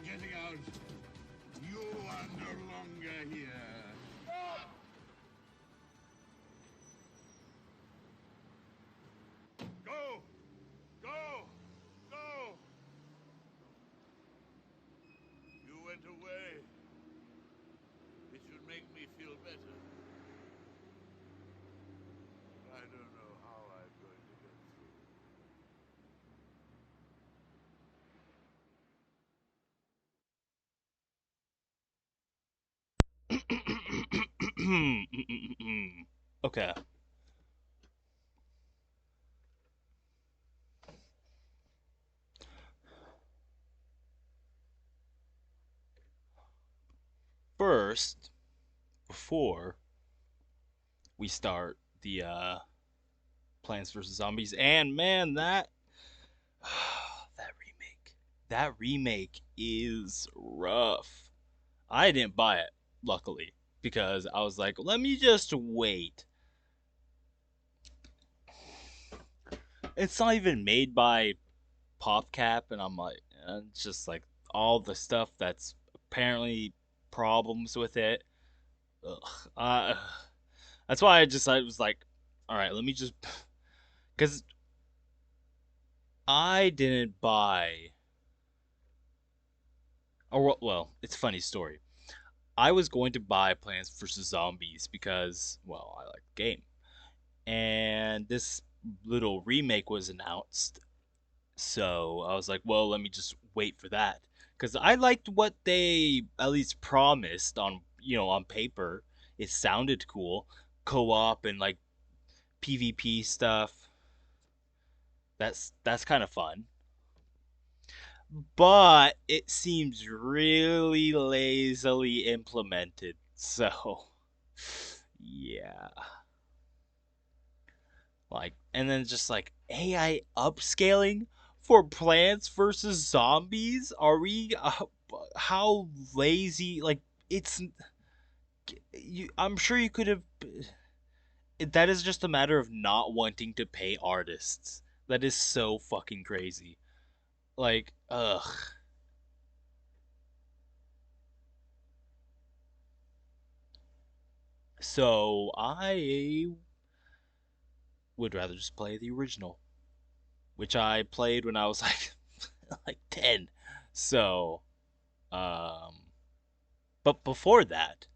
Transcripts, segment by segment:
getting out. You are no longer here. Go! Go! Go! You went away. It should make me feel better. I don't know how I'm going to get through. Okay. First, before we start the Plants vs Zombies, and man, that that remake is rough. I didn't buy it, luckily, because I was like, let me just wait. It's not even made by PopCap, and I'm like, it's just like all the stuff that's apparently problems with it. Ugh. That's why I was like, all right, let me just, because I didn't buy, or well, it's a funny story. I was going to buy Plants vs Zombies because, well, I like the game, and this little remake was announced. So I was like, well, let me just wait for that because I liked what they at least promised on on paper. It sounded cool, co-op and like PvP stuff. That's kind of fun, but it seems really lazily implemented. So yeah, like and then just like AI upscaling for Plants versus Zombies. Are we? How lazy? Like it's you. I'm sure you could have. That is just a matter of not wanting to pay artists. That is so fucking crazy. Like, ugh. So I would rather just play the original, which I played when I was like like 10. So, um, but before that,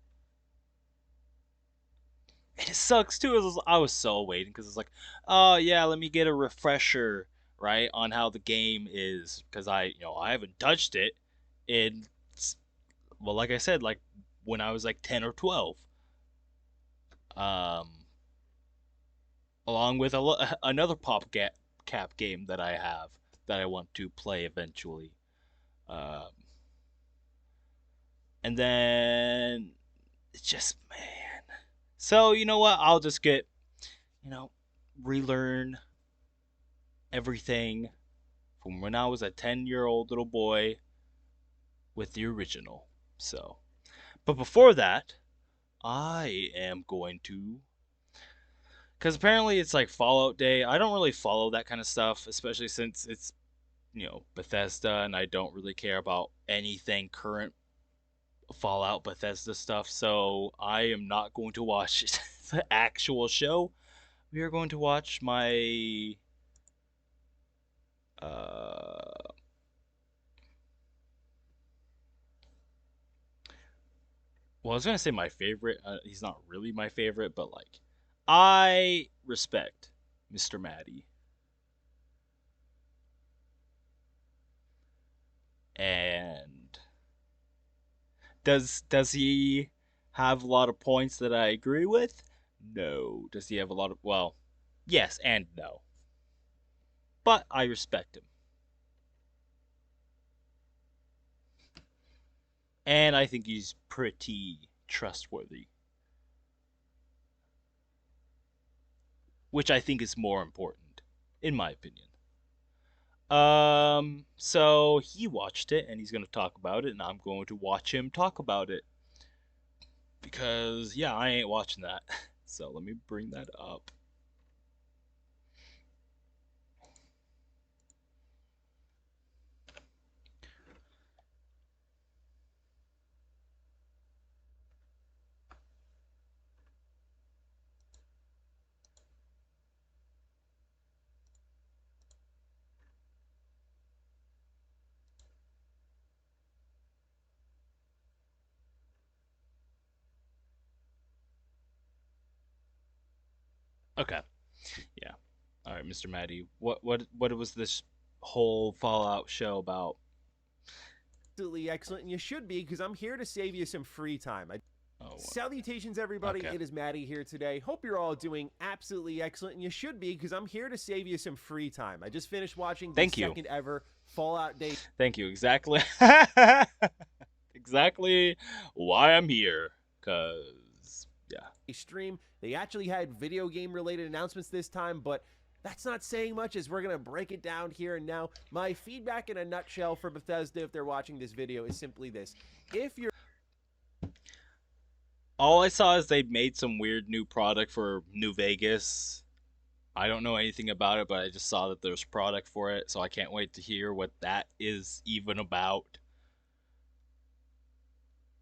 it sucks too. I was so waiting because it's like, oh yeah, let me get a refresher right on how the game is because I haven't touched it in well, like I said, like when I was like 10 or 12. Um, along with another cap game that I have that I want to play eventually. Um, and then it's just man. So you know what? I'll just get you know relearn everything from when I was a 10-year-old little boy with the original. So, but before that, I am going to because apparently it's like Fallout Day. I don't really follow that kind of stuff, especially since it's Bethesda, and I don't really care about anything current Fallout Bethesda stuff. So I am not going to watch the actual show. We are going to watch my uh well, I was gonna say my favorite. He's not really my favorite, but like, I respect Mr. Maddie, and does he have a lot of points that I agree with? No. Does he have a lot of yes and no, but I respect him, and I think he's pretty trustworthy, which I think is more important, in my opinion. So he watched it and he's going to talk about it, and I'm going to watch him talk about it because, yeah, I ain't watching that. So let me bring that up. Okay. Yeah. All right, Mr. Maddie. What was this whole Fallout show about? Absolutely excellent, and you should be, because I'm here to save you some free time. Oh, Salutations, everybody. okay. It is Maddie here today. Hope you're all doing absolutely excellent, and you should be, because I'm here to save you some free time. I just finished watching the Thank you. second ever Fallout Day Thank you. Exactly. Exactly why I'm here. Cause yeah. stream. They actually had video game related announcements this time, but that's not saying much, as we're going to break it down here and now. My feedback in a nutshell for Bethesda, if they're watching this video, is simply this. If you're All I saw is they made some weird new product for New Vegas. I don't know anything about it, but I just saw that there's product for it, so I can't wait to hear what that is even about.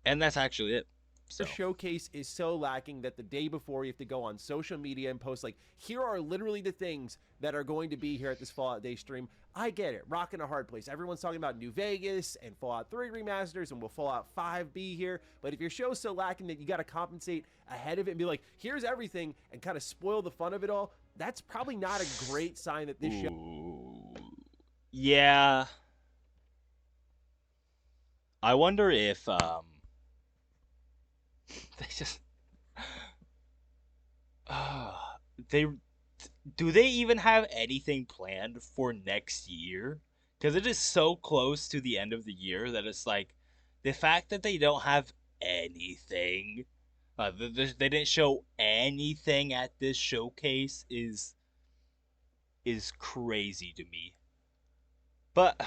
And that's actually it. So showcase is so lacking that the day before you have to go on social media and post like, here are literally the things that are going to be here at this Fallout Day stream. I get it, rocking a hard place. Everyone's talking about New Vegas and Fallout 3 remasters, and will Fallout 5 be here? But if your show's so lacking that you got to compensate ahead of it and be like, here's everything, and kind of spoil the fun of it all, that's probably not a great sign that this show. Yeah. I wonder if they just they do they even have anything planned for next year? Because it is so close to the end of the year that it's like the fact that they don't have anything, they didn't show anything at this showcase is crazy to me. But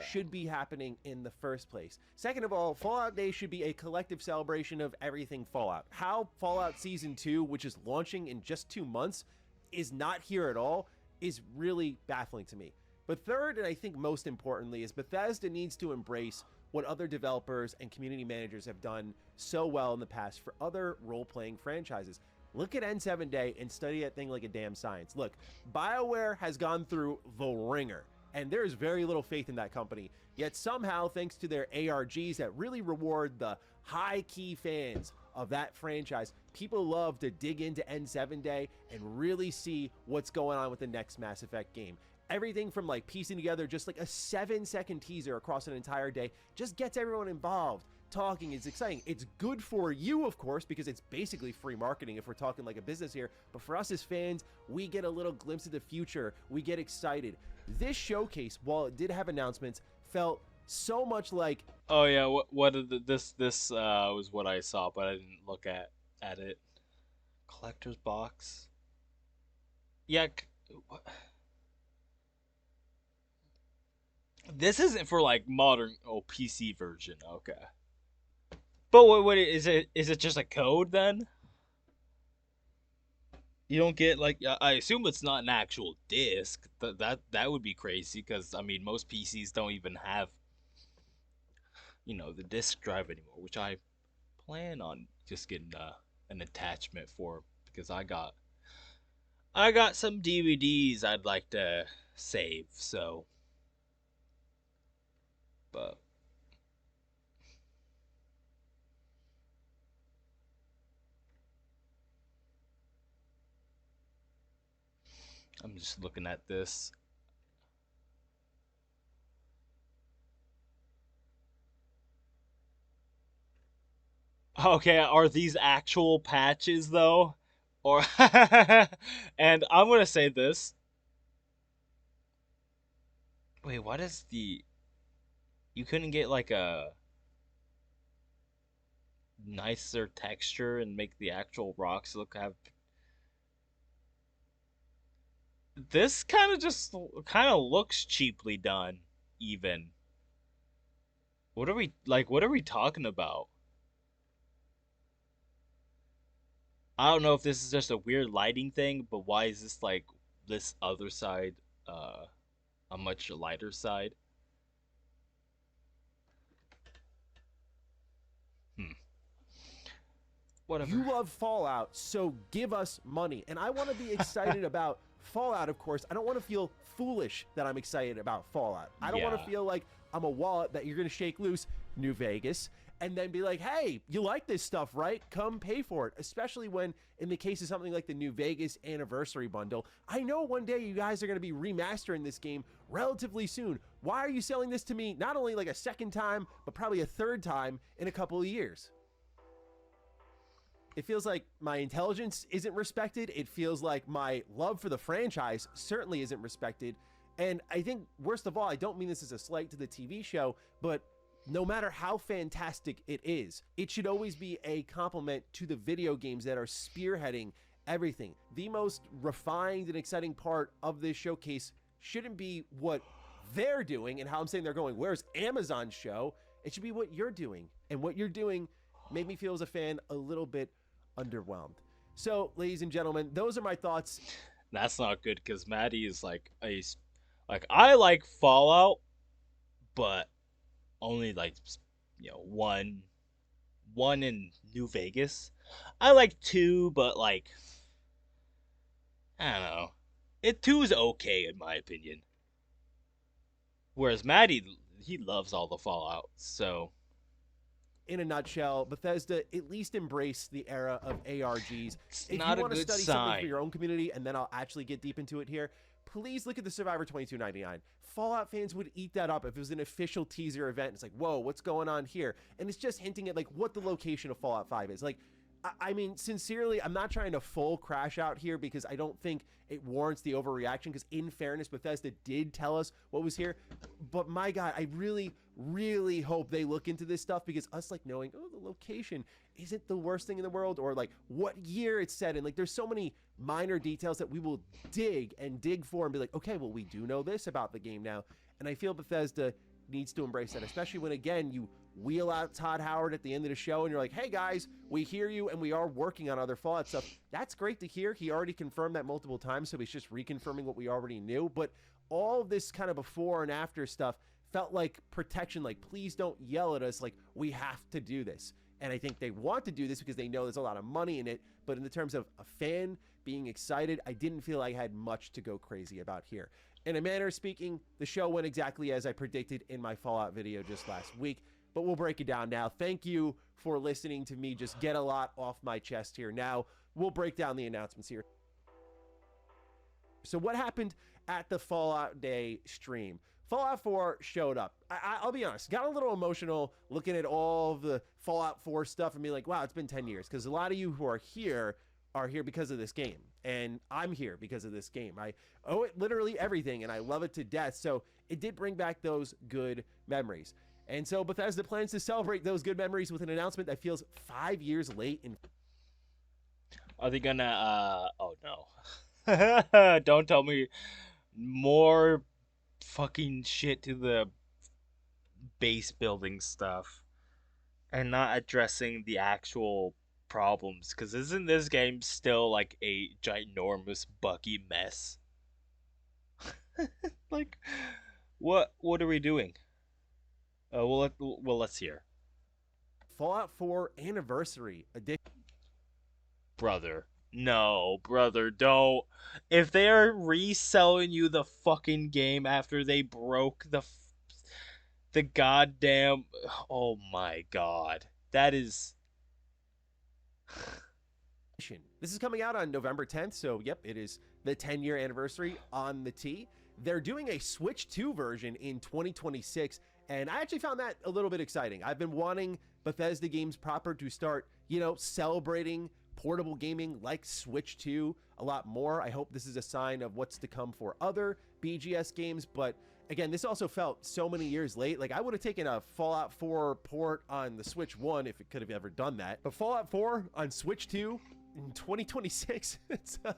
should be happening in the first place. Second of all, Fallout Day should be a collective celebration of everything Fallout. How Fallout Season 2, which is launching in just 2 months, is not here at all is really baffling to me. But third, and I think most importantly, is Bethesda needs to embrace what other developers and community managers have done so well in the past for other role-playing franchises. Look at N7 Day and study that thing like a damn science. Look, BioWare has gone through the ringer, and there is very little faith in that company. Yet somehow, thanks to their ARGs that really reward the high-key fans of that franchise, people love to dig into N7 Day and really see what's going on with the next Mass Effect game. Everything from like piecing together just like a 7-second teaser across an entire day just gets everyone involved. Talking is exciting. It's good for you, of course, because it's basically free marketing if we're talking like a business here. But for us as fans, we get a little glimpse of the future. We get excited. This showcase, while it did have announcements, felt so much like... Oh yeah, this was what I saw, but I didn't look at it. Collector's box. Yeah. What? This isn't for like modern PC version. Okay. But what is it? Is it just a code then? You don't get like I assume it's not an actual disc. That would be crazy because I mean most PCs don't even have the disk drive anymore, which I plan on just getting an attachment for because I got some DVDs I'd like to save. So, but. I'm just looking at this. Okay, are these actual patches though? Or and I'm gonna say this. Wait, what is the? You couldn't get like a nicer texture and make the actual rocks have. This kind of looks cheaply done, even. What are we talking about? I don't know if this is just a weird lighting thing, but why is this like this other side a much lighter side? Whatever. You love Fallout, so give us money. And I want to be excited about Fallout, of course. I don't want to feel foolish that I'm excited about Fallout. I don't want to feel like I'm a wallet that you're going to shake loose. New Vegas. and then be like, hey, you like this stuff, right? Come pay for it. Especially when, in the case of something like the New Vegas Anniversary Bundle, I know one day you guys are going to be remastering this game relatively soon. Why are you selling this to me not only like a second time, but probably a third time in a couple of years? It feels like my intelligence isn't respected. It feels like my love for the franchise certainly isn't respected. And I think, worst of all, I don't mean this as a slight to the TV show, but no matter how fantastic it is, it should always be a compliment to the video games that are spearheading everything. The most refined and exciting part of this showcase shouldn't be what they're doing and how I'm saying they're going, where's Amazon's show? It should be what you're doing. And what you're doing made me feel as a fan a little bit underwhelmed. So, ladies and gentlemen, those are my thoughts. That's not good because Maddie is like I like Fallout, but only like one in New Vegas. I like 2, but like I don't know. 2 is okay in my opinion. Whereas Maddie, he loves all the Fallout, so In a nutshell, Bethesda at least embrace the era of ARGs. it's If not you a want to good study something sign. for your own community, and then I'll actually get deep into it here, please look at the Survivor 2299. Fallout fans would eat that up if it was an official teaser event. It's like, whoa, what's going on here? And it's just hinting at like what the location of Fallout 5 is. Like, I mean, sincerely, I'm not trying to full crash out here because I don't think it warrants the overreaction. Because in fairness, Bethesda did tell us what was here. But my God, I really, really hope they look into this stuff, because us like knowing, oh, the location isn't the worst thing in the world, or like what year it's set in. Like, there's so many minor details that we will dig for and be like, okay, well, we do know this about the game now. And I feel Bethesda needs to embrace that, especially when, again, you wheel out Todd Howard at the end of the show and you're like, hey guys, we hear you and we are working on other Fallout stuff. That's great to hear. He already confirmed that multiple times, so he's just reconfirming what we already knew. But all of this kind of before and after stuff felt like protection, like, please don't yell at us, like, we have to do this. And I think they want to do this because they know there's a lot of money in it. But in the terms of a fan being excited, I didn't feel I had much to go crazy about here. In a manner of speaking, the show went exactly as I predicted in my Fallout video just last week, but we'll break it down now. Thank you for listening to me just get a lot off my chest here. Now, we'll break down the announcements here. So what happened at the Fallout Day stream? Fallout 4 showed up. I'll be honest, got a little emotional looking at all of the Fallout 4 stuff and being like, wow, it's been 10 years. Because a lot of you who are here because of this game. And I'm here because of this game. I owe it literally everything, and I love it to death. So it did bring back those good memories. And so Bethesda plans to celebrate those good memories with an announcement that feels 5 years late. Are they gonna oh no. Don't tell me more fucking shit to the base building stuff and not addressing the actual problems, because isn't this game still like a ginormous buggy mess? Like, what are we doing? Let's hear. Fallout 4 Anniversary Edition. Brother, no, brother, don't. If they are reselling you the fucking game after they broke the goddamn, oh my god, that is. This is coming out on November 10th, so yep, it is the 10-year anniversary on the T. They're doing a Switch 2 version in 2026, and I actually found that a little bit exciting. I've been wanting Bethesda games proper to start, celebrating portable gaming like Switch 2 a lot more. I hope this is a sign of what's to come for other BGS games, but again, this also felt so many years late. Like, I would have taken a Fallout 4 port on the Switch 1 if it could have ever done that. But Fallout 4 on Switch 2 in 2026, it's a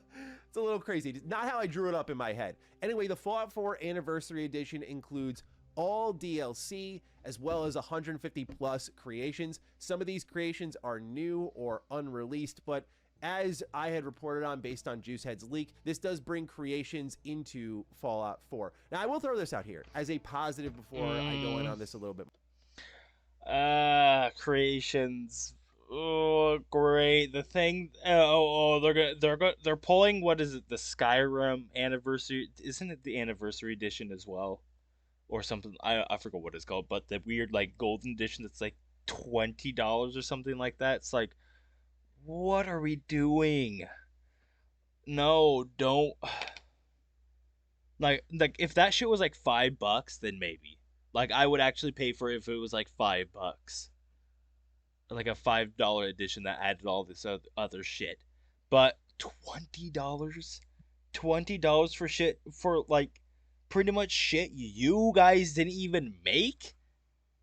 little crazy. It's not how I drew it up in my head. Anyway, the Fallout 4 Anniversary Edition includes all DLC as well as 150 plus creations. Some of these creations are new or unreleased, but as I had reported on based on Juicehead's leak, this does bring creations into Fallout 4. Now, I will throw this out here as a positive before I go in on this a little bit. Creations. Oh, great. The thing. They're pulling, what is it? The Skyrim anniversary. Isn't it the anniversary edition as well, or something? I forget what it's called, but the weird like golden edition that's like $20 or something like that. It's like, what are we doing? No, don't. Like if that shit was like $5, then maybe. Like I would actually pay for it if it was like $5. Like a $5 edition that added all this other shit. But $20? $20 for shit, for like pretty much shit you guys didn't even make?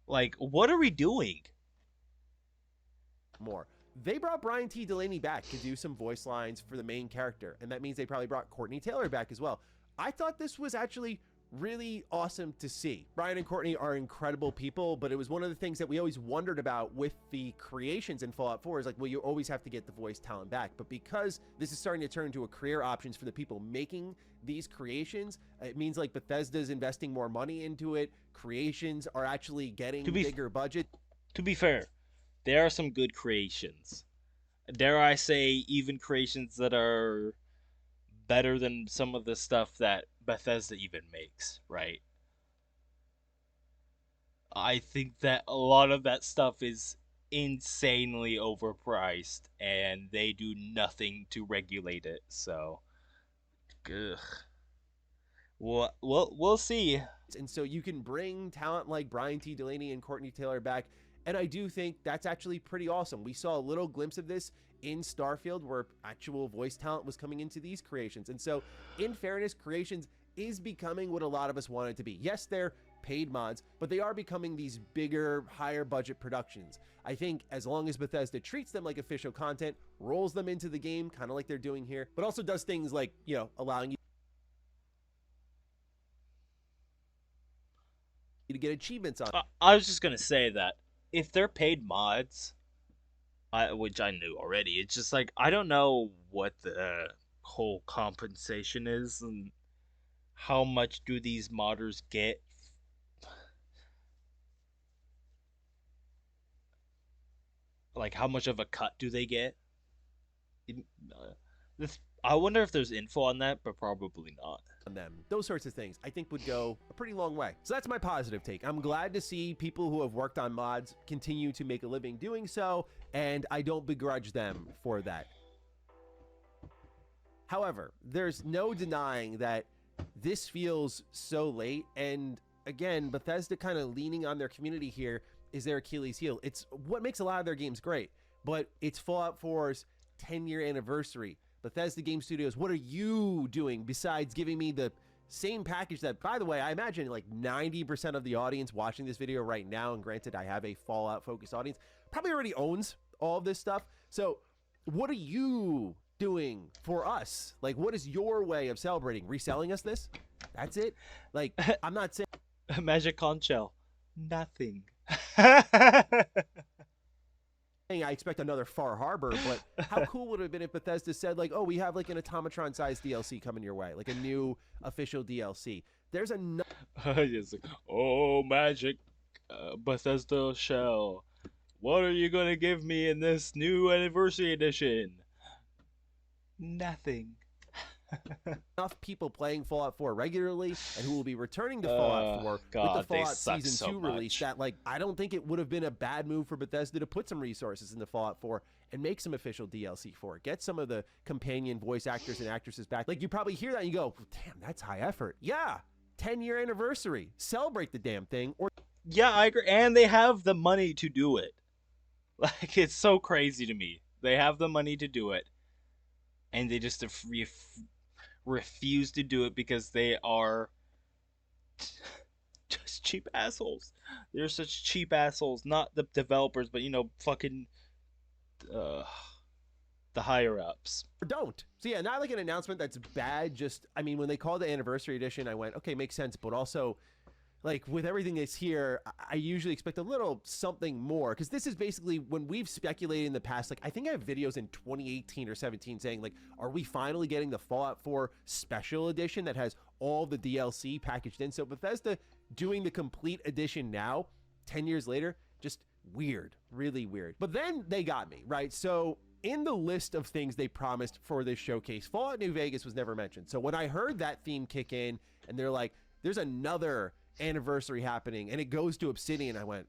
Like, what are we doing? more. They brought Brian T. Delaney back to do some voice lines for the main character, and that means they probably brought Courtney Taylor back as well. I thought this was actually really awesome to see. Brian and Courtney are incredible people, but it was one of the things that we always wondered about with the creations in Fallout 4 is like, well, you always have to get the voice talent back. But because this is starting to turn into a career options for the people making these creations, it means like Bethesda's investing more money into it. Creations are actually getting bigger budget. To be fair, there are some good creations. Dare I say, even creations that are better than some of the stuff that Bethesda even makes, right? I think that a lot of that stuff is insanely overpriced, and they do nothing to regulate it. So, ugh. We'll see. And so you can bring talent like Brian T. Delaney and Courtney Taylor back, and I do think that's actually pretty awesome. We saw a little glimpse of this in Starfield where actual voice talent was coming into these creations. And so, in fairness, creations is becoming what a lot of us want it to be. Yes, they're paid mods, but they are becoming these bigger, higher budget productions. I think as long as Bethesda treats them like official content, rolls them into the game, kind of like they're doing here, but also does things like, you know, allowing you to get achievements on. I was just gonna say that if they're paid mods, which I knew already, it's just like I don't know what the whole compensation is and how much do these modders get. Like, how much of a cut do they get? I wonder if there's info on that, but probably not. On them, those sorts of things I think would go a pretty long way. So that's my positive take. I'm glad to see people who have worked on mods continue to make a living doing so, and I don't begrudge them for that. However, there's no denying that this feels so late, and again, Bethesda kind of leaning on their community here is their Achilles heel. It's what makes a lot of their games great, but it's Fallout 4's 10-year anniversary. Bethesda Game Studios, what are you doing besides giving me the same package that, by the way, I imagine like 90% of the audience watching this video right now, and granted I have a Fallout-focused audience, probably already owns all of this stuff. So what are you doing for us? Like, what is your way of celebrating? Reselling us this? That's it? Like, I'm not saying... Magic conch shell. Nothing. I expect another Far Harbor, but how cool would it have been if Bethesda said, like, oh, we have like an Automatron-sized DLC coming your way, like a new official DLC. There's another... Oh, magic Bethesda shell. What are you going to give me in this new anniversary edition? Nothing. Enough people playing Fallout 4 regularly and who will be returning to Fallout 4 with the Fallout Season 2 release that, like, I don't think it would have been a bad move for Bethesda to put some resources into Fallout 4 and make some official DLC for it. Get some of the companion voice actors and actresses back. Like, you probably hear that and you go, damn, that's high effort. Yeah, 10-year anniversary. Celebrate the damn thing. Or yeah, I agree. And they have the money to do it. Like, it's so crazy to me. They have the money to do it. And they just refuse to do it because they are just cheap assholes. They're such cheap assholes. Not the developers, but, you know, fucking the higher ups. Or don't. So yeah, not like an announcement that's bad. Just, I mean, when they called the anniversary edition, I went, okay, makes sense. But also, like, with everything that's here, I usually expect a little something more, because this is basically when we've speculated in the past. Like, I think I have videos in 2018 or 17 saying, like, are we finally getting the Fallout 4 special edition that has all the DLC packaged in? So Bethesda doing the complete edition now, 10 years later, just weird, really weird. But then they got me, right? So in the list of things they promised for this showcase, Fallout New Vegas was never mentioned. So when I heard that theme kick in and they're like, there's another anniversary happening and it goes to Obsidian, I went,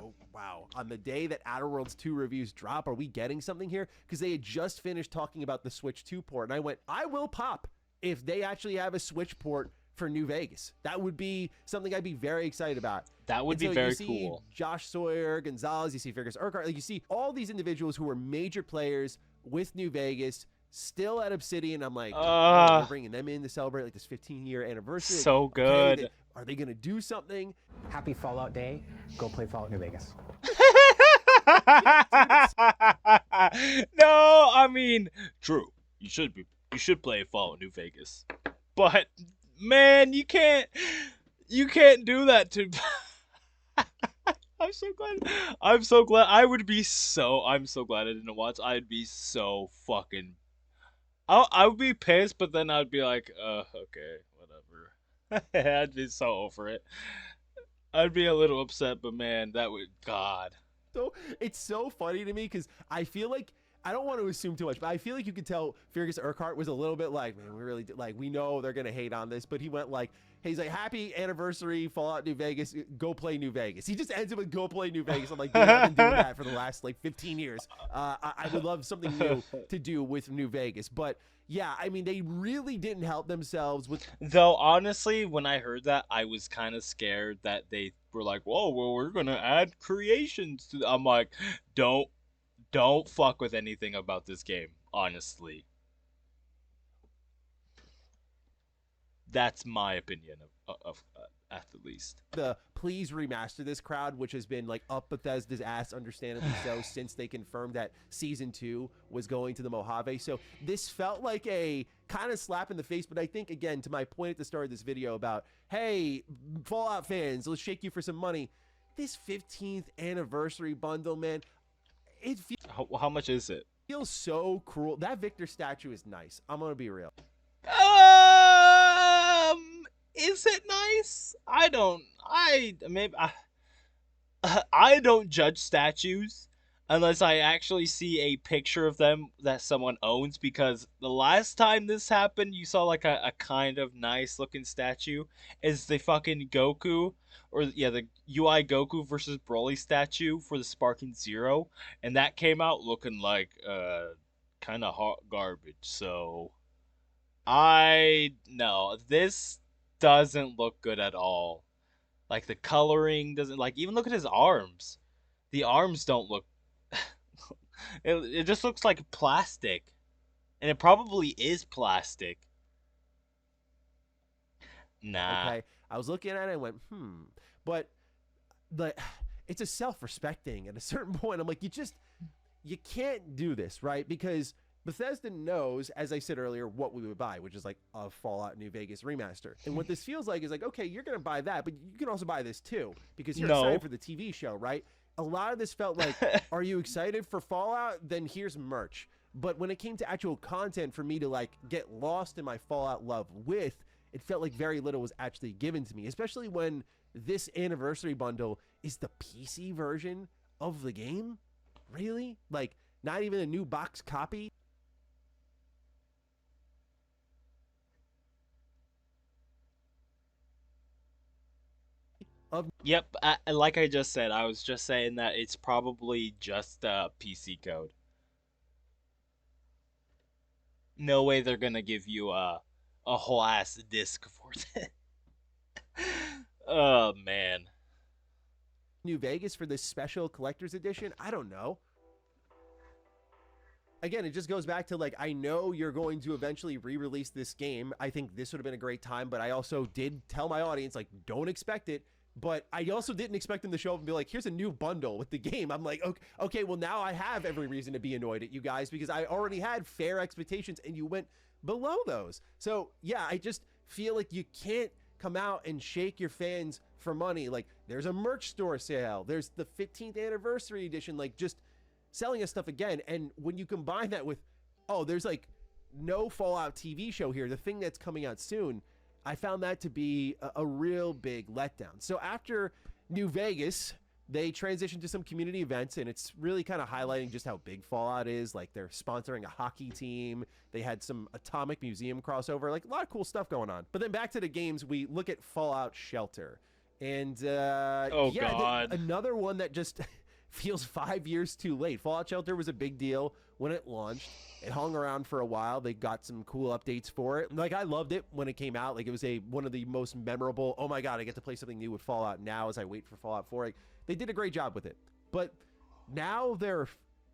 oh wow, on the day that Outer Worlds 2 reviews drop, are we getting something here? Because they had just finished talking about the Switch 2 port, and I went, I will pop if they actually have a Switch port for New Vegas. That would be something I'd be very excited about. That would be so very you see cool. Josh Sawyer, Gonzalez, you see Fergus Urquhart, like you see all these individuals who were major players with New Vegas still at Obsidian. I'm like, oh, they're bringing them in to celebrate like this 15-year anniversary. So good. Okay, are they gonna do something? Happy Fallout Day. Go play Fallout New Vegas. No, I mean, true. You should play Fallout New Vegas. But man, you can't do that to I'm so glad. I'm so glad I didn't watch. I'd be so fucking I would be pissed, but then I'd be like, okay, whatever. I'd be so over it. I'd be a little upset, but man, that would, God. So it's so funny to me because I feel like, I don't want to assume too much, but I feel like you could tell Fergus Urquhart was a little bit like, man, we really like, we know they're gonna hate on this, but he went like, hey, he's like, happy anniversary, Fallout New Vegas, go play New Vegas. He just ends it with go play New Vegas. I'm like, dude, I've been doing that for the last like 15 years. I would love something new to do with New Vegas, but yeah, I mean, they really didn't help themselves with. Though honestly, when I heard that, I was kind of scared that they were like, whoa, well, we're gonna add creations to. I'm like, don't fuck with anything about this game, honestly. That's my opinion of at the least. The please remaster this crowd, which has been like up Bethesda's ass, understandably so, since they confirmed that Season 2 was going to the Mojave. So this felt like a kind of slap in the face, but I think, again, to my point at the start of this video about, hey, Fallout fans, let's shake you for some money. This 15th anniversary bundle, man, it How much is it? feels so cruel. That Victor statue is nice. I'm gonna be real. Is it nice? I don't judge statues unless I actually see a picture of them that someone owns, because the last time this happened, you saw like a kind of nice looking statue is the fucking Goku, or yeah, the UI Goku versus Broly statue for the Sparking Zero, and that came out looking like kind of hot garbage. So no, this doesn't look good at all. Like the coloring doesn't, like, even look at his arms. The arms don't look it just looks like plastic. And it probably is plastic. Nah. Okay. I was looking at it and went, but it's a self-respecting at a certain point. I'm like, you can't do this, right? Because Bethesda knows, as I said earlier, what we would buy, which is like a Fallout New Vegas remaster. And what this feels like is like, okay, you're going to buy that, but you can also buy this too, because you're excited for the TV show, right? A lot of this felt like, are you excited for Fallout? Then here's merch. But when it came to actual content for me to like get lost in my Fallout love with, it felt like very little was actually given to me, especially when this anniversary bundle is the PC version of the game. Really? Like, not even a new box copy? Yep, like I just said, I was just saying that it's probably just PC code. No way they're gonna give you a whole ass disc for it. Oh man. New Vegas for this special collector's edition? I don't know. Again, it just goes back to like, I know you're going to eventually re-release this game. I think this would have been a great time, but I also did tell my audience, like, don't expect it. But I also didn't expect them to show up and be like, here's a new bundle with the game. I'm like, okay, well, now I have every reason to be annoyed at you guys because I already had fair expectations and you went below those. So, yeah, I just feel like you can't come out and shake your fans for money. Like, there's a merch store sale. There's the 15th anniversary edition, like, just selling us stuff again. And when you combine that with, oh, there's, like, no Fallout TV show here, the thing that's coming out soon, I found that to be a real big letdown. So after New Vegas, they transitioned to some community events, and it's really kind of highlighting just how big Fallout is. Like, they're sponsoring a hockey team. They had some Atomic Museum crossover, like a lot of cool stuff going on. But then back to the games, we look at Fallout Shelter. And Oh, God. another one that just feels 5 years too late. Fallout Shelter was a big deal when it launched. It hung around for a while. They got some cool updates for it. Like, I loved it when it came out. Like, it was one of the most memorable, oh my God, I get to play something new with Fallout now as I wait for Fallout 4. Like, they did a great job with it. But now they're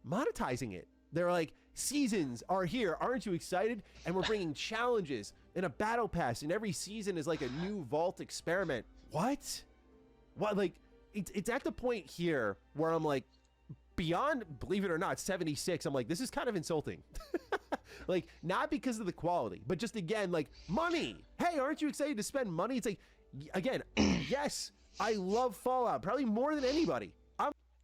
monetizing it. They're like, seasons are here. Aren't you excited? And we're bringing challenges and a battle pass. And every season is like a new vault experiment. What? Like, it's at the point here where I'm like, beyond, believe it or not, 76, I'm like, this is kind of insulting. Like, not because of the quality, but just, again, like, money. Hey, aren't you excited to spend money? It's like, again, yes, I love Fallout, probably more than anybody.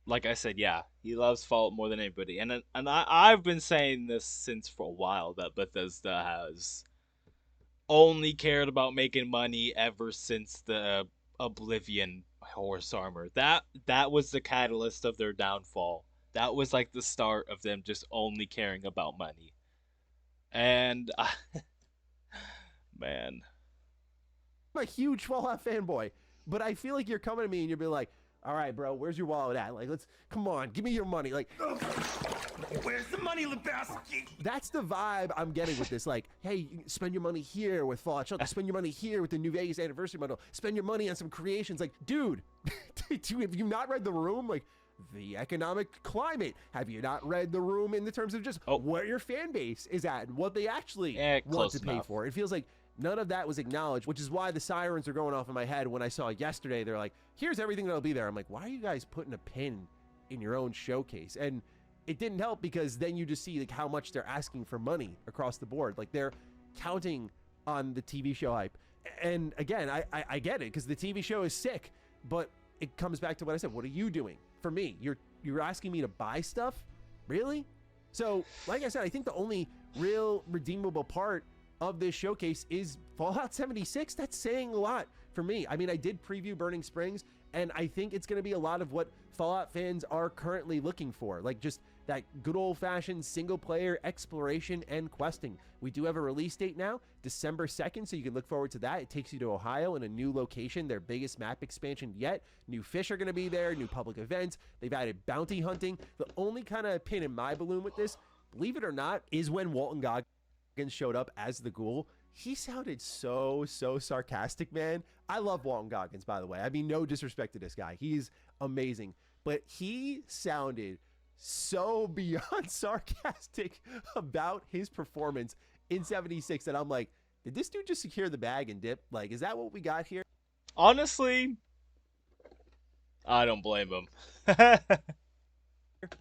Like I said, yeah, he loves Fallout more than anybody. And I've been saying this since for a while, that Bethesda has only cared about making money ever since the Oblivion horse armor. That was the catalyst of their downfall. That was like the start of them just only caring about money. And man, I'm a huge Fallout fanboy, but I feel like you're coming to me and you'll be like, all right, bro, where's your wallet at? Like, come on, give me your money. Like, where's the money, Lebowski? That's the vibe I'm getting with this. Like, hey, you can spend your money here with Fallout Shelter. Spend your money here with the New Vegas anniversary bundle. Spend your money on some creations. Like, dude, have you not read the room? Like, the economic climate. Have you not read the room in the terms of just where your fan base is at and what they actually want to pay for? It feels like none of that was acknowledged, which is why the sirens are going off in my head when I saw yesterday. They're like, here's everything that'll be there. I'm like, why are you guys putting a pin in your own showcase? And it didn't help, because then you just see like how much they're asking for money across the board. Like, they're counting on the TV show hype. And again, I get it, because the TV show is sick, but it comes back to what I said. What are you doing for me? You're asking me to buy stuff? Really? So, like I said, I think the only real redeemable part of this showcase is Fallout 76. That's saying a lot for me. I mean, I did preview Burning Springs, and I think it's going to be a lot of what Fallout fans are currently looking for. Like, just that good old-fashioned single-player exploration and questing. We do have a release date now, December 2nd, so you can look forward to that. It takes you to Ohio in a new location, their biggest map expansion yet. New fish are going to be there, new public events. They've added bounty hunting. The only kind of pin in my balloon with this, believe it or not, is when Walton Goggins showed up as the ghoul. He sounded so sarcastic, man. I love Walton Goggins, by the way. I mean, no disrespect to this guy. He's amazing. But he sounded so beyond sarcastic about his performance in 76 that I'm like, did this dude just secure the bag and dip? Like, is that what we got here? Honestly, I don't blame him.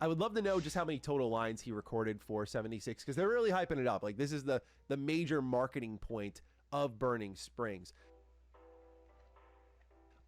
I would love to know just how many total lines he recorded for 76, because they're really hyping it up. Like, this is the major marketing point of Burning Springs.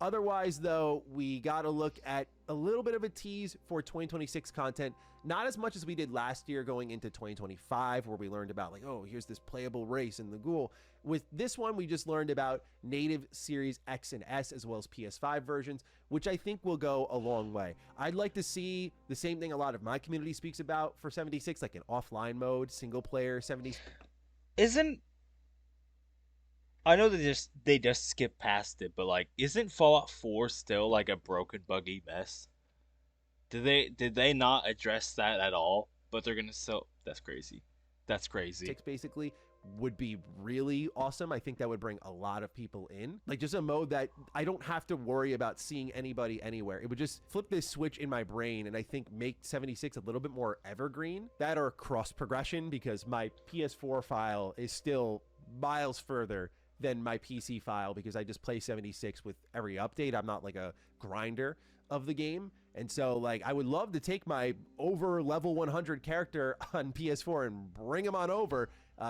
Otherwise, though, we got to look at a little bit of a tease for 2026 content. Not as much as we did last year going into 2025, where we learned about, like, oh, here's this playable race in the ghoul. With this one, we just learned about native Series X and S, as well as PS5 versions, which I think will go a long way. I'd like to see the same thing a lot of my community speaks about for 76, like an offline mode, single player 76. I know they just skip past it, but like, isn't Fallout 4 still like a broken, buggy mess? Did they not address that at all? But they're gonna sell. That's crazy. That's crazy. Basically would be really awesome. I think that would bring a lot of people in. Like, just a mode that I don't have to worry about seeing anybody anywhere. It would just flip this switch in my brain and I think make 76 a little bit more evergreen. That or cross progression, because my PS4 file is still miles further than my PC file, because I just play 76 with every update. I'm not like a grinder of the game. And so, like, I would love to take my over level 100 character on PS4 and bring him on over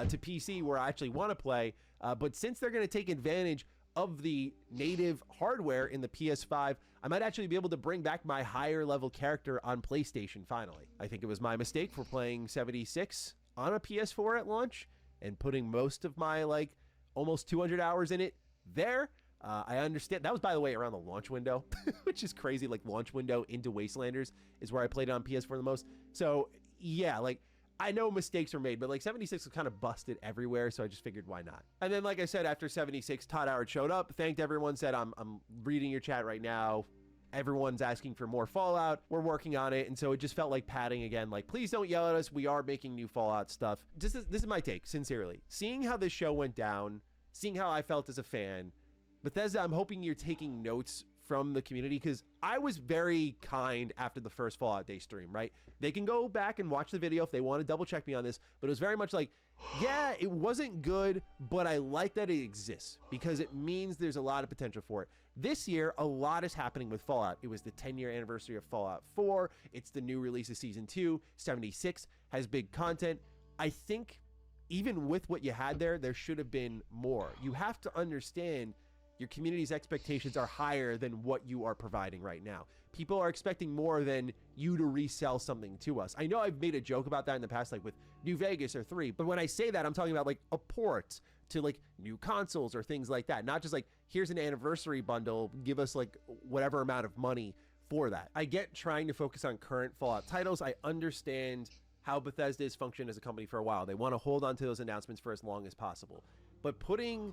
to PC where I actually want to play. But since they're going to take advantage of the native hardware in the PS5, I might actually be able to bring back my higher level character on PlayStation finally. I think it was my mistake for playing 76 on a PS4 at launch and putting most of my, like, almost 200 hours in it there. I understand. That was, by the way, around the launch window, which is crazy. Like, launch window into Wastelanders is where I played it on PS4 the most. So, yeah, like, I know mistakes were made, but like 76 was kind of busted everywhere, so I just figured why not. And then, like I said, after 76, Todd Howard showed up, thanked everyone, said, I'm reading your chat right now. Everyone's asking for more Fallout. We're working on it. And so it just felt like padding again. Like, please don't yell at us. We are making new Fallout stuff. This is my take, sincerely. Seeing how this show went down, seeing how I felt as a fan, Bethesda, I'm hoping you're taking notes from the community, because I was very kind after the first Fallout Day stream, right? They can go back and watch the video if they want to double check me on this, but it was very much like, yeah, it wasn't good, but I like that it exists because it means there's a lot of potential for it. This year, a lot is happening with Fallout. It was the 10-year anniversary of Fallout 4. It's the new release of Season 2. 76 has big content. I think even with what you had there should have been more. You have to understand your community's expectations are higher than what you are providing right now. People are expecting more than you to resell something to us. I know I've made a joke about that in the past, like with New Vegas or 3, but when I say that, I'm talking about like a port to like new consoles or things like that. Not just like, here's an anniversary bundle, give us like whatever amount of money for that. I get trying to focus on current Fallout titles. I understand how Bethesda has functioned as a company for a while. They want to hold on to those announcements for as long as possible. But putting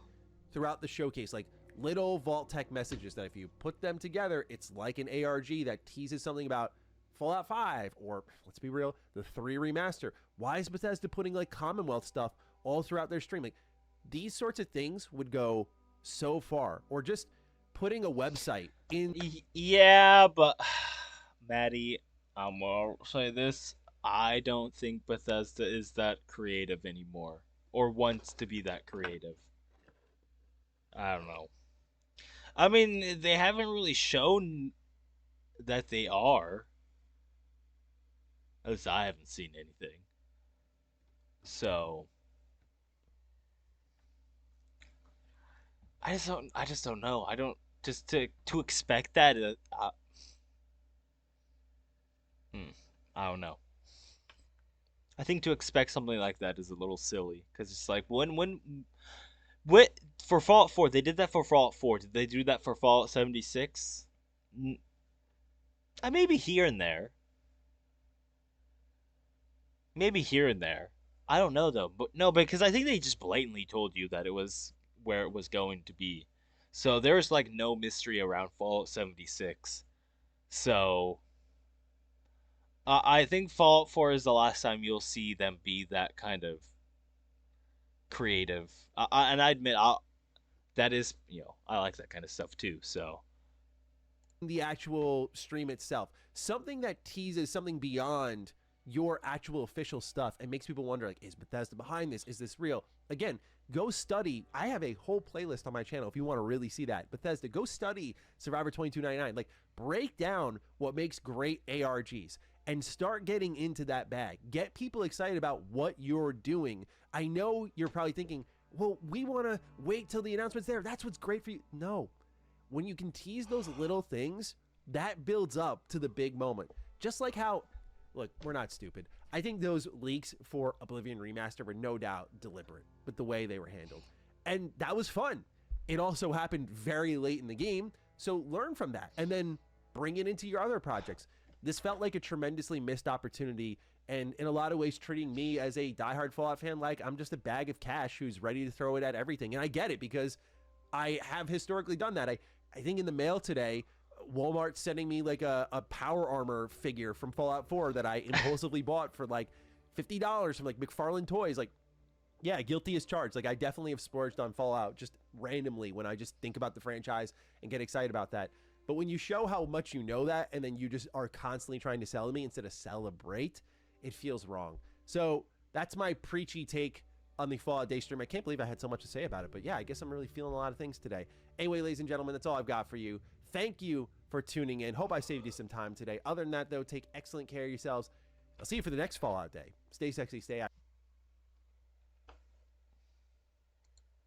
throughout the showcase, like little Vault-Tec messages that if you put them together, it's like an ARG that teases something about Fallout 5 or, let's be real, the 3 remaster. Why is Bethesda putting like Commonwealth stuff all throughout their stream? Like, these sorts of things would go so far. Or just putting a website in. Yeah, but Maddie, I'm gonna say this. I don't think Bethesda is that creative anymore, or wants to be that creative. I don't know. I mean, they haven't really shown that they are. At least I haven't seen anything. So I just don't know. I don't just to expect that. Hmm, I don't know. I think to expect something like that is a little silly because it's like what for Fallout 4 they did that for Fallout 4. Did they do that for Fallout 76? Maybe here and there. Maybe here and there. I don't know though. But no, because I think they just blatantly told you that it was where it was going to be. So there's like no mystery around Fallout 76. So I think Fallout 4 is the last time you'll see them be that kind of creative. And I admit, that is, I like that kind of stuff too. So the actual stream itself, something that teases something beyond your actual official stuff and makes people wonder, like, is Bethesda behind this? Is this real? Again, go study. I have a whole playlist on my channel if you want to really see that. Bethesda, go study Survivor 2299. Like, break down what makes great ARGs and start getting into that bag. Get people excited about what you're doing. I know you're probably thinking, well, we want to wait till the announcement's there. That's what's great for you. No. When you can tease those little things, that builds up to the big moment. Just like how, look, we're not stupid. I think those leaks for Oblivion Remaster were no doubt deliberate with the way they were handled. And that was fun. It also happened very late in the game, so learn from that and then bring it into your other projects. This felt like a tremendously missed opportunity, and in a lot of ways treating me as a diehard Fallout fan like I'm just a bag of cash who's ready to throw it at everything. And I get it because I have historically done that. I think in the mail today, Walmart's sending me like a power armor figure from Fallout 4 that I impulsively bought for like $50 from like McFarlane Toys. Like, yeah, guilty as charged. Like, I definitely have splurged on Fallout just randomly when I just think about the franchise and get excited about that. But when you show how much you know that and then you just are constantly trying to sell to me instead of celebrate, it feels wrong. So that's my preachy take on the Fallout Day stream. I can't believe I had so much to say about it, but yeah, I guess I'm really feeling a lot of things today. Anyway, ladies and gentlemen, that's all I've got for you. Thank you for tuning in. Hope I saved you some time today. Other than that, though, take excellent care of yourselves. I'll see you for the next Fallout Day. Stay sexy, stay out.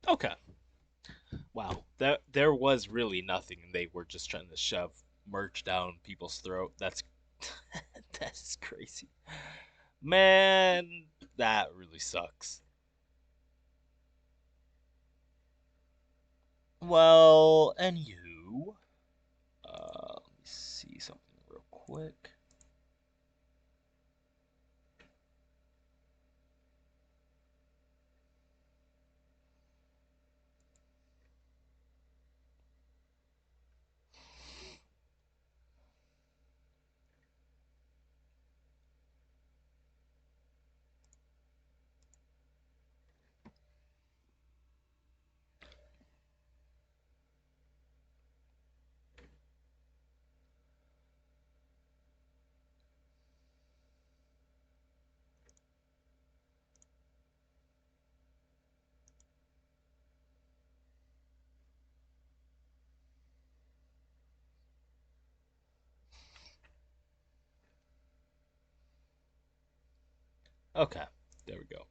okay. Wow, there was really nothing. They were just trying to shove merch down people's throat. That's that's crazy, man. That really sucks. Well, anywho, let me see something real quick. Okay, there we go.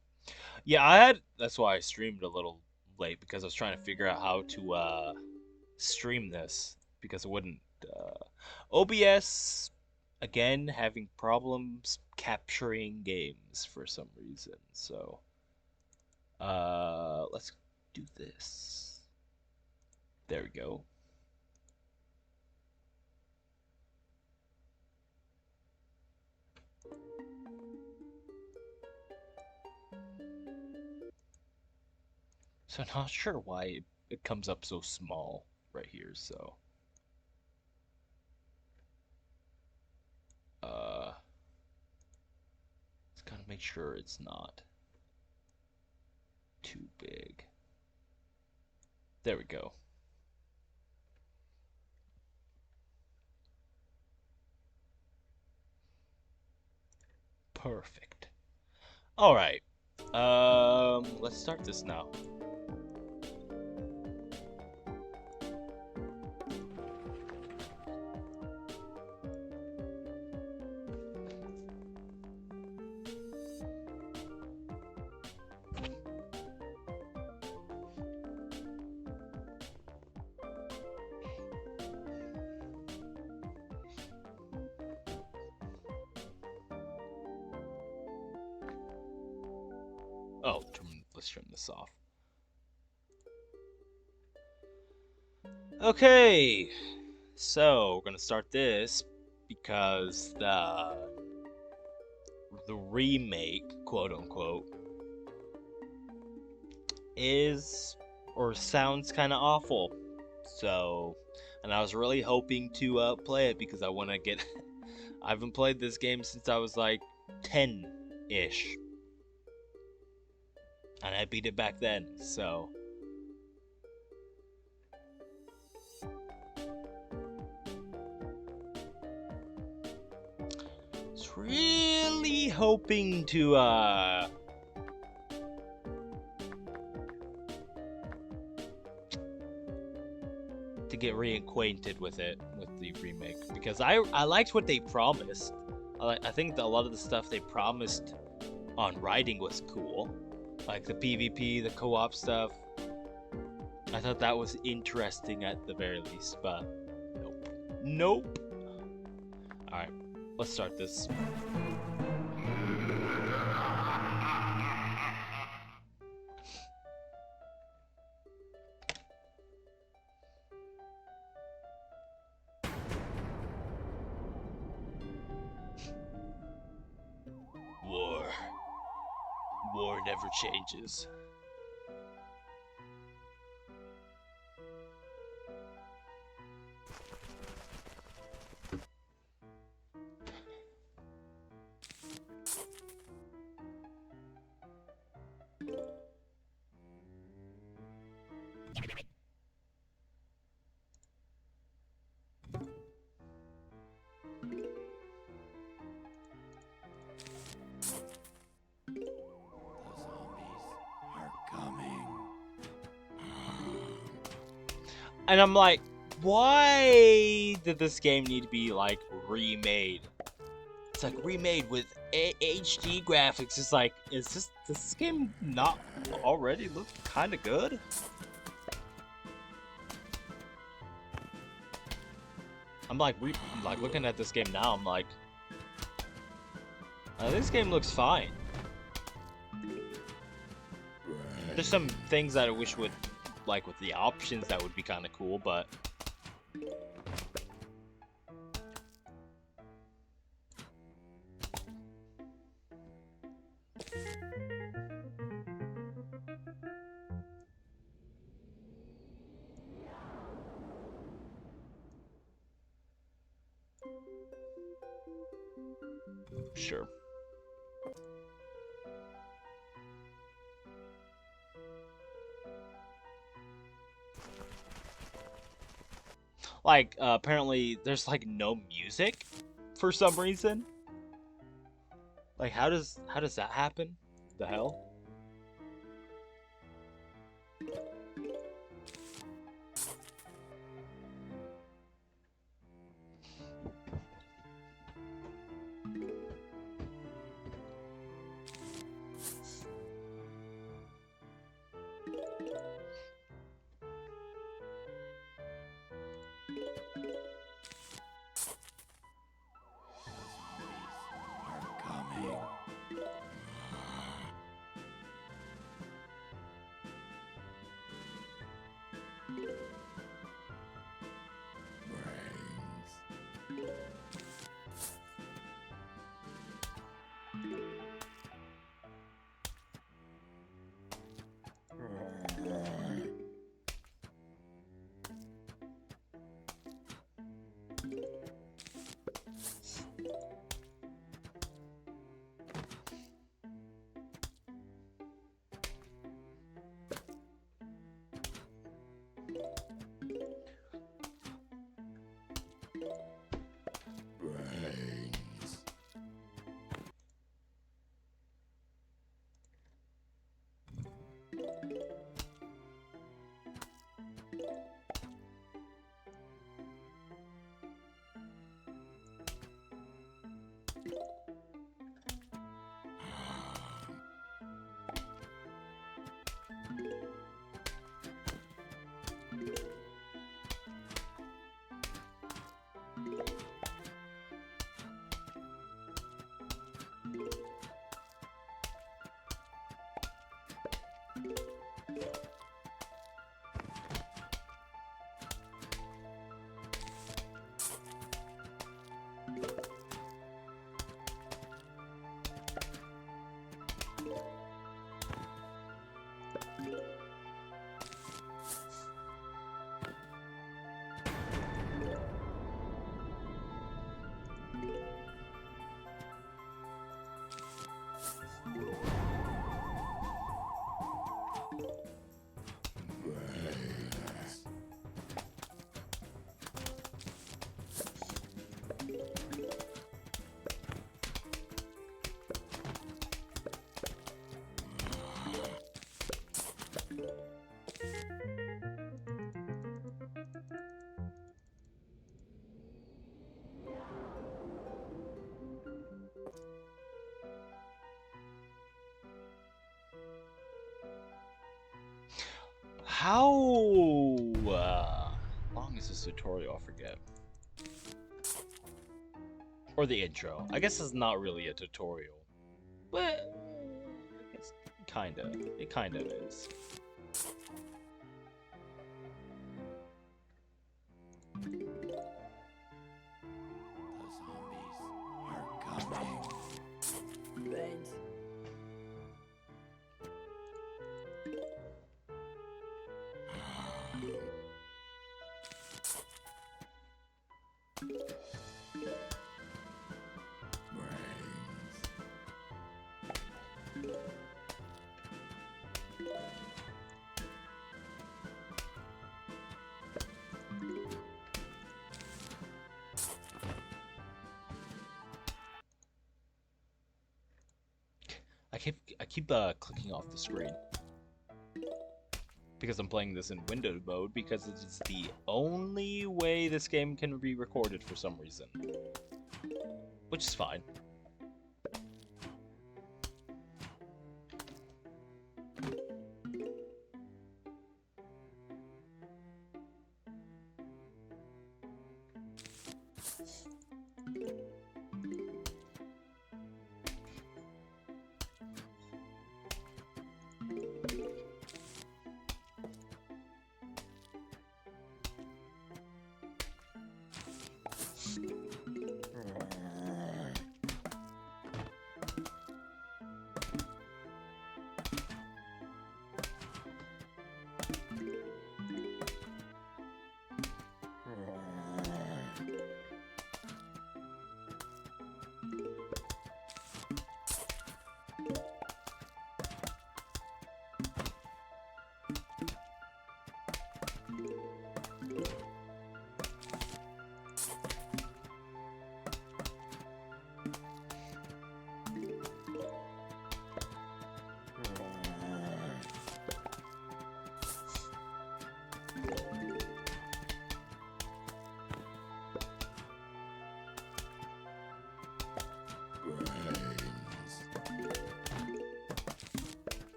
Yeah, I had. That's why I streamed a little late because I was trying to figure out how to stream this because it wouldn't. OBS again having problems capturing games for some reason. So let's do this. There we go. So I'm not sure why it comes up so small right here, so just gotta make sure it's not too big. There we go. Perfect. All right. Let's start this now. Oh, let's turn this off. Okay, so we're gonna start this because the remake, quote unquote, is or sounds kind of awful. So, and I was really hoping to play it because I want to get. I haven't played this game since I was like 10-ish. And I beat it back then, so. It's really hoping to get reacquainted with it, with the remake, because I liked what they promised. I think that a lot of the stuff they promised on writing was cool, like the PvP, the co-op stuff. I thought that was interesting at the very least, but nope. All right, let's start this. War never changes. And I'm like, why did this game need to be like remade? It's like remade with HD graphics. It's like, does this game not already look kind of good? I'm like looking at this game now. I'm like, this game looks fine. There's some things that I wish would, like with the options, that would be kind of cool, but sure. Like, apparently there's like no music for some reason. Like, how does that happen? The hell? How long is this tutorial? I forget. Or the intro. I guess it's not really a tutorial, but it's kinda. It kind of is. I keep clicking off the screen because I'm playing this in window mode because it is the only way this game can be recorded for some reason, which is fine.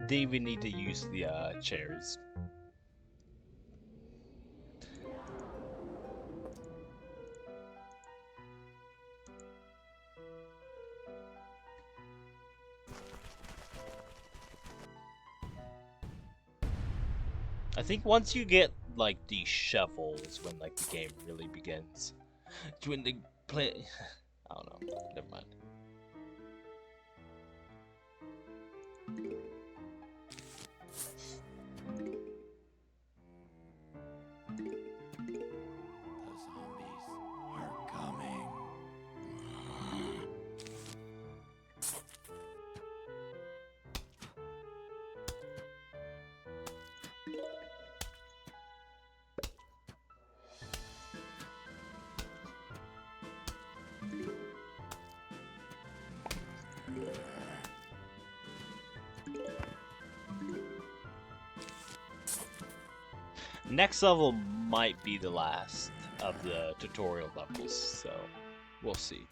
They even need to use the chairs. I think once you get like the shovels, when like the game really begins. When the play, I don't know. Never mind. Next level might be the last of the tutorial levels, so we'll see.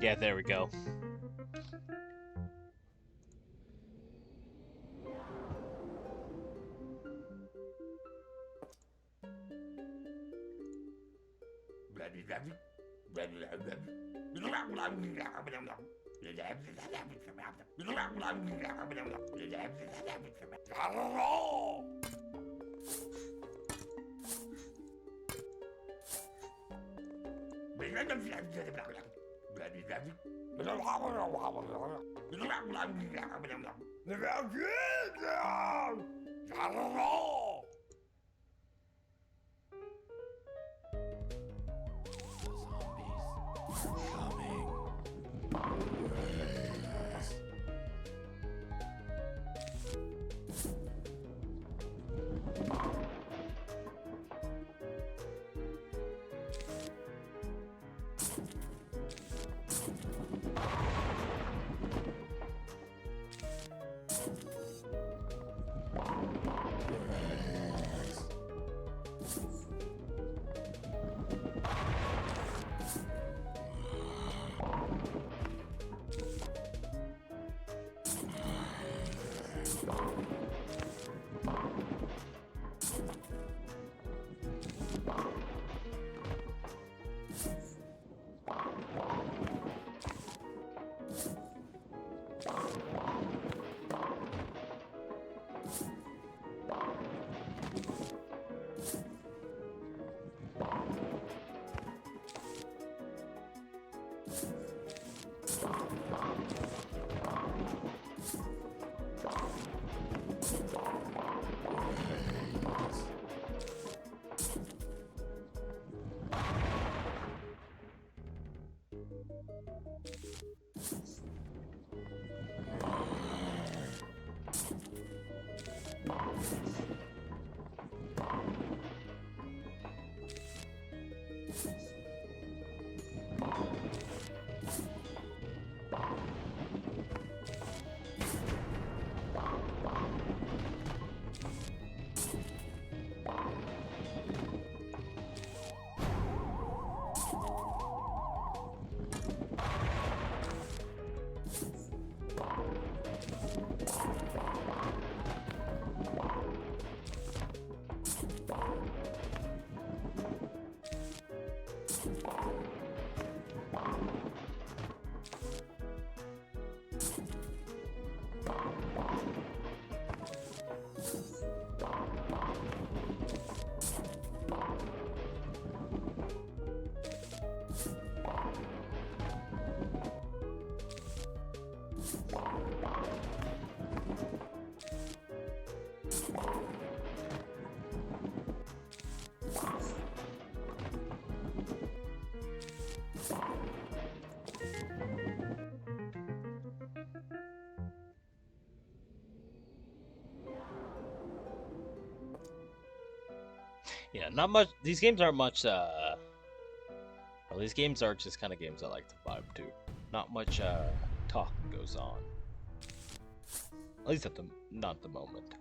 Yeah, there we go. Yeah, not much. These games aren't much. Well, these games are just kind of games I like to vibe to. Not much talk goes on. At least not at the moment.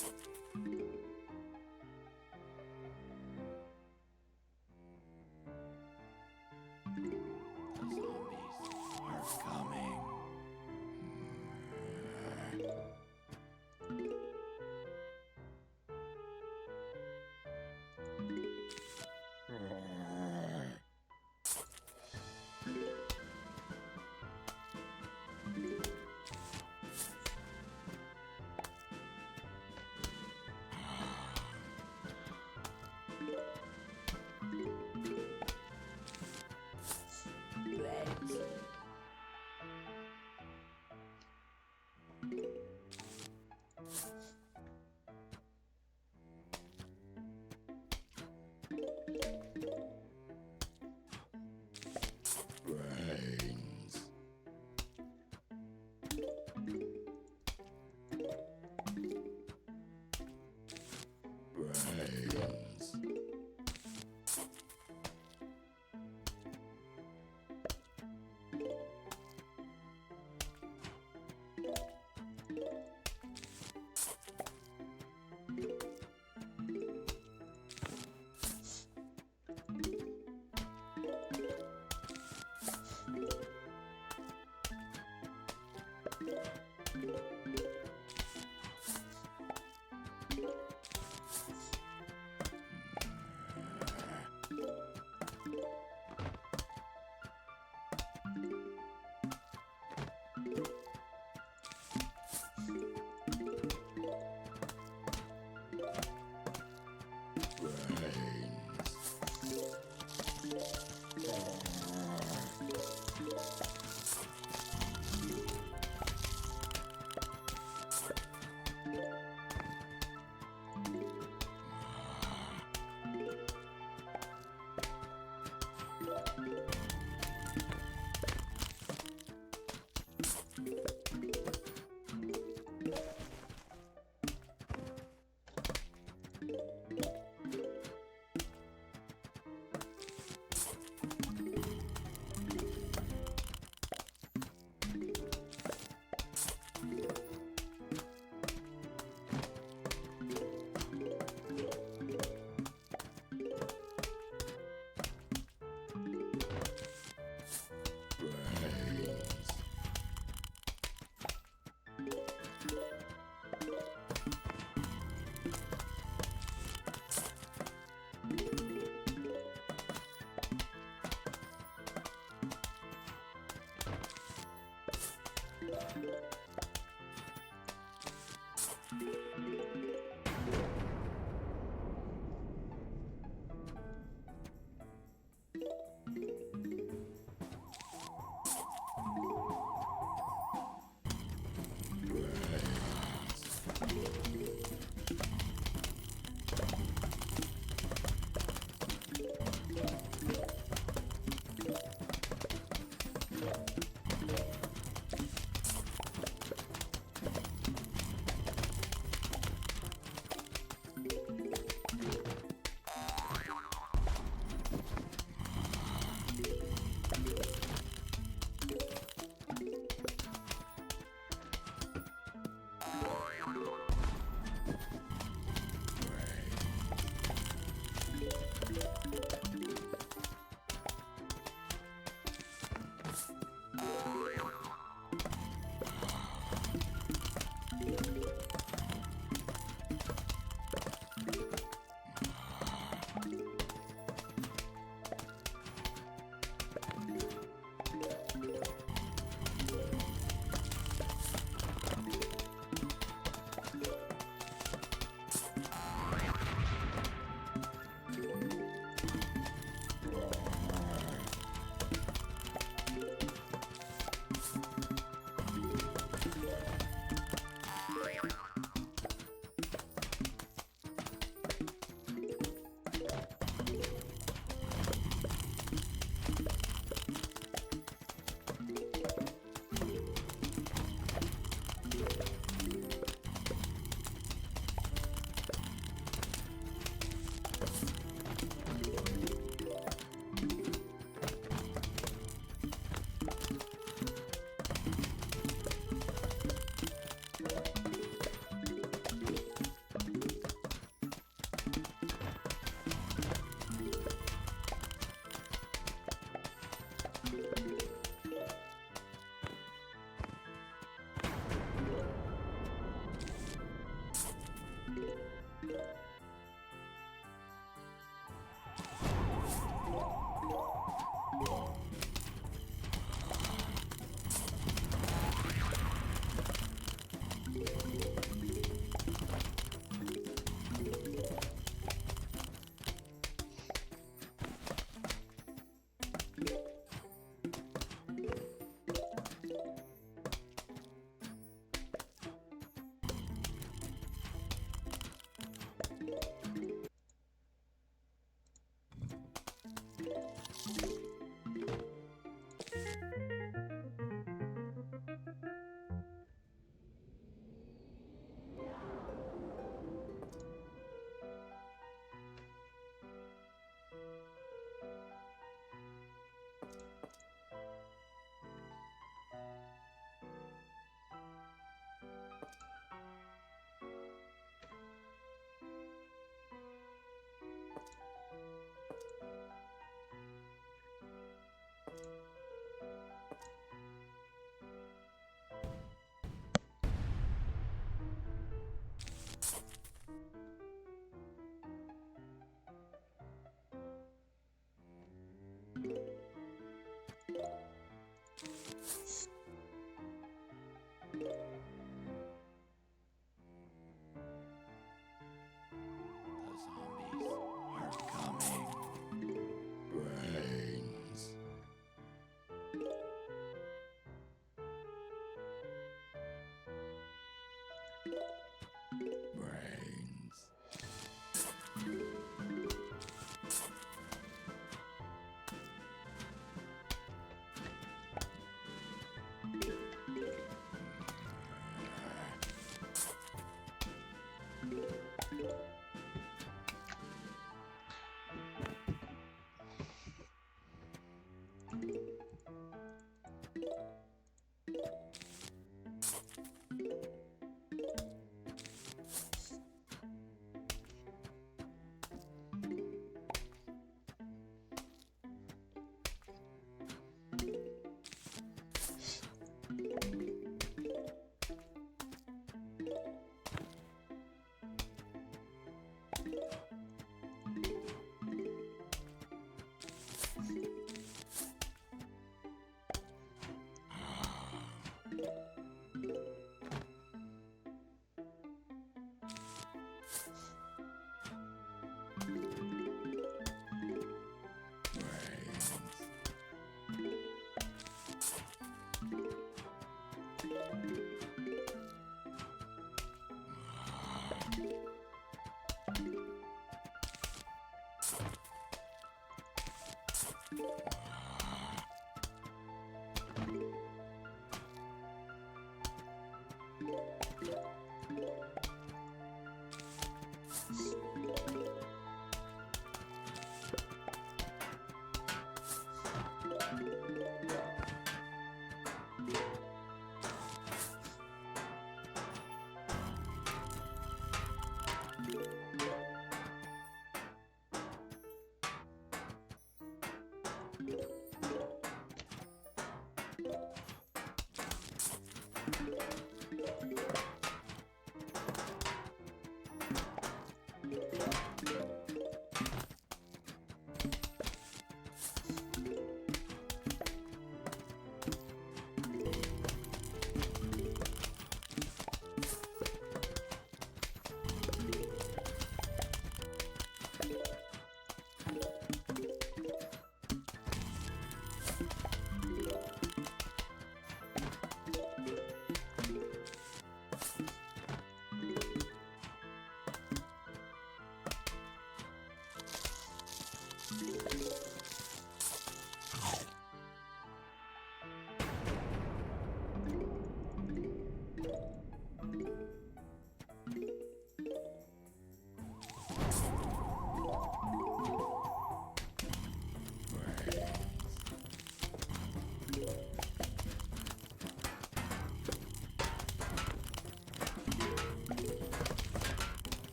Are coming. Brains. Brains.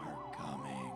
Are coming.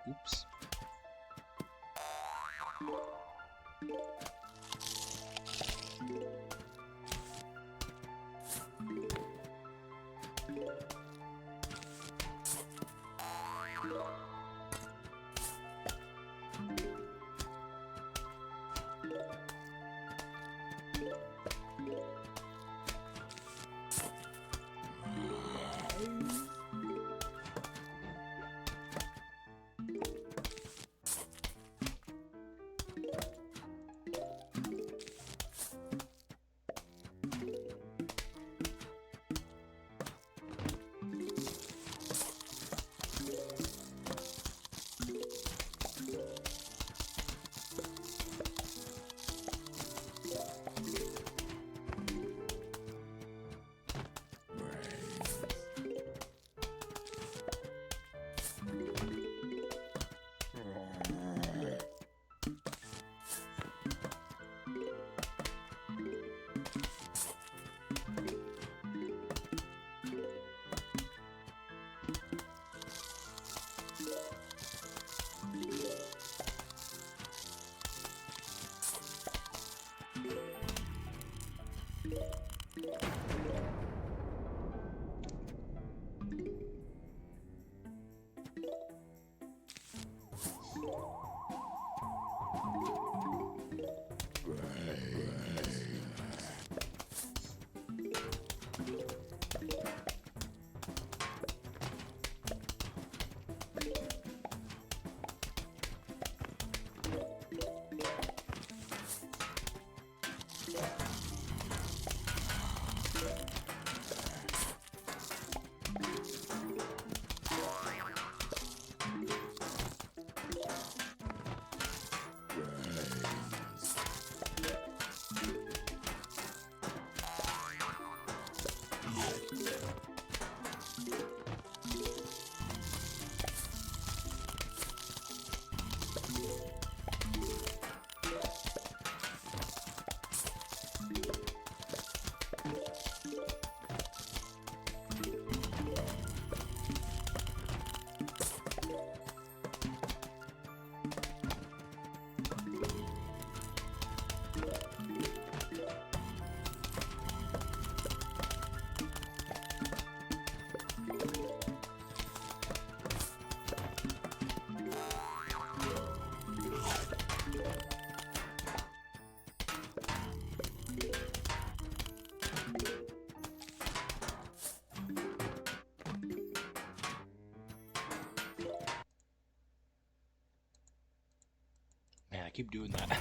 Oops. Man, I keep doing that.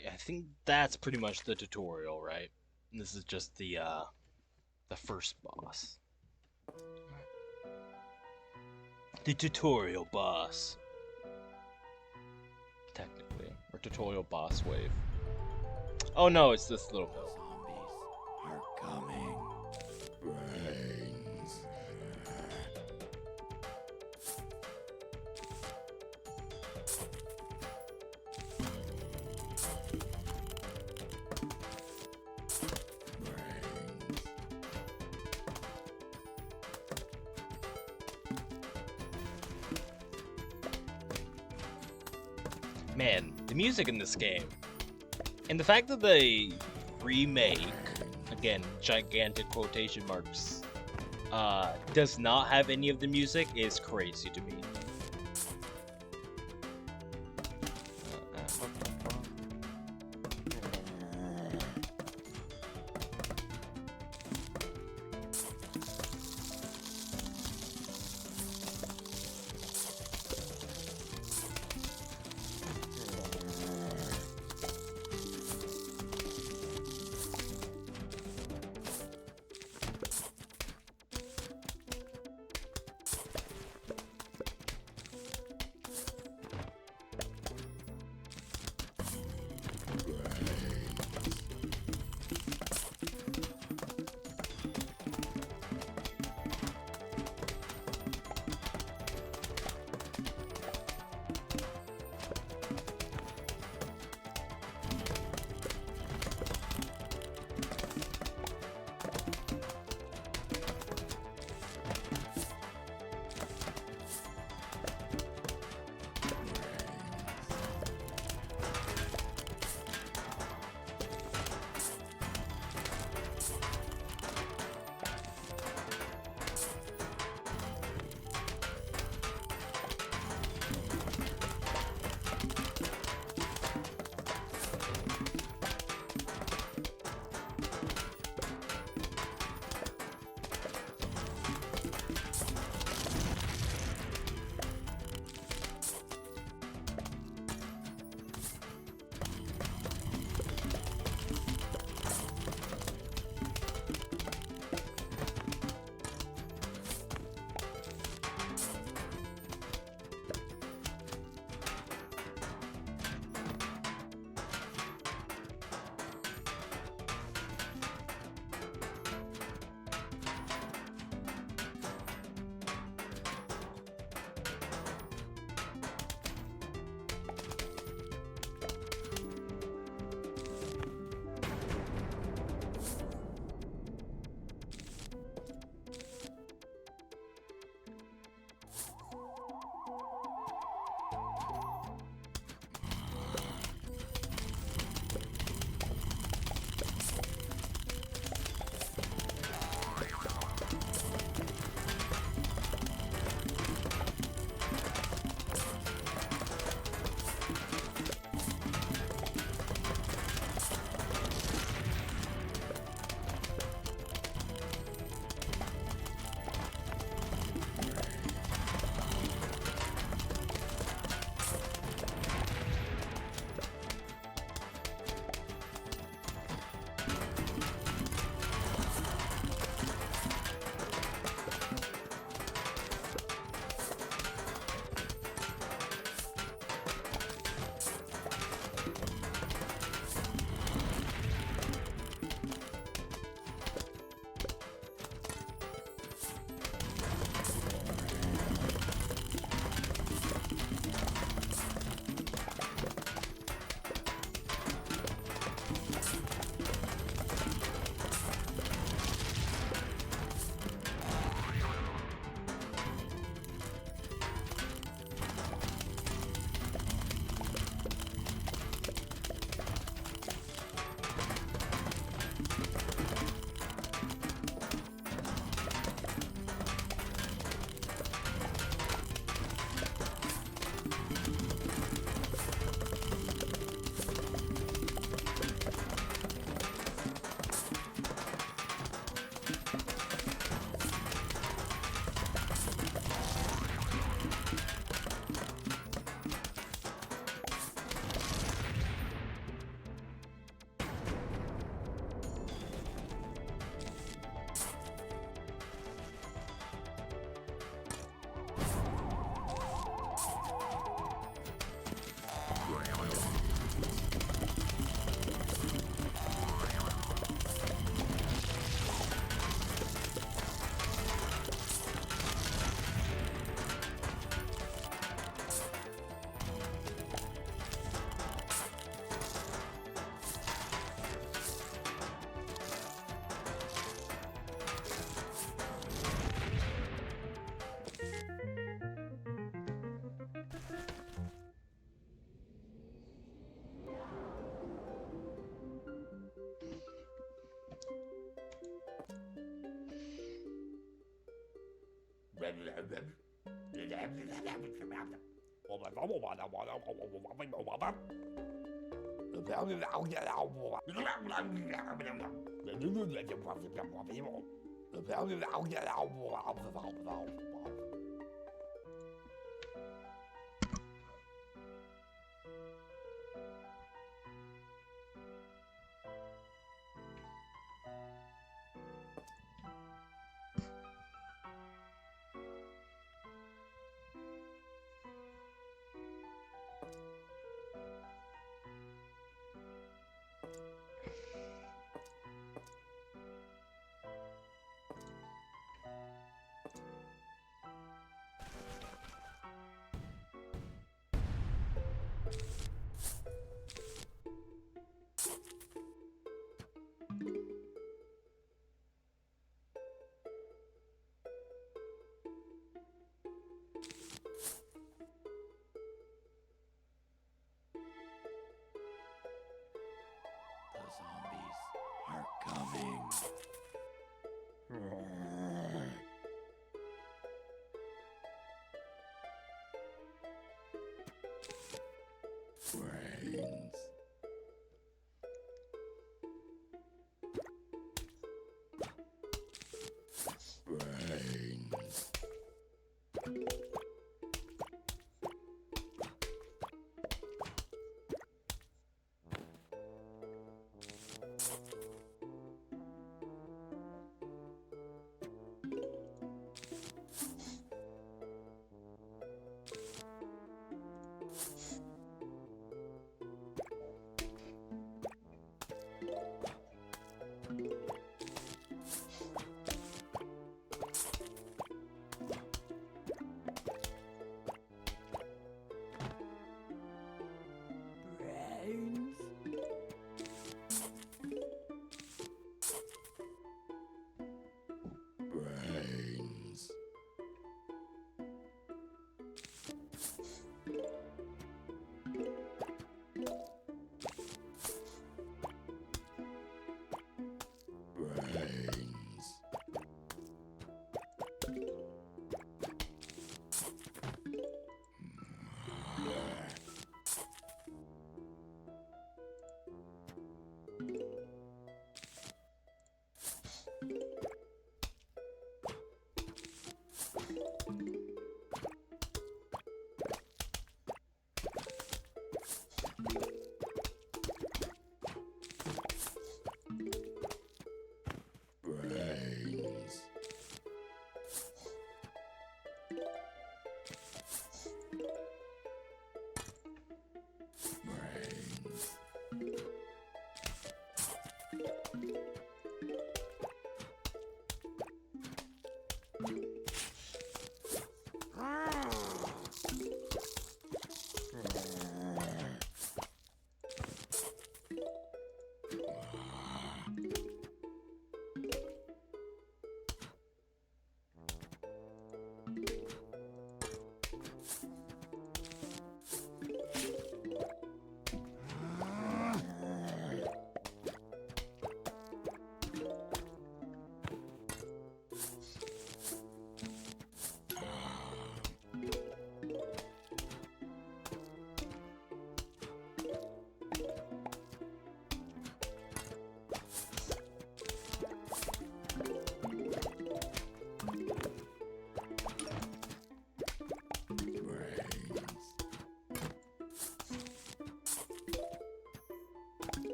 Alright, I think that's pretty much the tutorial, right? And this is just the first boss. The tutorial boss. Technically. Or tutorial boss wave. Oh no, it's this little pill. Zombies are coming. Brains. Man, the music in this game. And the fact that the remake, again, gigantic quotation marks, does not have any of the music is crazy to me.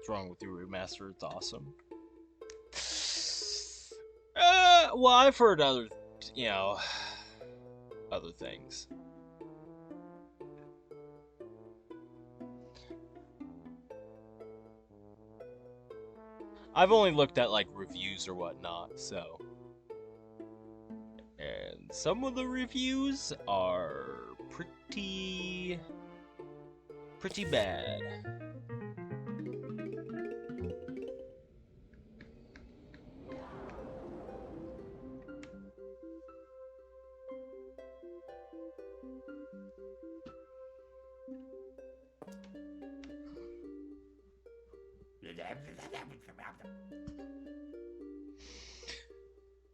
What's wrong with your remaster? It's awesome. Well, I've heard other, other things. I've only looked at like reviews or whatnot, so. And some of the reviews are pretty bad.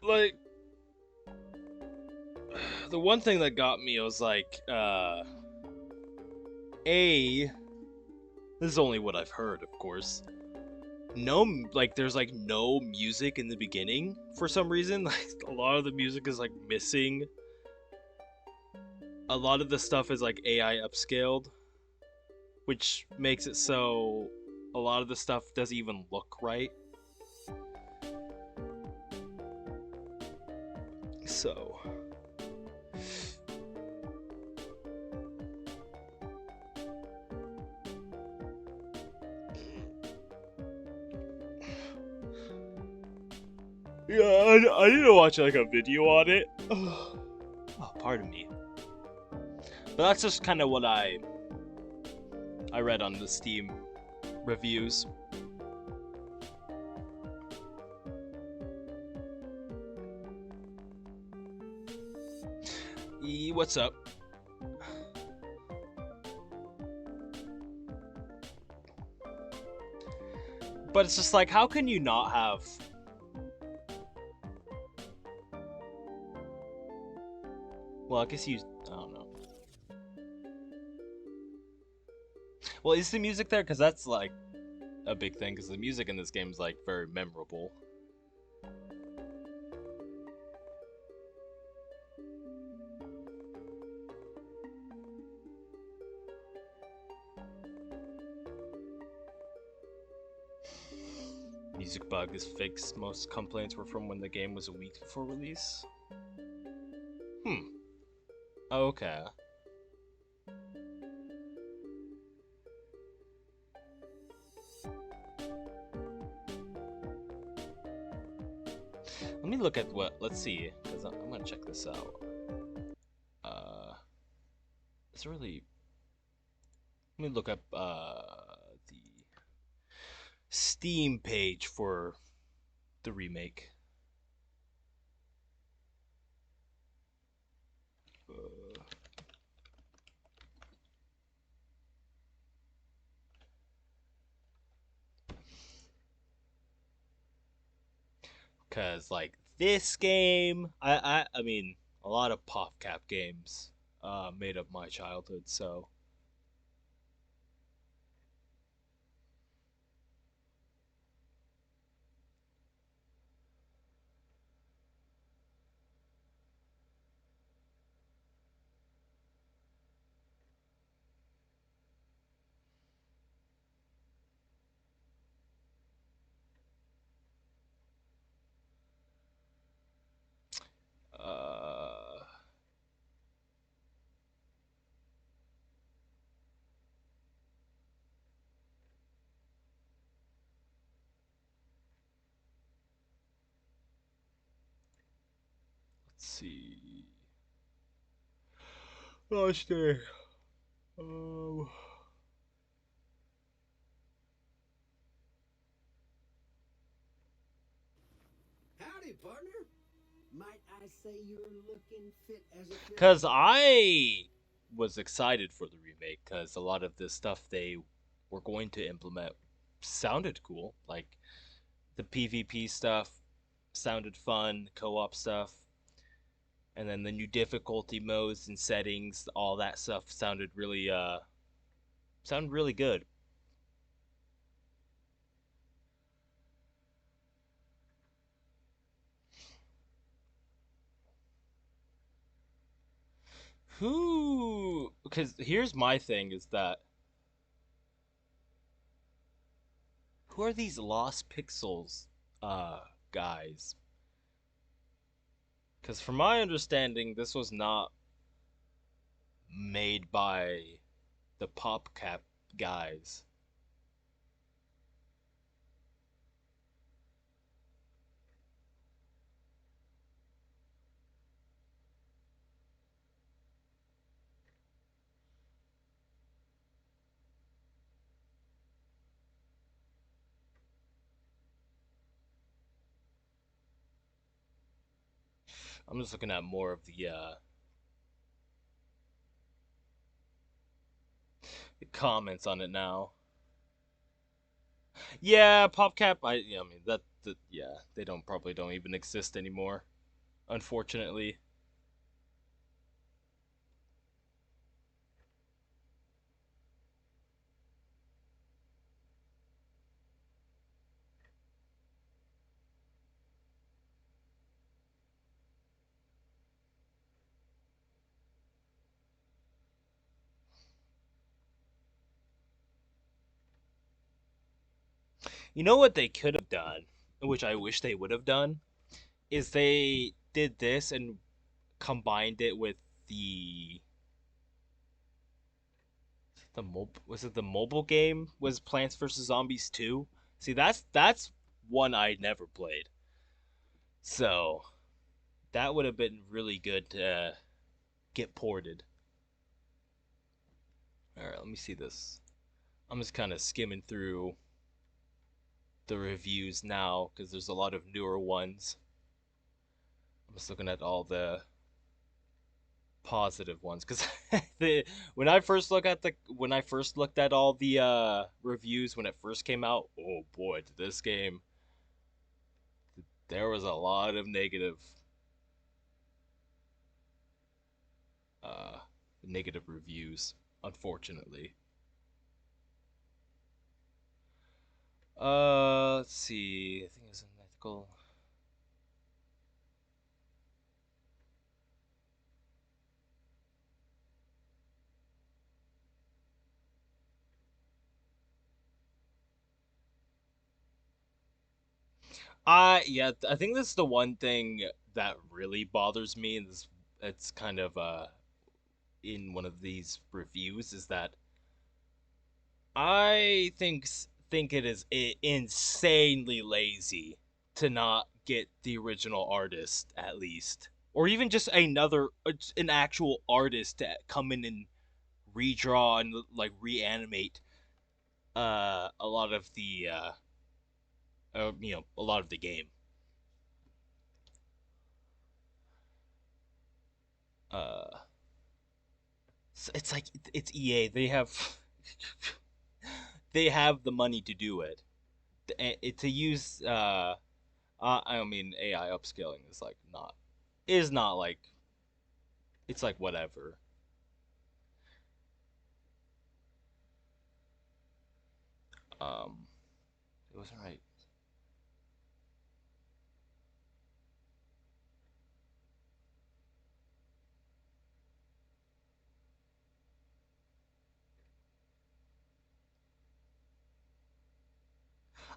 Like, the one thing that got me was like, this is only what I've heard, of course. There's like no music in the beginning for some reason. Like, a lot of the music is like missing. A lot of the stuff is like AI upscaled, which makes it so a lot of the stuff doesn't even look right. So. Yeah, I need to watch like a video on it. Oh, pardon me. But that's just kind of what I read on the Steam reviews. What's up? But it's just like, how can you not have... Well, I guess I don't know. Well, is the music there? Because that's like a big thing, because the music in this game is like very memorable. Music bug is fixed. Most complaints were from when the game was a week before release. Okay. Let me look at what. Let's see, because I'm gonna check this out. It's really. Let me look up the Steam page for the remake. Because like this game, I mean, a lot of PopCap games made up my childhood, so. Let's see. Oh, stay. Howdy, partner. Might I say you're looking fit as a... Because I was excited for the remake, because a lot of the stuff they were going to implement sounded cool. Like, the PvP stuff sounded fun, co-op stuff, and then the new difficulty modes and settings, all that stuff sounded really good. Because here's my thing is that Who are these Lost Pixels guys? Because from my understanding, this was not made by the PopCap guys. I'm just looking at more of the comments on it now. Yeah, PopCap. I mean that. Yeah, they probably don't even exist anymore, unfortunately. You know what they could have done, which I wish they would have done, is they did this and combined it with the mobile game was Plants vs Zombies 2. See, that's one I never played. So, that would have been really good to get ported. All right, let me see this. I'm just kind of skimming through the reviews now because there's a lot of newer ones. I'm just looking at all the positive ones because when I first looked at all the reviews when it first came out, oh boy, to this game there was a lot of uh negative reviews, unfortunately. Let's see. I think it's an ethical. Yeah, I think this is the one thing that really bothers me, and it's kind of in one of these reviews is that I think it is insanely lazy to not get the original artist at least, or even just an actual artist to come in and redraw and like reanimate a lot of the a lot of the game. Uh, it's like it's EA. They have the money to do it. To use I mean AI upscaling is not like it's like whatever. Um, it wasn't right.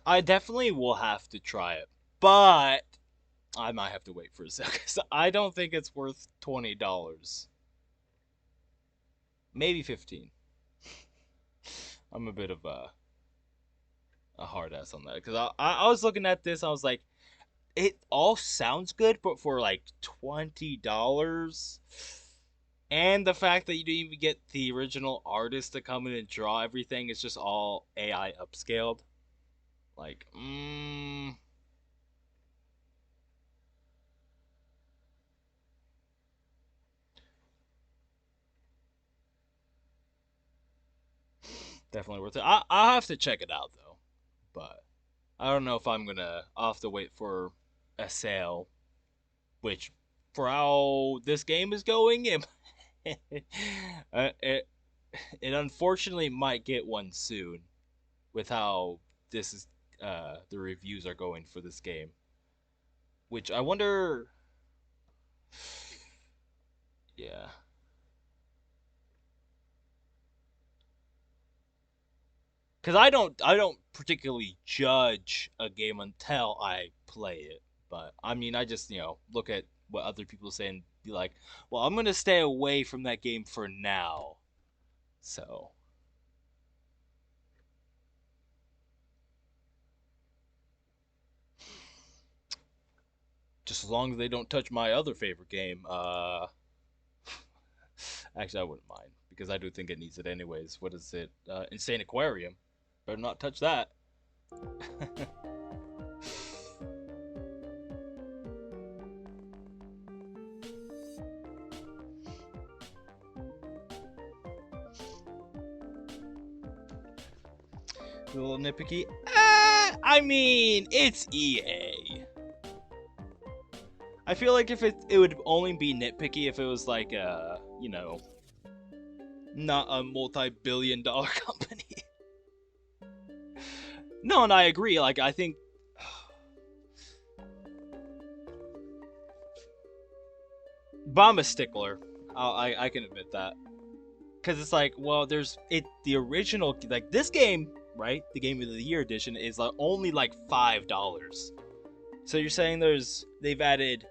I definitely will have to try it, but I might have to wait for a second. So I don't think it's worth $20. Maybe 15. I'm a bit of a hard ass on that because I was looking at this. I was like, it all sounds good, but for like $20, and the fact that you didn't even get the original artist to come in and draw everything, it's just all AI upscaled. Like, definitely worth it. I'll have to check it out though, but I don't know if I'm gonna. I'll have to wait for a sale, which for how this game is going, it it unfortunately might get one soon with how this is the reviews are going for this game. Which I wonder. Yeah. because I don't particularly judge a game until I play it. But I mean, I just look at what other people say and be like, well, I'm gonna stay away from that game for now. So just as long as they don't touch my other favorite game, actually I wouldn't mind because I do think it needs it anyways. What is it? Insane Aquarium. Better not touch that. A little nitpicky. I mean, it's EA. I feel like if it would only be nitpicky if it was like a, not a multi-billion-dollar company. No, and I agree. Like, I think but I'm a stickler. I can admit that. Because it's like, well, the original, like, this game, right? The Game of the Year edition is like only like $5. So you're saying they've added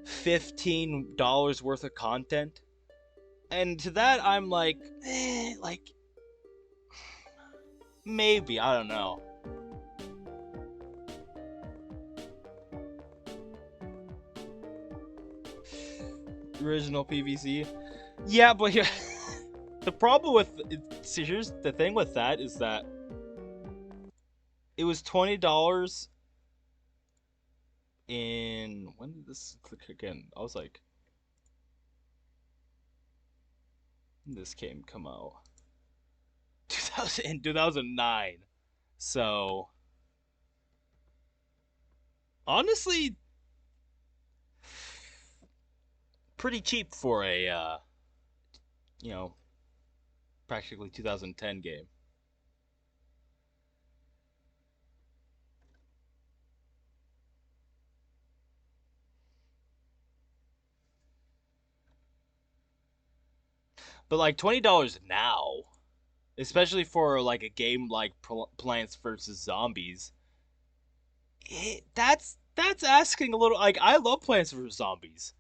$15 worth of content? And to that, I'm like, maybe, I don't know. Original PVZ. Yeah, but here, the problem with see, here's the thing with that is that it was $20 in when did this click again? I was like, when did this game come out? 2009. So honestly, pretty cheap for a practically 2010 game. But like $20 now, especially for like a game like Plants vs Zombies, that's asking a little. Like, I love Plants vs Zombies,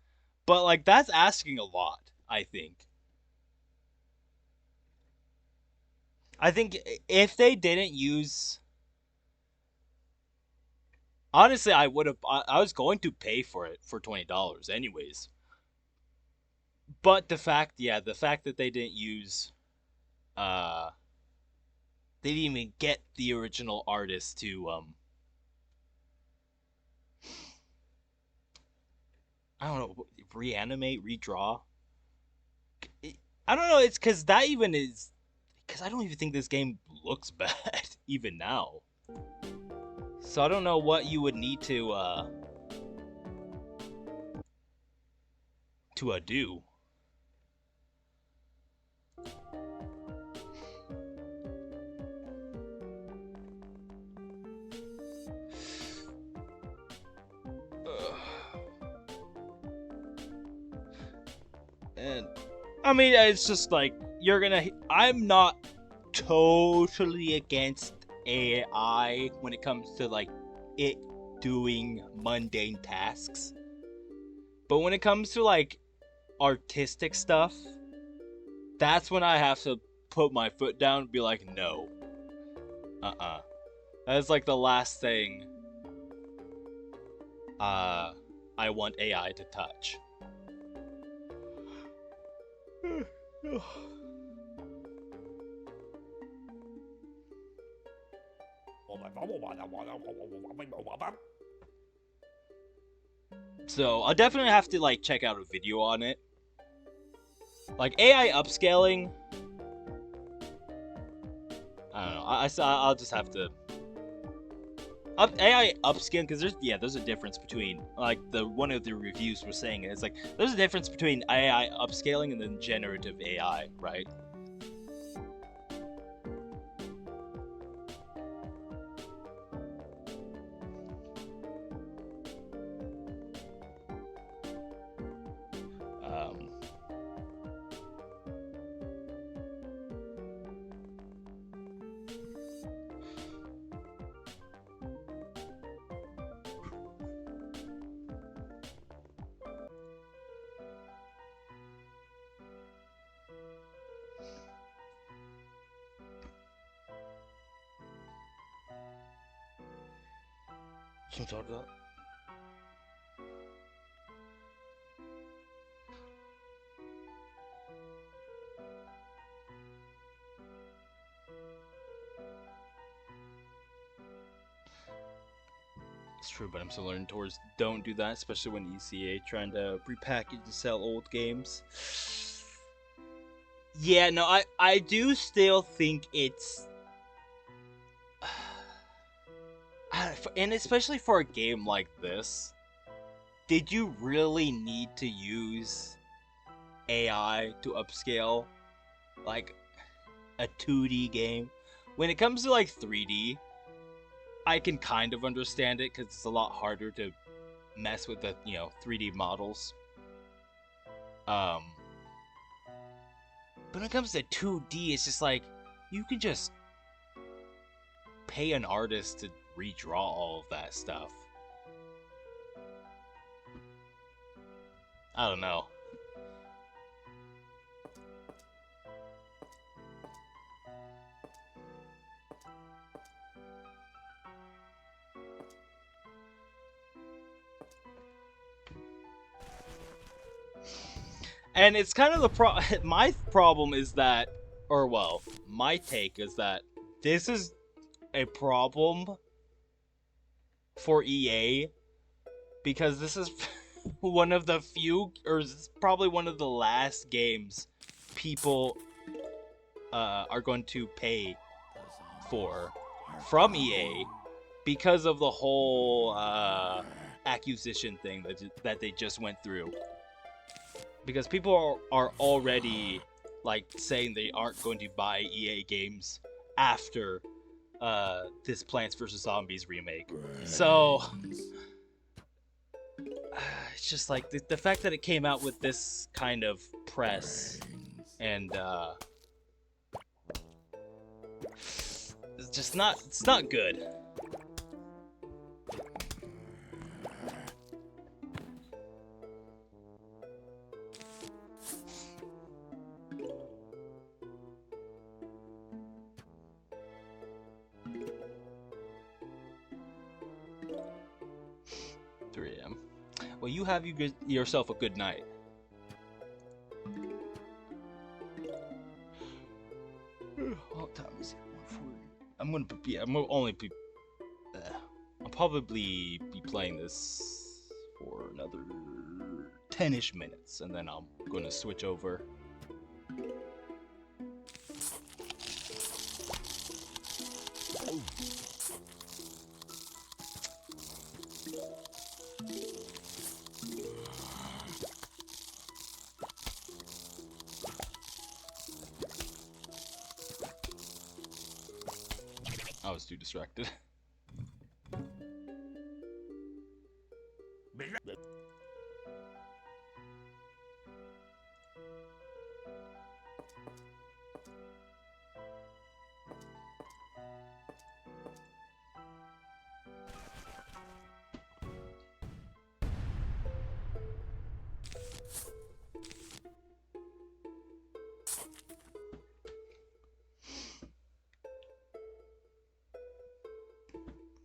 but like that's asking a lot, I think. I think if they didn't use, honestly, I would have. I was going to pay for it for $20 anyways. But the fact that they didn't use, they didn't even get the original artist to, I don't know, reanimate, redraw. I don't know. It's because that even is. Because I don't even think this game looks bad, even now. So I don't know what you would need to do. And I mean, it's just like I'm not totally against AI when it comes to like it doing mundane tasks, but when it comes to like artistic stuff, that's when I have to put my foot down and be like, no. That's like the last thing I want AI to touch. So I'll definitely have to like check out a video on it. Like AI upscaling, I don't know. I'll just have to AI upscaling, because there's a difference between, like, one of the reviews were saying it's like there's a difference between AI upscaling and then generative AI, right? Some sort of that. It's true, but I'm still learning towards don't do that, especially when ECA trying to repackage and sell old games. Yeah, no, I do still think it's, and especially for a game like this, did you really need to use AI to upscale like a 2D game? When it comes to like 3D, I can kind of understand it because it's a lot harder to mess with the 3D models. But when it comes to 2D, it's just like you can just pay an artist to redraw all of that stuff. I don't know. And it's kind of the my problem is that, or well, my take is that this is a problem for EA because this is one of the few, or it's probably one of the last games people are going to pay for from EA because of the whole acquisition thing that they just went through. Because people are already like saying they aren't going to buy EA games after this Plants vs. Zombies remake. So it's just like the fact that it came out with this kind of press and it's just not good. Well, you have yourself a good night. What time is it? I'll probably be playing this for another 10-ish minutes, and then I'm gonna switch over. I was too distracted.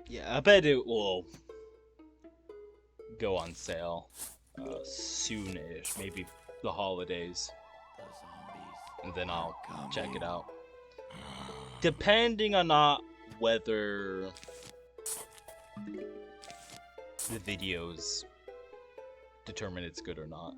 Yeah, I bet it will go on sale soon-ish, maybe the holidays, and then I'll check it out. Depending on whether the videos determine it's good or not.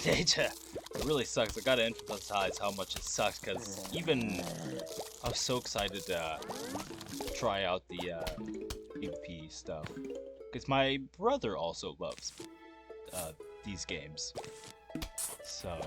it really sucks. I gotta emphasize how much it sucks, because even I was so excited to try out the PvP stuff, because my brother also loves these games. So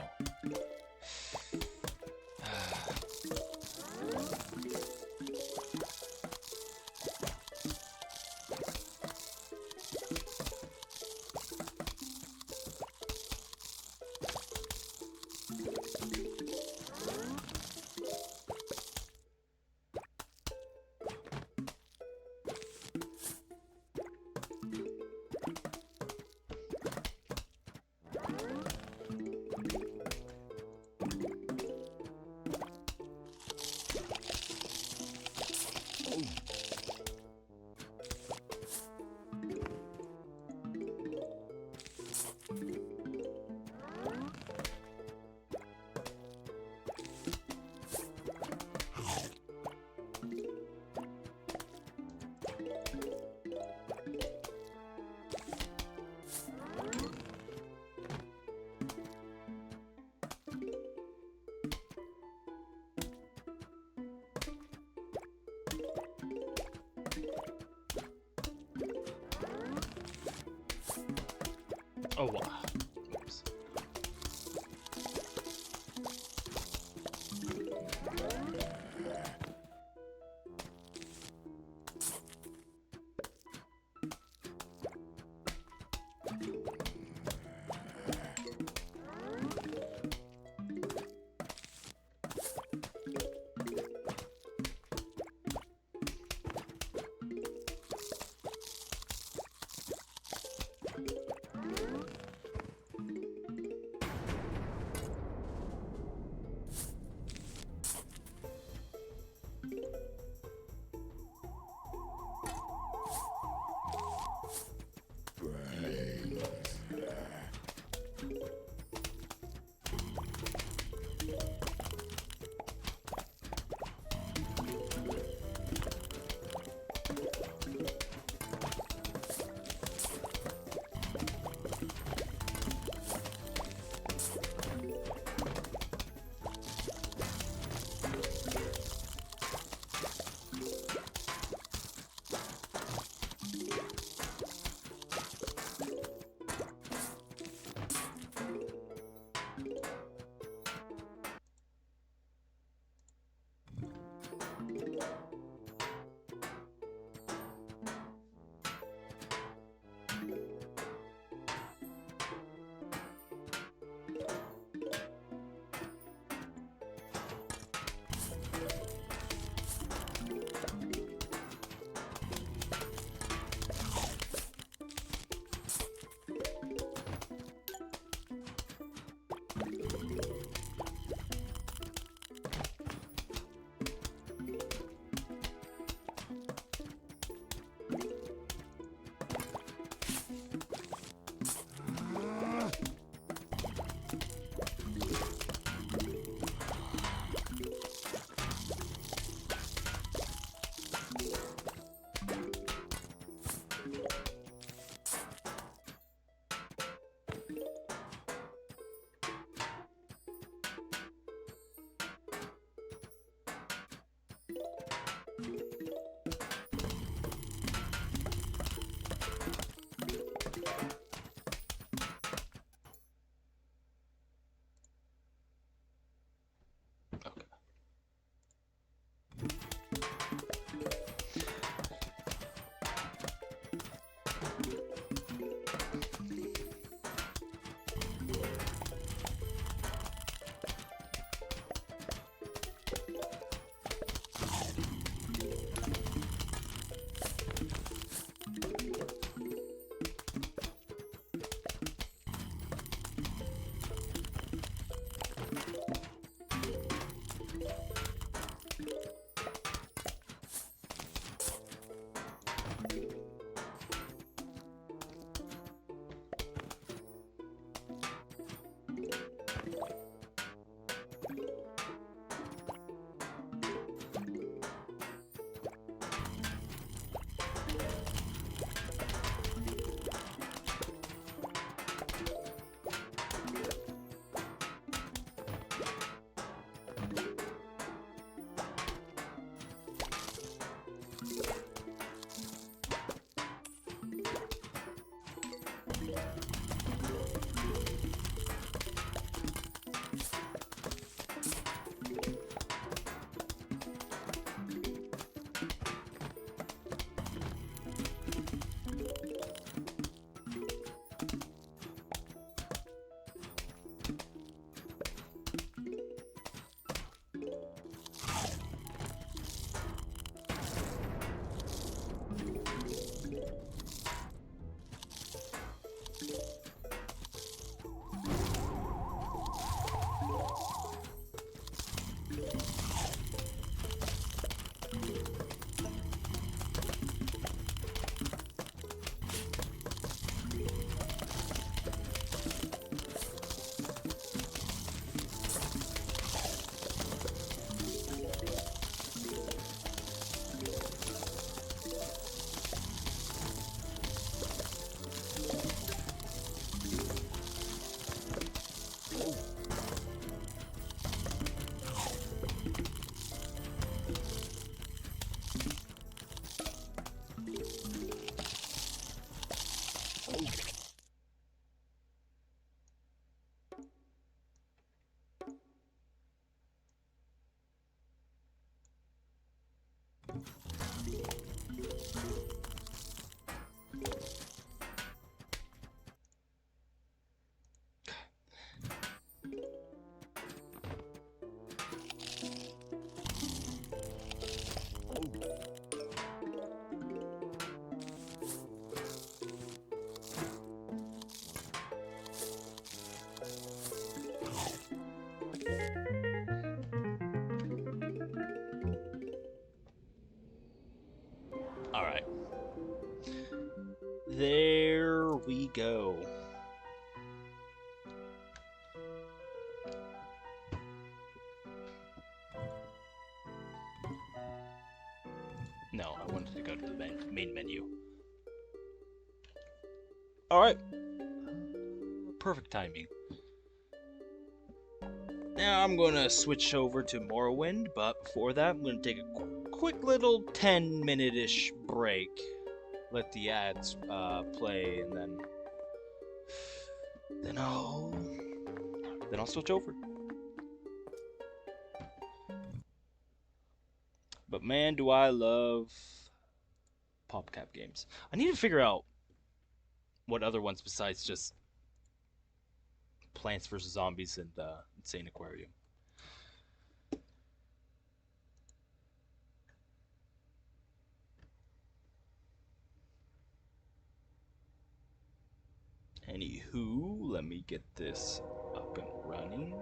oh wow. Oops. There we go. No, I wanted to go to the main menu. Alright. Perfect timing. Now I'm going to switch over to Morrowind, but before that I'm going to take a quick little 10-minute-ish break. Let the ads play, and then I'll switch over. But man, do I love PopCap games. I need to figure out what other ones besides just Plants vs. Zombies and Insane Aquarium. Anywho, let me get this up and running.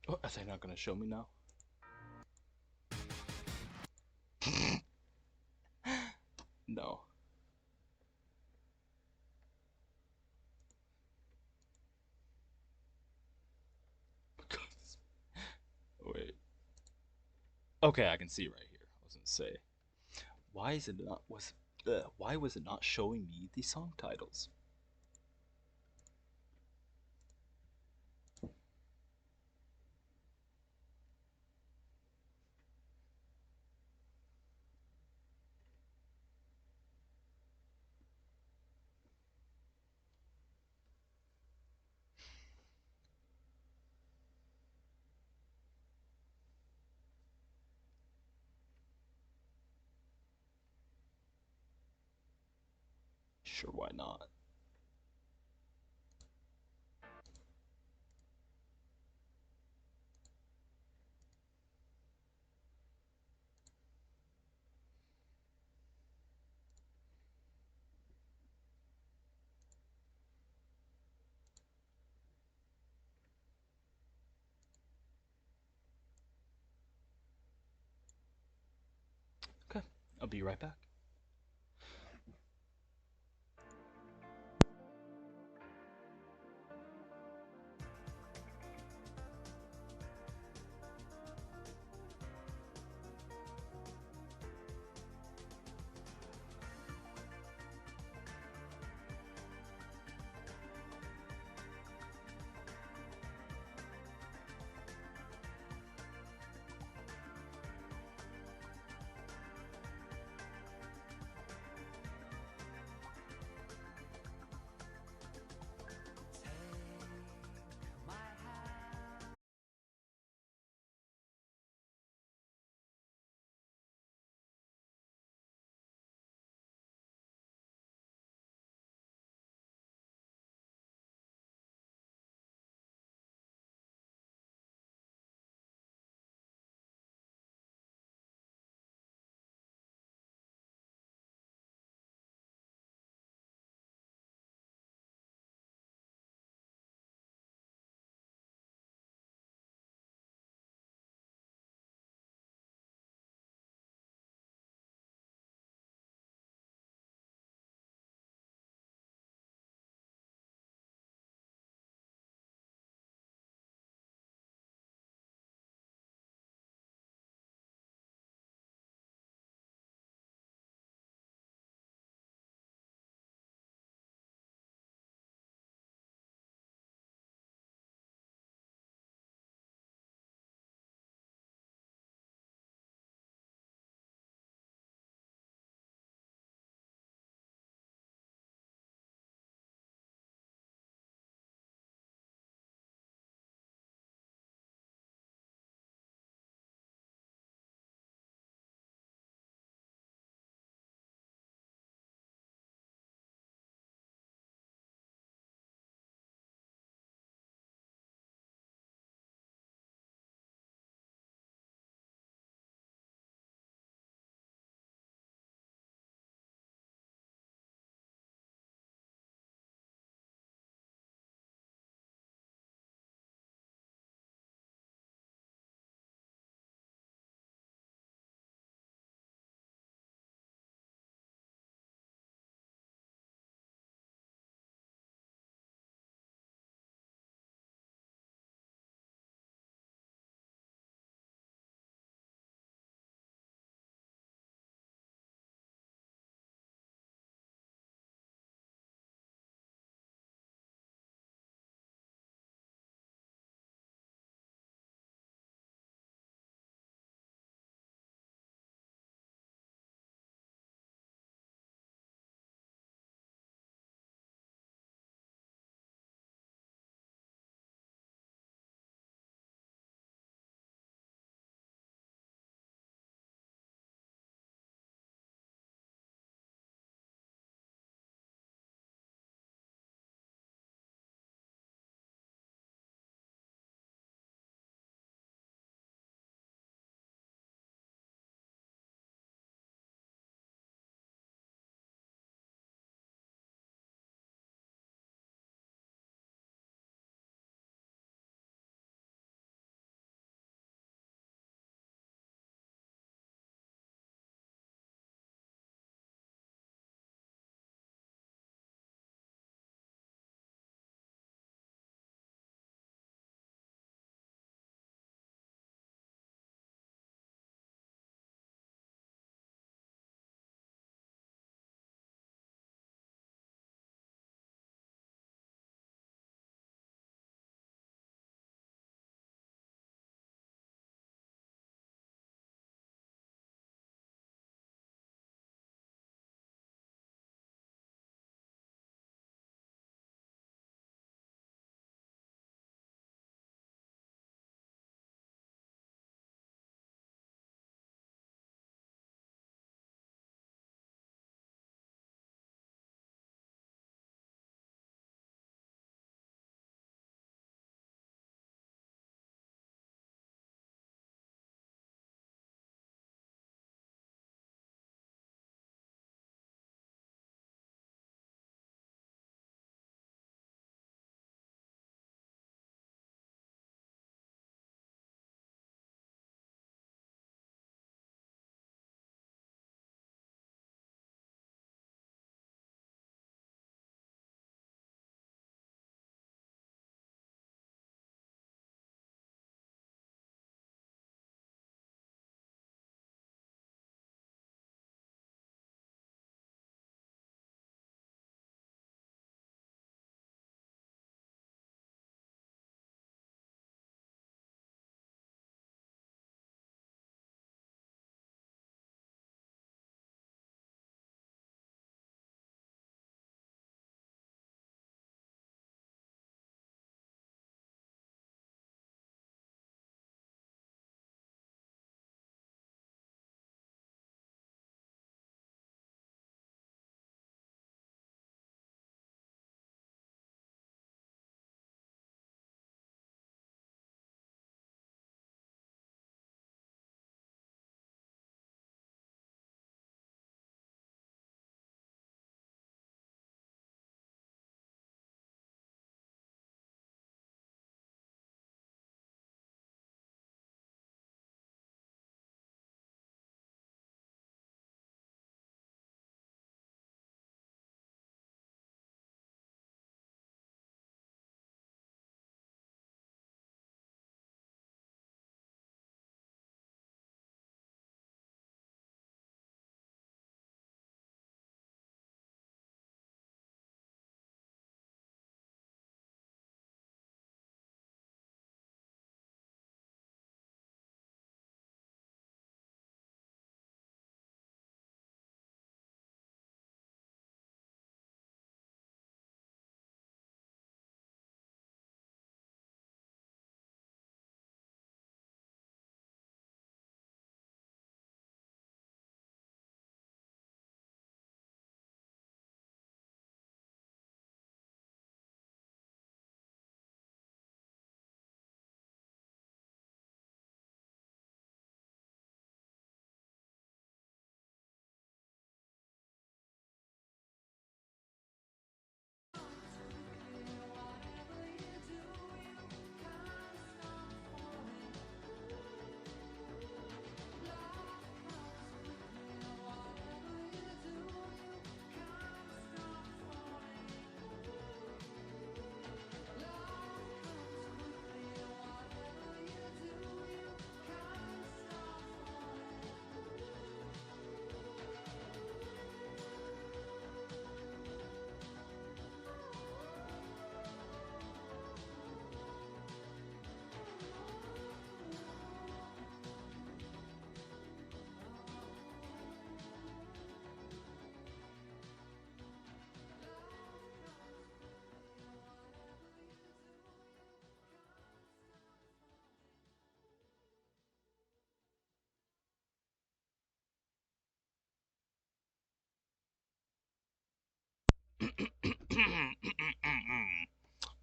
Oh, are they not going to show me now? No. Wait. Okay, I can see right here. I was gonna say, why was it not showing me the song titles? Sure, why not? Okay, I'll be right back.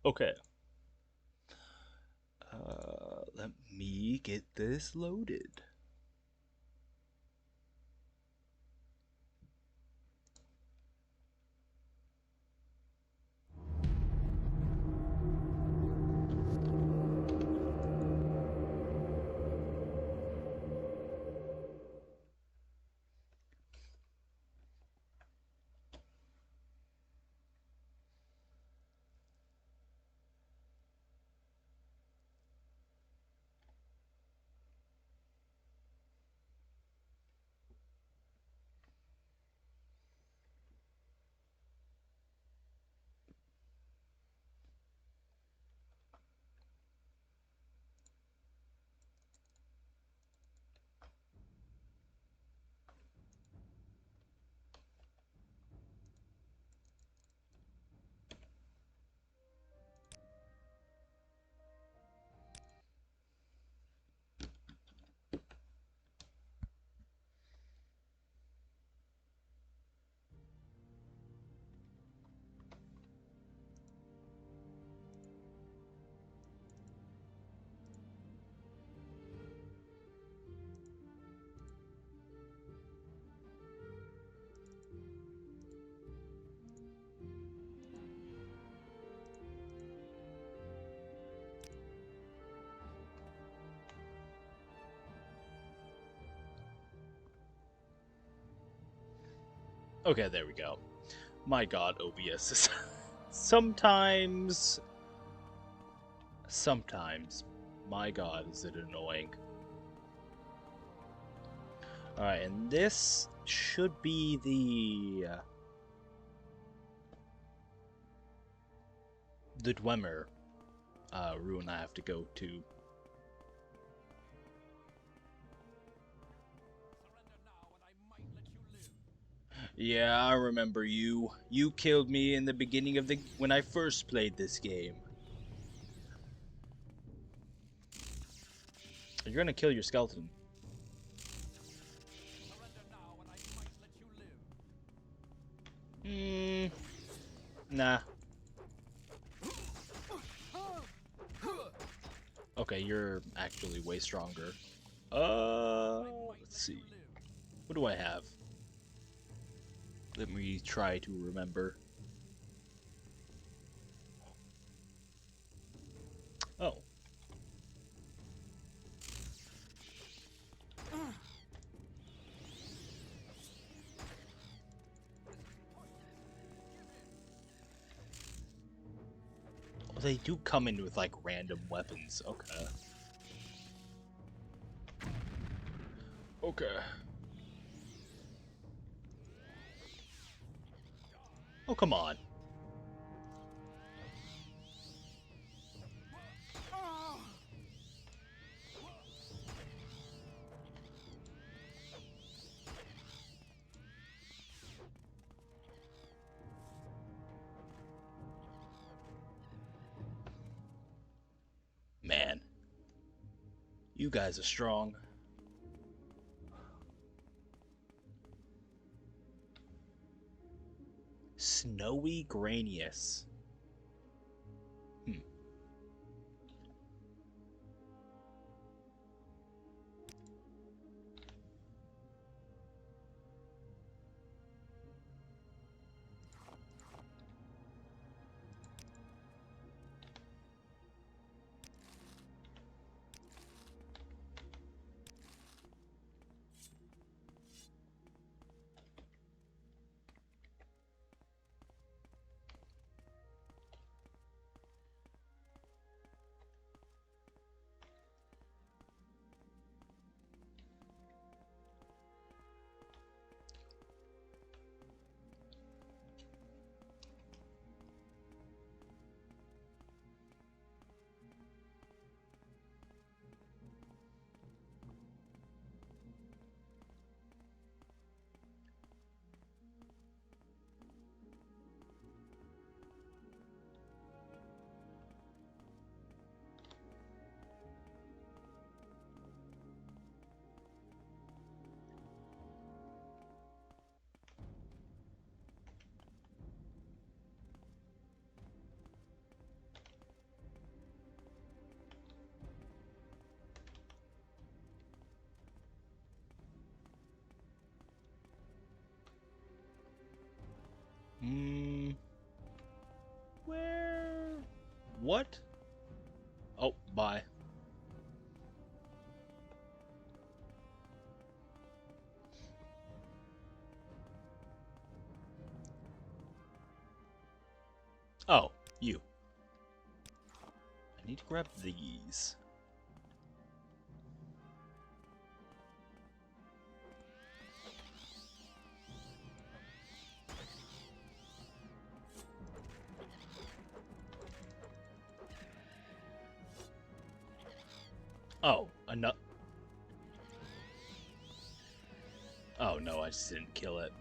Okay. Let me get this loaded. Okay, there we go. My god, OBS is sometimes, my god, is it annoying. Alright, and this should be the Dwemer ruin I have to go to. Yeah, I remember you. You killed me in the beginning of when I first played this game. You're gonna kill your skeleton. Nah. Okay, you're actually way stronger. Let's see. What do I have? Let me try to remember. Oh. Well, they do come in with like random weapons. Okay. Okay. Oh, come on. Man. You guys are strong. Snowy Granius. Where? What? Oh, bye. Oh, you. I need to grab these. Oh, enough. Oh no, I just didn't kill it.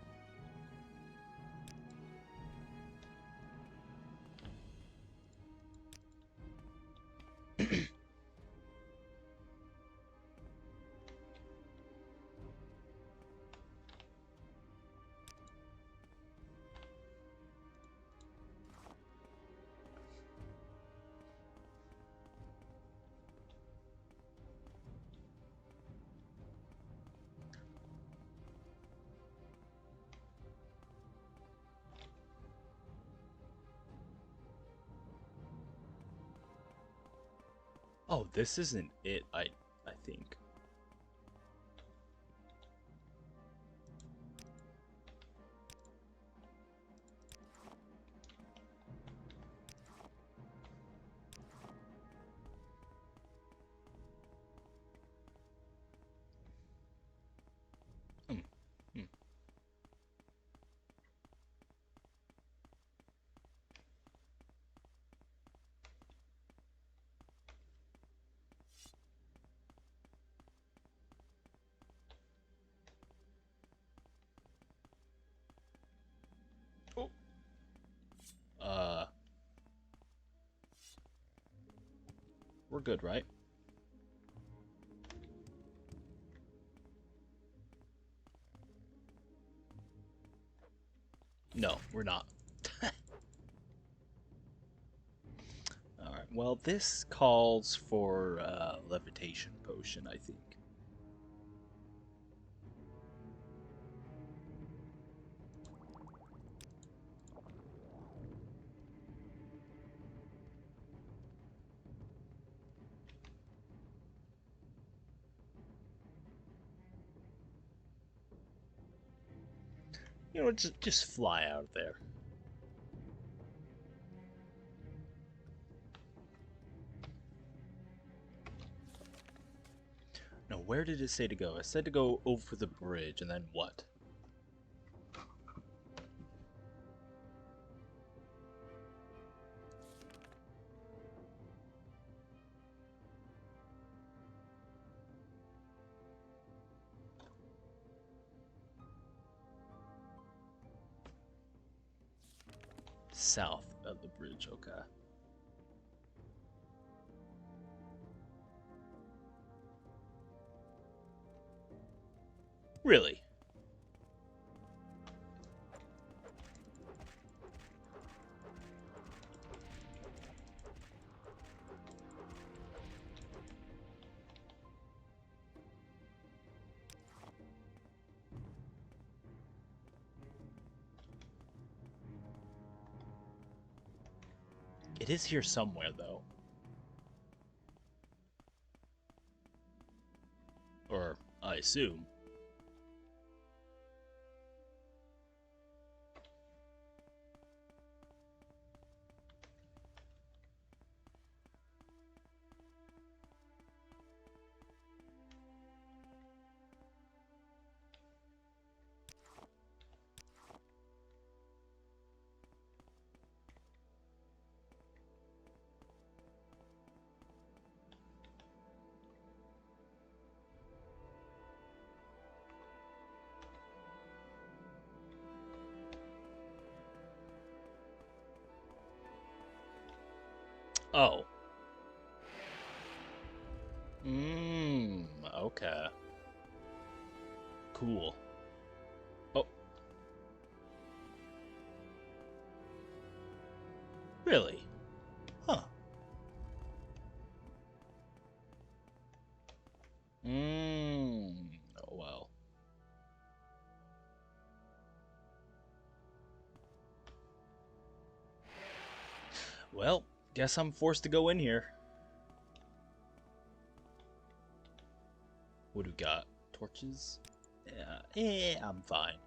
Oh, this isn't it, I think. Hmm. Hmm. Oh. We're good, right? No, we're not. Alright, well, this calls for levitation potion, I think. You know, just fly out of there. No, where did it say to go? It said to go over the bridge, and then what? South of the bridge, okay. Really? It is here somewhere, though. Or, I assume. Oh. Okay. Cool. Oh. Really? Huh. Oh well. Well, guess I'm forced to go in here. What do we got? Torches? Yeah, I'm fine.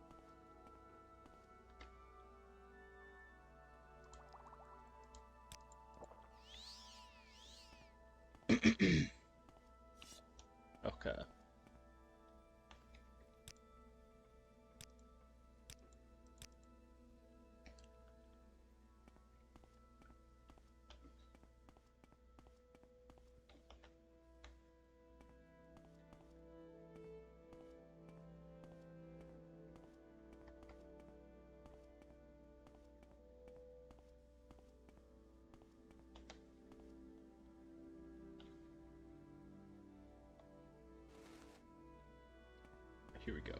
Okay. Here we go.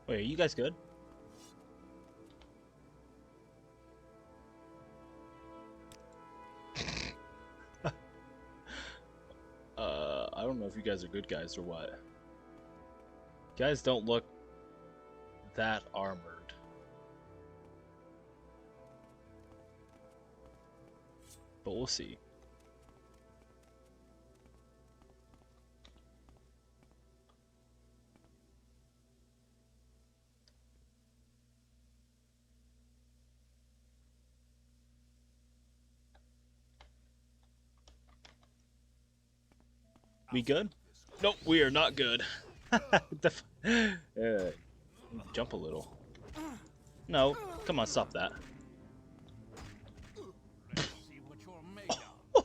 Wait, are you guys good? I don't know if you guys are good guys or what. You guys don't look that armored. But we'll see. We good? Nope, we are not good. Jump a little. No, come on, stop that. Let's see what you're made of.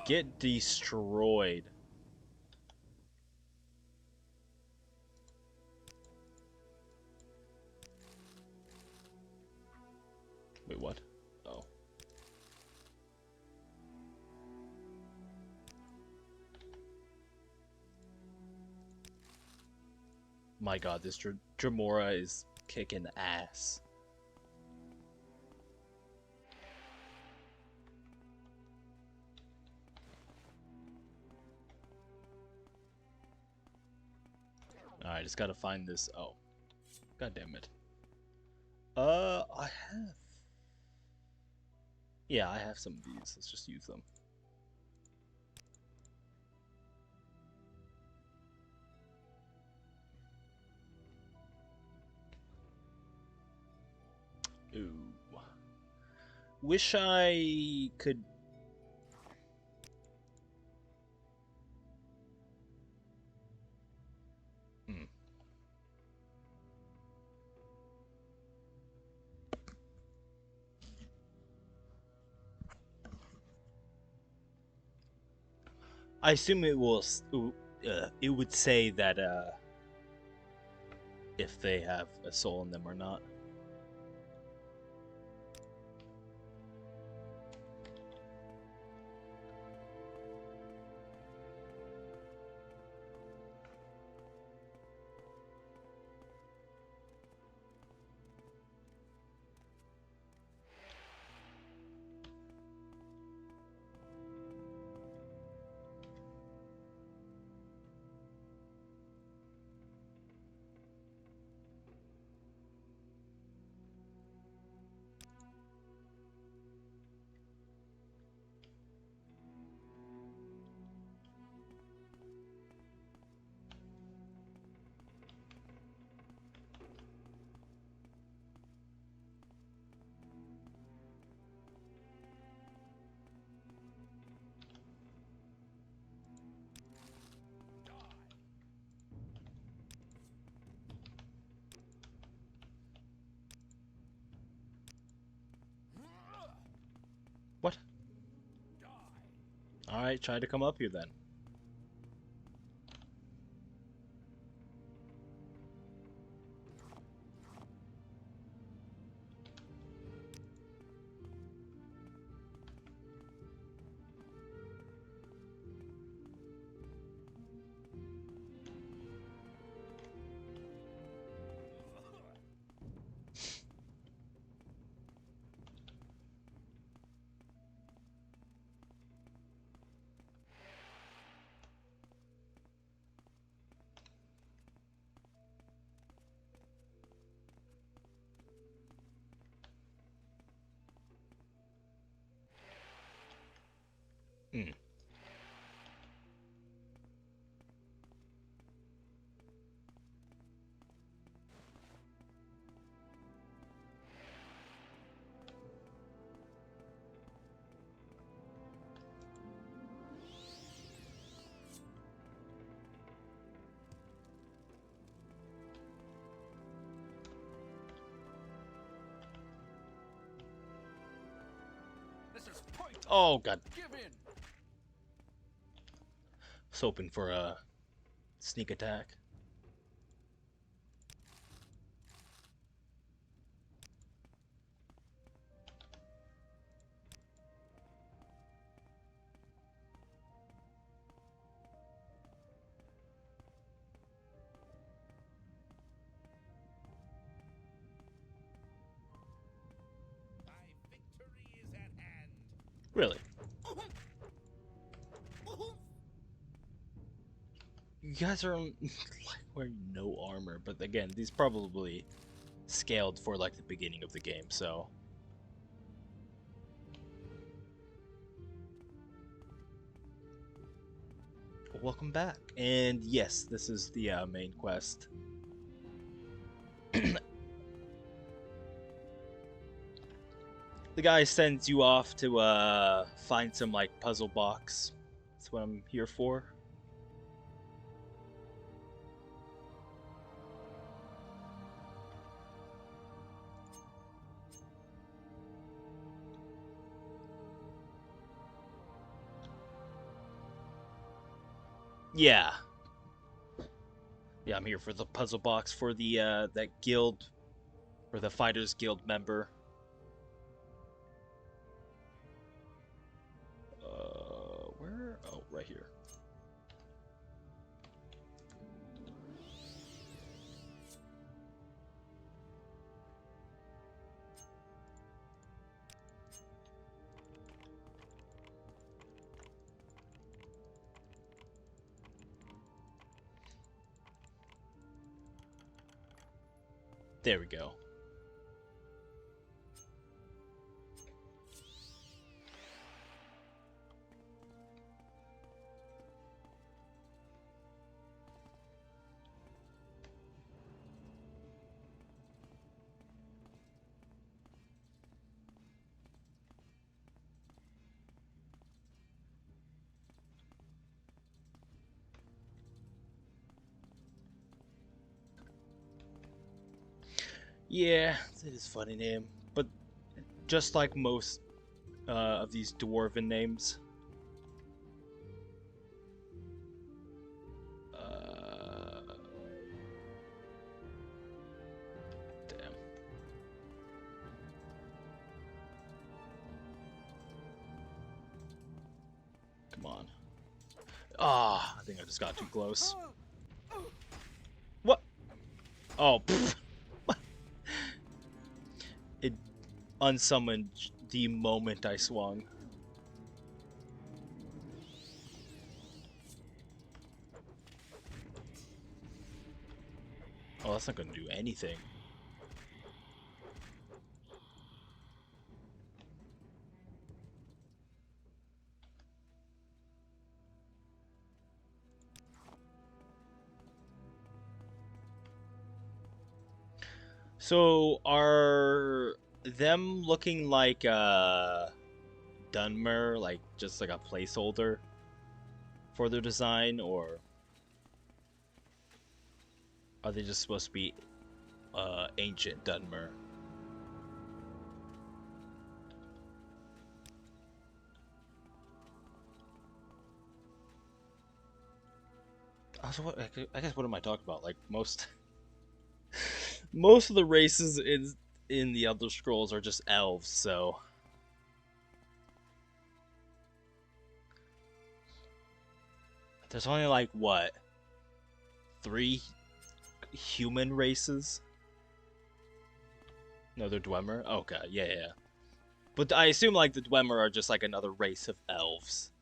Get destroyed. Wait, what? Oh. My god, this Dramora is kicking ass. Alright, just gotta find this. Oh. God damn it. I have. Yeah, I have some of these. Let's just use them. Ooh. Wish I could. I assume it will. It would say that if they have a soul in them or not. What? Alright, try to come up here then. Hmm. This is pointless. Oh god. Give in. Was hoping for a sneak attack. My victory is at hand. Really? You guys are like wearing no armor, but again, these probably scaled for like the beginning of the game, so. Welcome back. And yes, this is the main quest. The guy sends you off to find some like puzzle box. That's what I'm here for. Yeah. Yeah, I'm here for the puzzle box for the that guild, or the Fighters Guild member. Where? Oh, right here. There we go. Yeah, it is a funny name, but just like most of these dwarven names. Damn. Come on. Ah, I think I just got too close. What? Oh, pfft. It unsummoned the moment I swung. Oh, that's not gonna do anything. So, are them looking like Dunmer, like just like a placeholder for their design, or are they just supposed to be ancient Dunmer? Also, I guess what am I talking about? Like most most of the races in the Elder Scrolls are just elves, so there's only like what, 3 human races? No, they're Dwemer. Okay, yeah. But I assume like the Dwemer are just like another race of elves.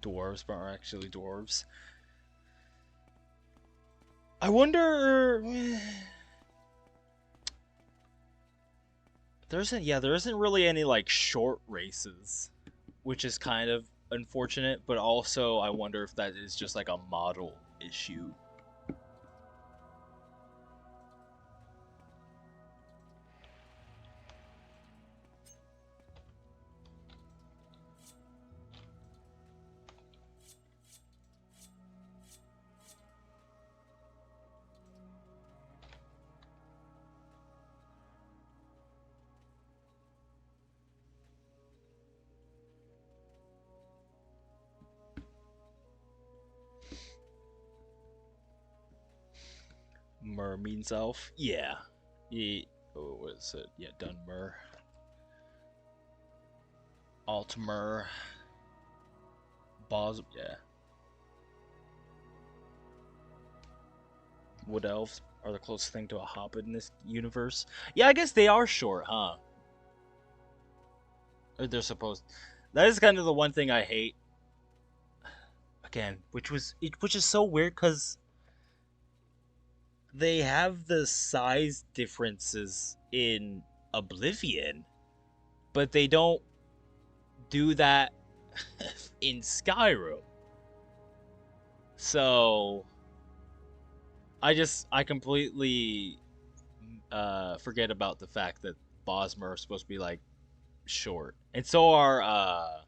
dwarves, but are actually dwarves. I wonder. There isn't really any like short races, which is kind of unfortunate. But also, I wonder if that is just like a model issue. Mer means elf. Yeah. Oh, what is it? Yeah, Dunmer. Altmer. Boz. Yeah. Wood elves are the closest thing to a hobbit in this universe. Yeah, I guess they are short, huh? Or they're supposed. That is kind of the one thing I hate. Again, which is so weird because they have the size differences in Oblivion, but they don't do that in Skyrim. So I completely forget about the fact that Bosmer are supposed to be like short, and so are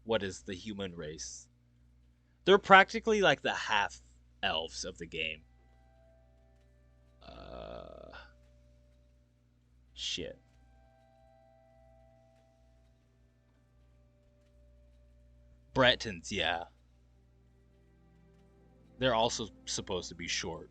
what is the human race? They're practically like the half elves of the game. Shit. Bretons, yeah. They're also supposed to be short.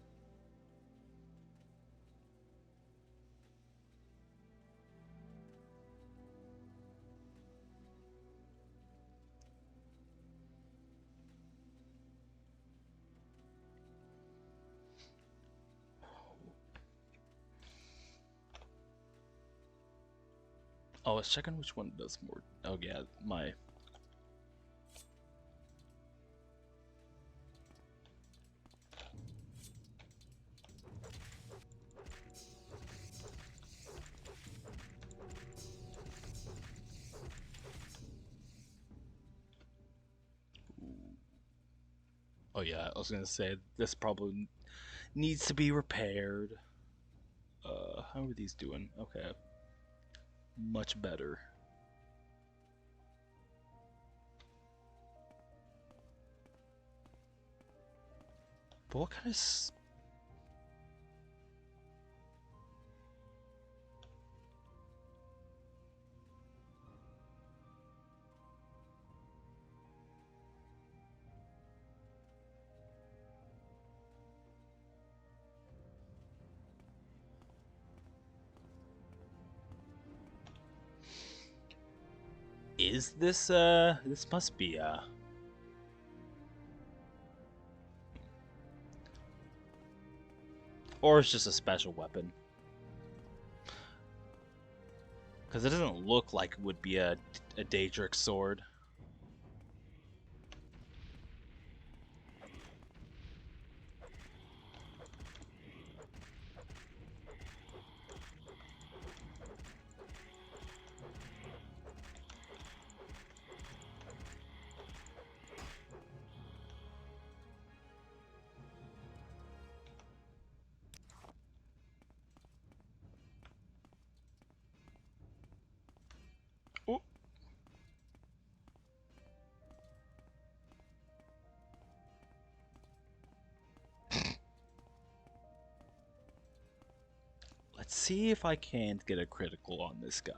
Oh, I was checking which one does more. Oh yeah, my. Oh yeah, I was gonna say this probably needs to be repaired. How are these doing? Okay, much better. But what kind of is this? This must be or it's just a special weapon. Because it doesn't look like it would be a Daedric sword. Ooh. Let's see if I can't get a critical on this guy.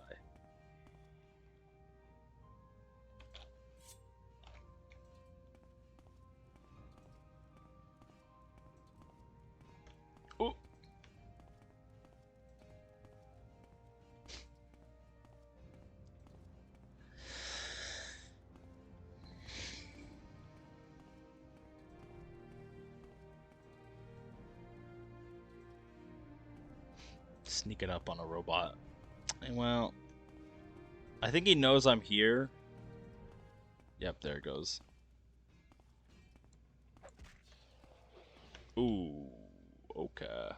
Ooh. Sneaking up on a robot. Well, I think he knows I'm here. Yep, there it goes. Ooh, okay.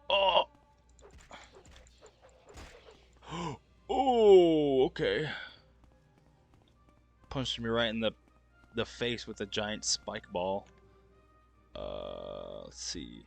Oh! Oh, okay. Punched me right in the face with a giant spike ball. Let's see.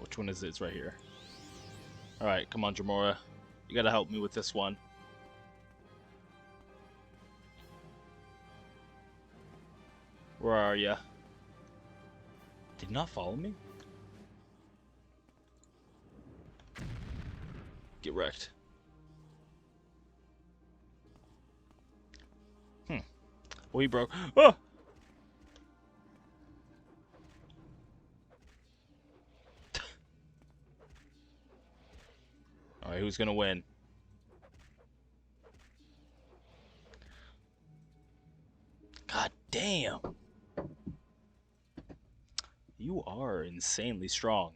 Which one is it? It's right here. Alright, come on, Jamora. You gotta help me with this one. Where are ya? Did you not follow me? Get wrecked. Oh, he broke. Oh! Alright, who's gonna win? God damn! You are insanely strong.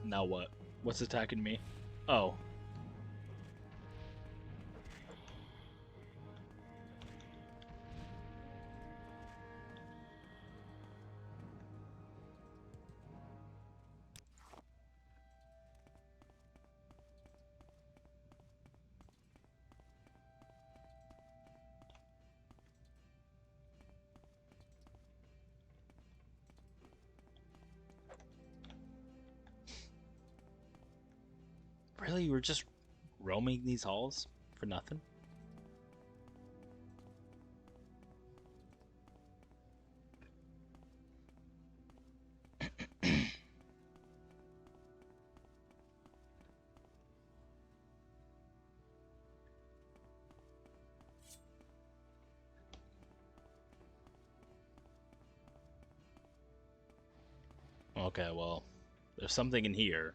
Now what? What's attacking me? Oh. Really? You were just roaming these halls for nothing? Okay, well, there's something in here.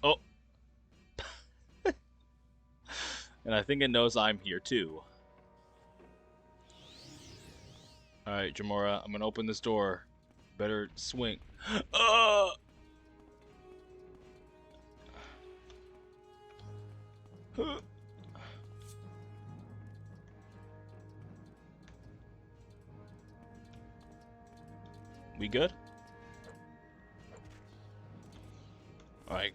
Oh! And I think it knows I'm here too. Alright, Jamora, I'm gonna open this door. Better swing. We good? Alright.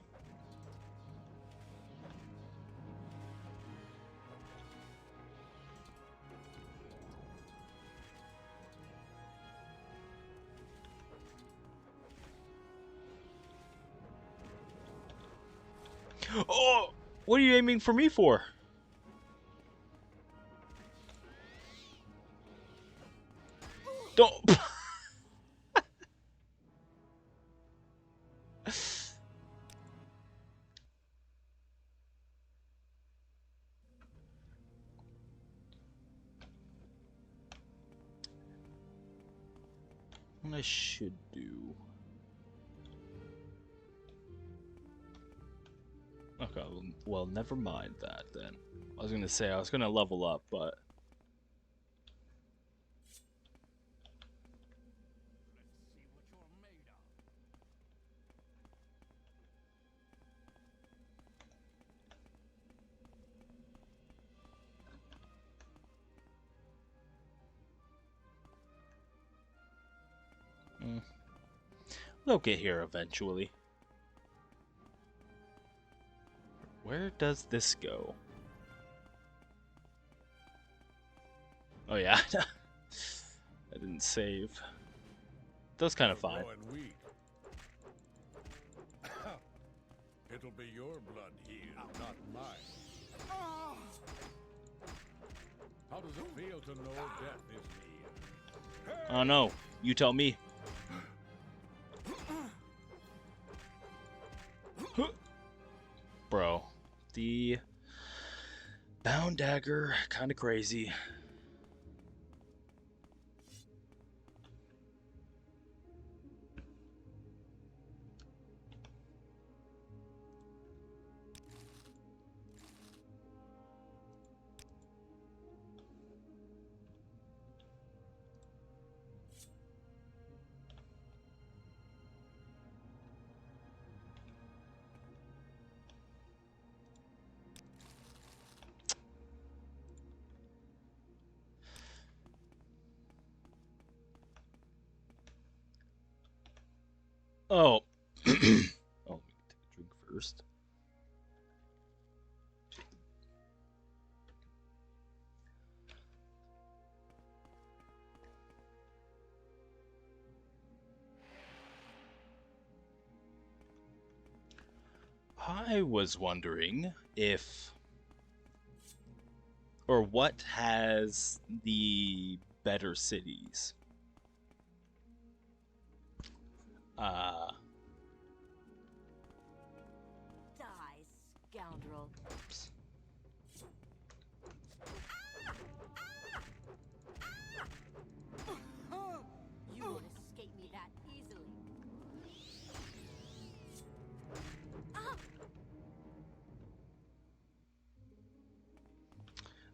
Oh! What are you aiming for me for? Don't. What I should do. Okay, well, never mind that then. I was gonna say I was gonna level up, but Let's see what you're made of. They'll get here eventually. Where does this go? Oh yeah, I didn't save. That was kind of fine. Growing weak. It'll be your blood here, not mine. How does it feel to know death is near? Oh no, you tell me. Bro, the bound dagger, kind of crazy. Oh. Oh, let me take a drink first. I was wondering if, or what has the better cities? Die, scoundrel. Oops. You won't escape me that easily.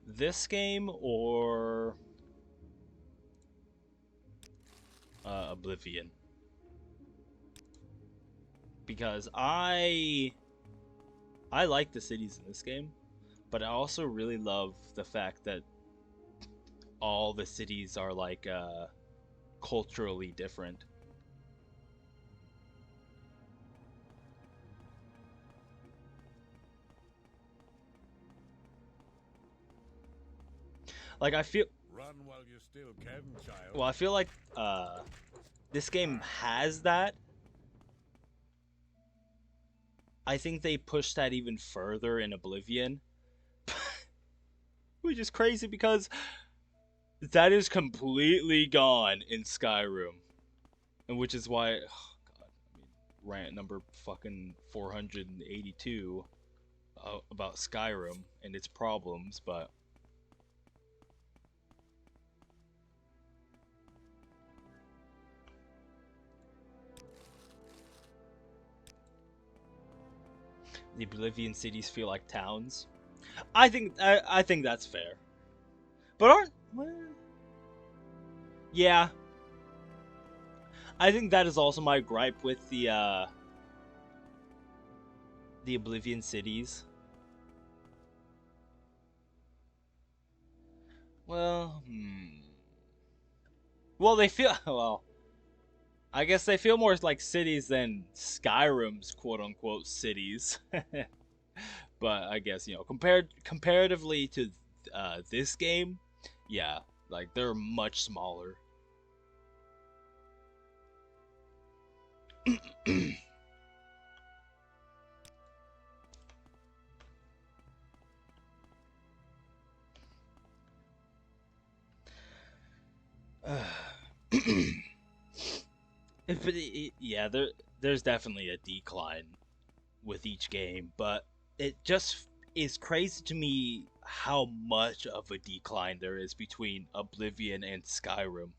This game or Oblivion? Because I like the cities in this game, but I also really love the fact that all the cities are like culturally different. Like I feel Run while you still can, child. well, I feel like this game has that. I think they pushed that even further in Oblivion. Which is crazy because that is completely gone in Skyrim. And which is why, oh God, I mean, rant number fucking 482 about Skyrim and its problems, but the Oblivion cities feel like towns. I think that's fair. But aren't, well, yeah. I think that is also my gripe with the Oblivion cities. Well, well, they feel well. I guess they feel more like cities than Skyrim's quote-unquote cities. But I guess, you know, comparatively to this game, yeah, like they're much smaller. Yeah, there's definitely a decline with each game, but it just is crazy to me how much of a decline there is between Oblivion and Skyrim.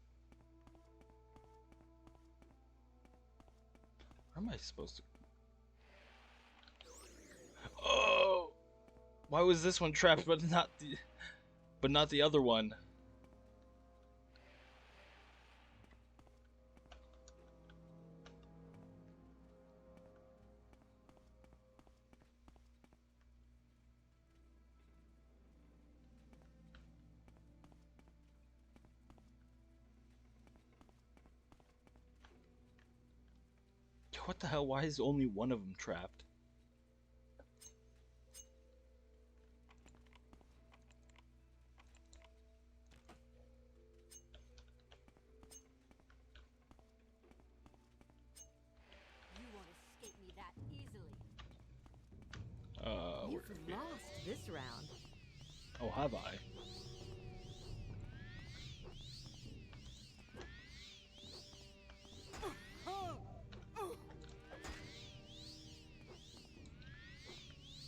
Where am I supposed to? Oh, why was this one trapped, but not the other one? What the hell? Why is only one of them trapped? You won't escape me that easily. Where You've lost this round. Oh, have I?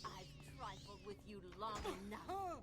I've trifled with you long enough. Oh.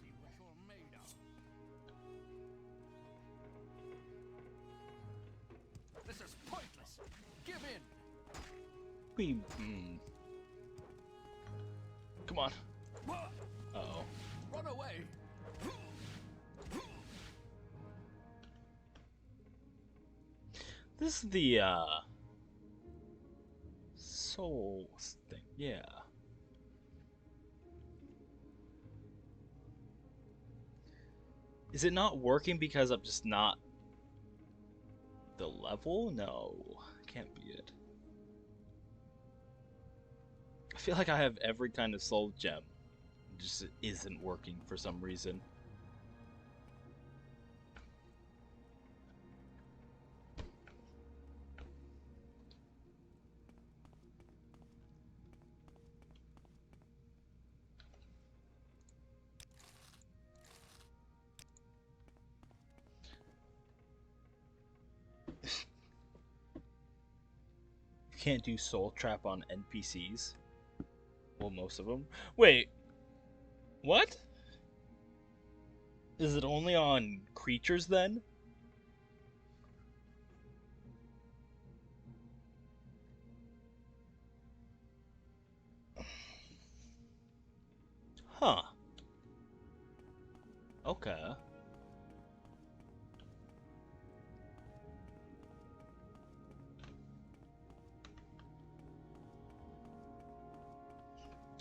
See what you're made of. This is pointless. Give in. Come on. Uh-oh. Run away. This is the, soul thing. Yeah. Is it not working because I'm just not the level? No, can't be it. I feel like I have every kind of soul gem. It just isn't working for some reason. You can't do soul trap on NPCs. Well, most of them. Wait, what? Is it only on creatures then? Huh. Okay.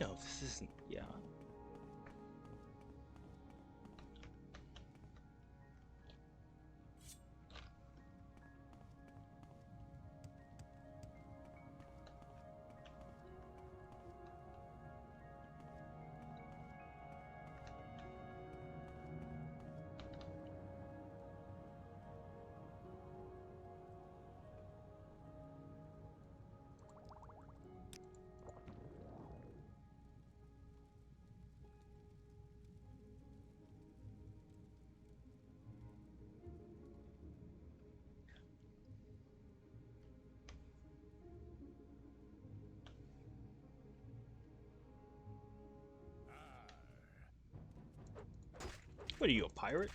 No, this isn't. Yeah. What are you, a pirate?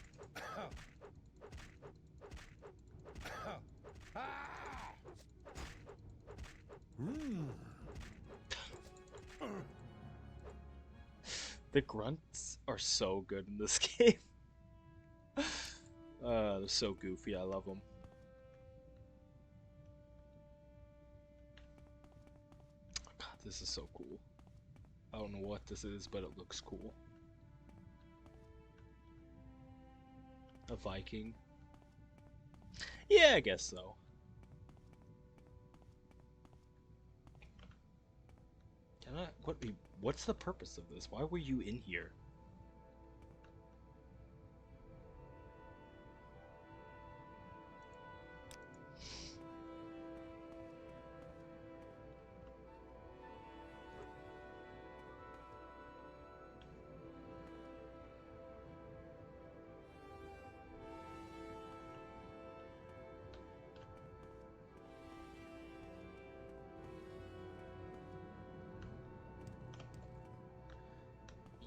The grunts are so good in this game. They're so goofy. I love them. God, this is so cool. I don't know what this is, but it looks cool. A Viking? Yeah, I guess so. Can I, what's the purpose of this? Why were you in here?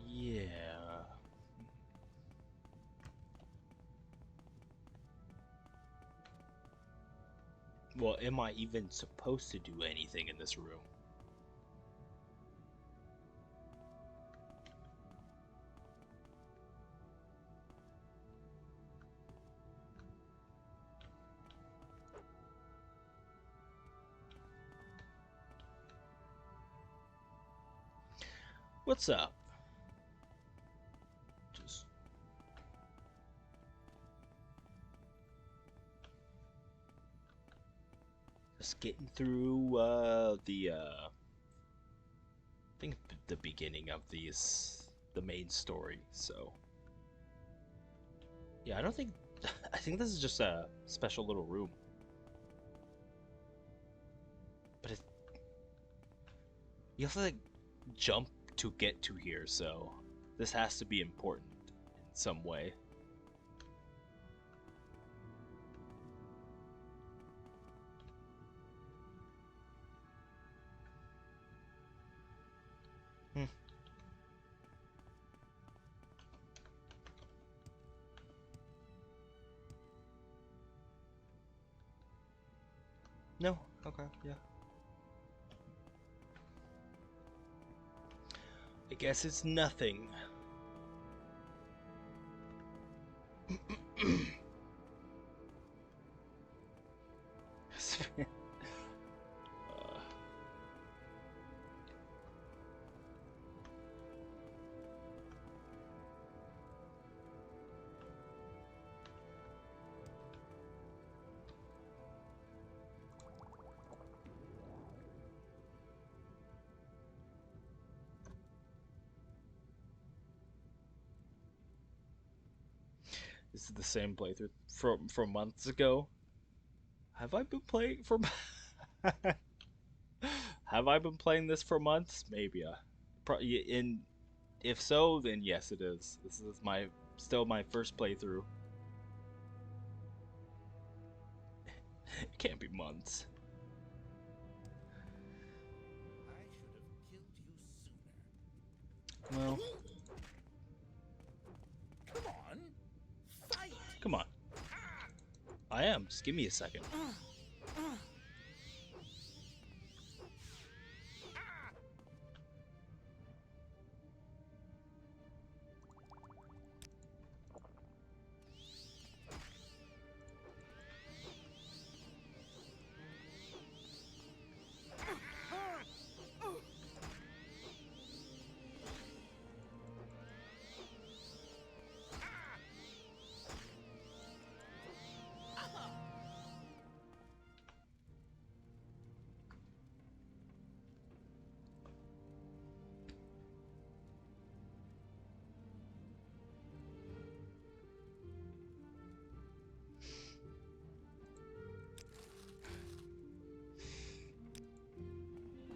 Yeah. Well, am I even supposed to do anything in this room? What's up? Just getting through I think the beginning of the main story. So yeah, I don't think I think this is just a special little room. But you have to like jump to get to here, so this has to be important in some way. No? Okay, yeah. I guess it's nothing. This is the same playthrough from months ago. Have I been playing for? Have I been playing this for months? Maybe. If so, then yes, it is. This is still my first playthrough. It can't be months. I should have killed you sooner. Well, Come on, fight! come on. I am. Just give me a second.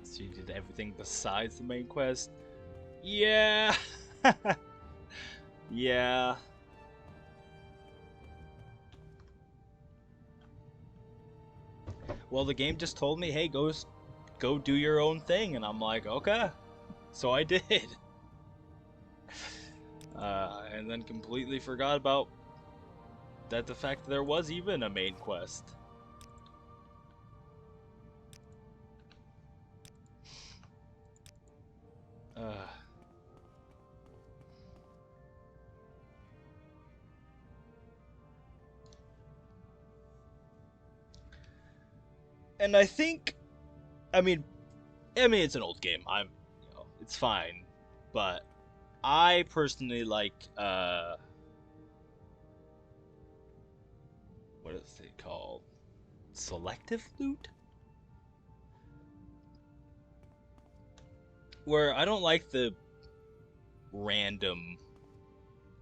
So you did everything besides the main quest? Yeah. Yeah. Well, the game just told me, hey, go do your own thing, and I'm like, okay. So I did. And then completely forgot about the fact that there was even a main quest. And I think, I mean, it's an old game. It's fine, but I personally like what is it called? Selective loot? Where I don't like the random,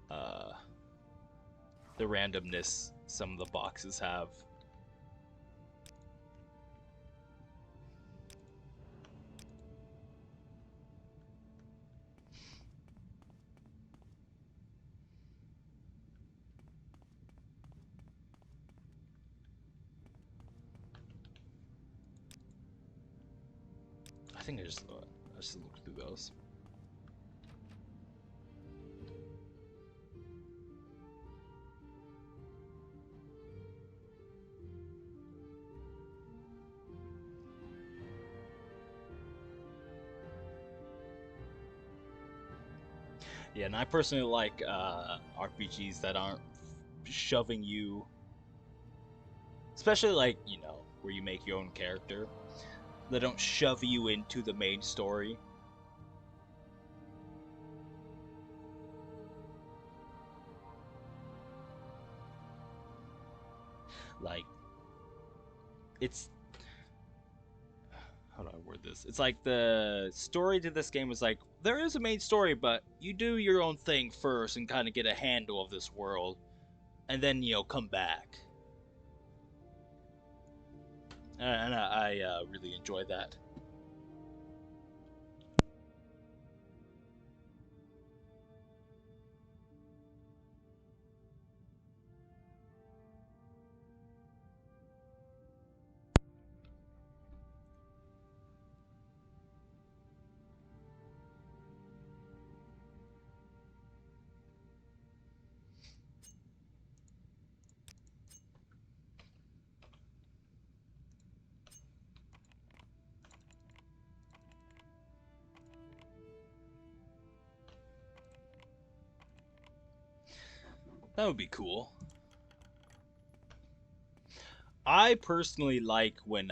the randomness some of the boxes have. I think I just looked through those. Yeah, and I personally like RPGs that aren't shoving you, especially like, you know, where you make your own character, that don't shove you into the main story. Like, it's, how do I word this? It's like the story to this game is like, there is a main story, but you do your own thing first and kind of get a handle of this world, and then, you know, come back. And I really enjoy that. That would be cool. I personally like when,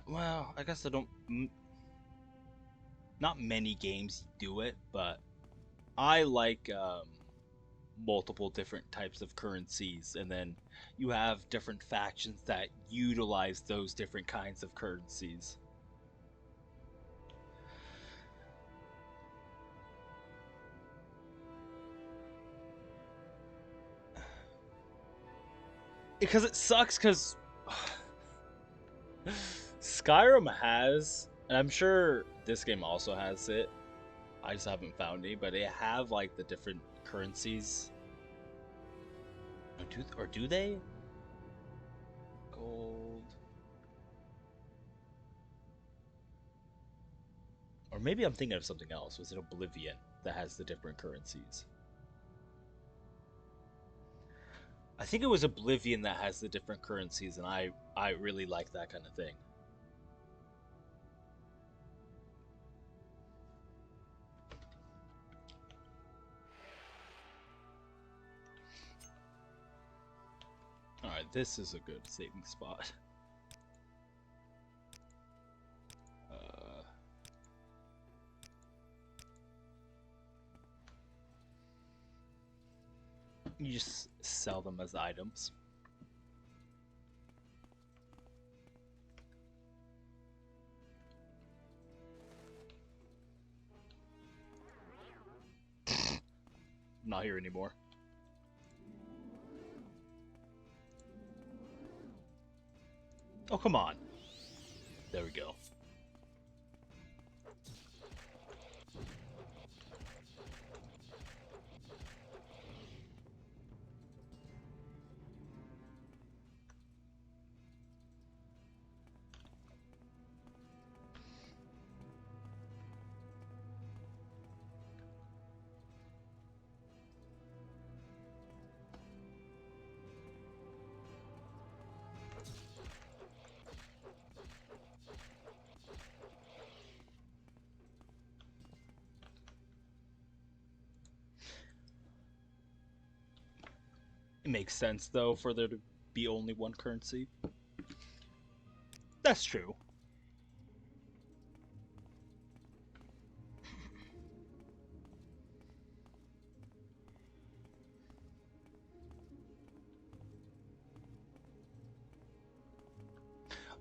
well, I guess I don't, not many games do it, but I like multiple different types of currencies, and then you have different factions that utilize those different kinds of currencies. Because it sucks, because Skyrim has, and I'm sure this game also has it, I just haven't found any, but they have like the different currencies. Or do they? Gold. Or maybe I'm thinking of something else. Was it Oblivion that has the different currencies? I think it was Oblivion that has the different currencies, and I really like that kind of thing. Alright, this is a good saving spot. You just sell them as items. I'm not here anymore. Oh, come on. There we go. It makes sense, though, for there to be only one currency. That's true.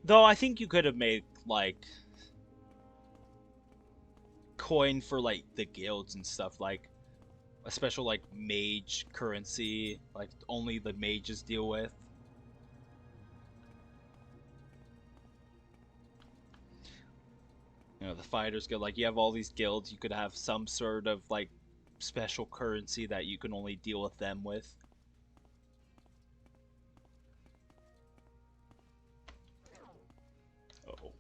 Though I think you could have made like coin for like the guilds and stuff, like a special like mage currency, like only the mages deal with. You know, the fighters guild, like you have all these guilds, you could have some sort of like special currency that you can only deal with them with. Uh-oh.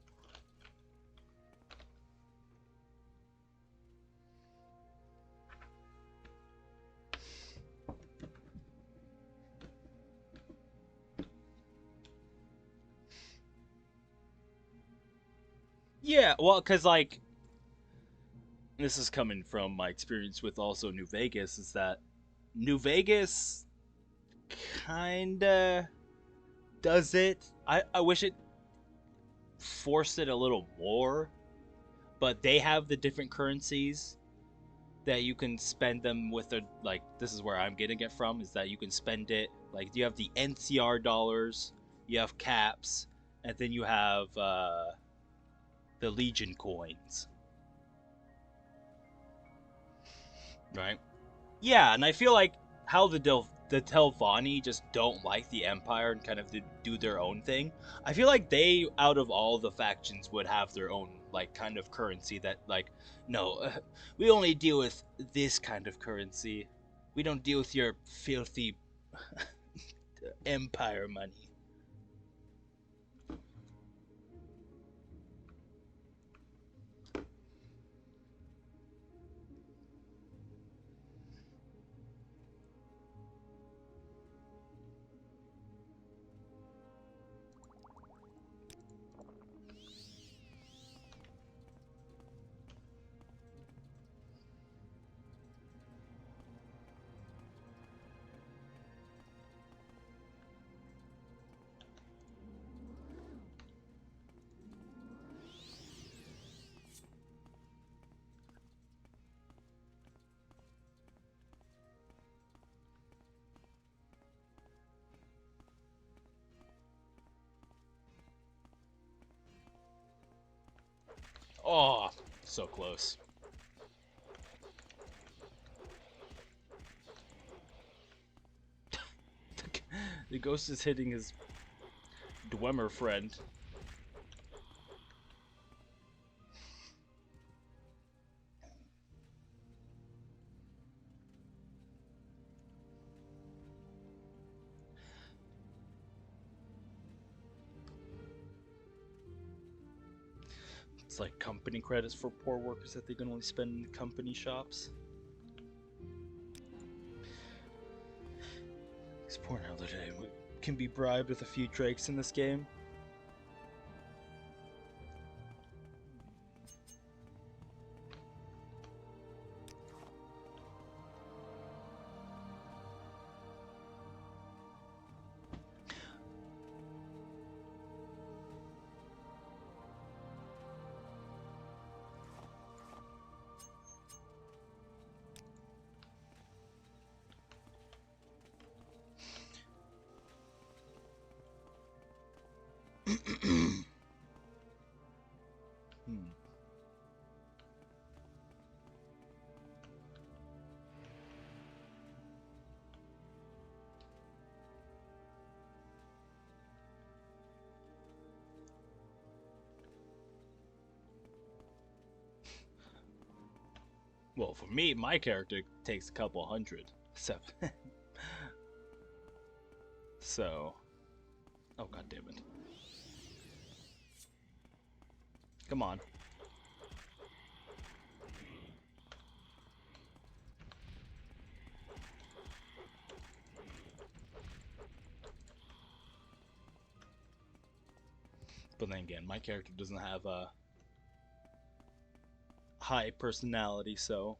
Yeah, well, because like this is coming from my experience with also New Vegas, is that New Vegas kinda does it. I wish it forced it a little more, but they have the different currencies that you can spend them with. A, like, this is where I'm getting it from, is that you can spend it, like, you have the NCR dollars, you have caps, and then you have the Legion coins. Right? Yeah, and I feel like how the Telvanni just don't like the Empire and kind of do their own thing. I feel like they, out of all the factions, would have their own like kind of currency that like, no, we only deal with this kind of currency. We don't deal with your filthy Empire money. Oh, so close. The ghost is hitting his Dwemer friend. It's like company credits for poor workers that they can only spend in company shops. These poor elderly can be bribed with a few drakes in this game. Well, for me, my character takes a couple hundred. So, oh god damn it! Come on. But then again, my character doesn't have a high personality, so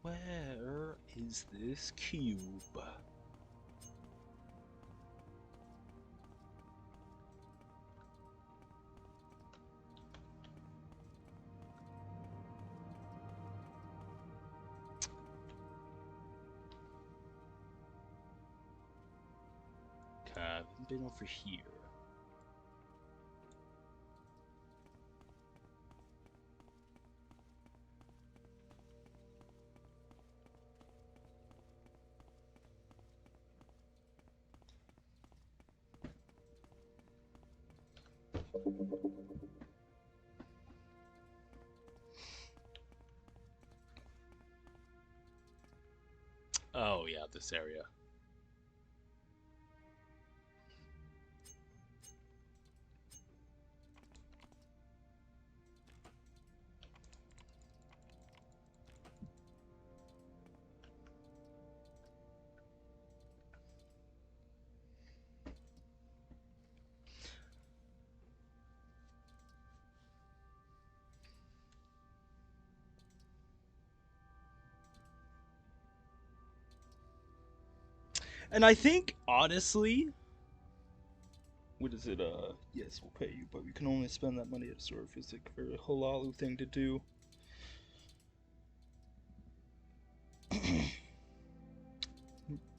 Where is this cube? Okay, I haven't been over here. Oh yeah, this area. And I think, honestly, what is it? Yes, we'll pay you, but we can only spend that money at a store. Feels like a very halalu thing to do.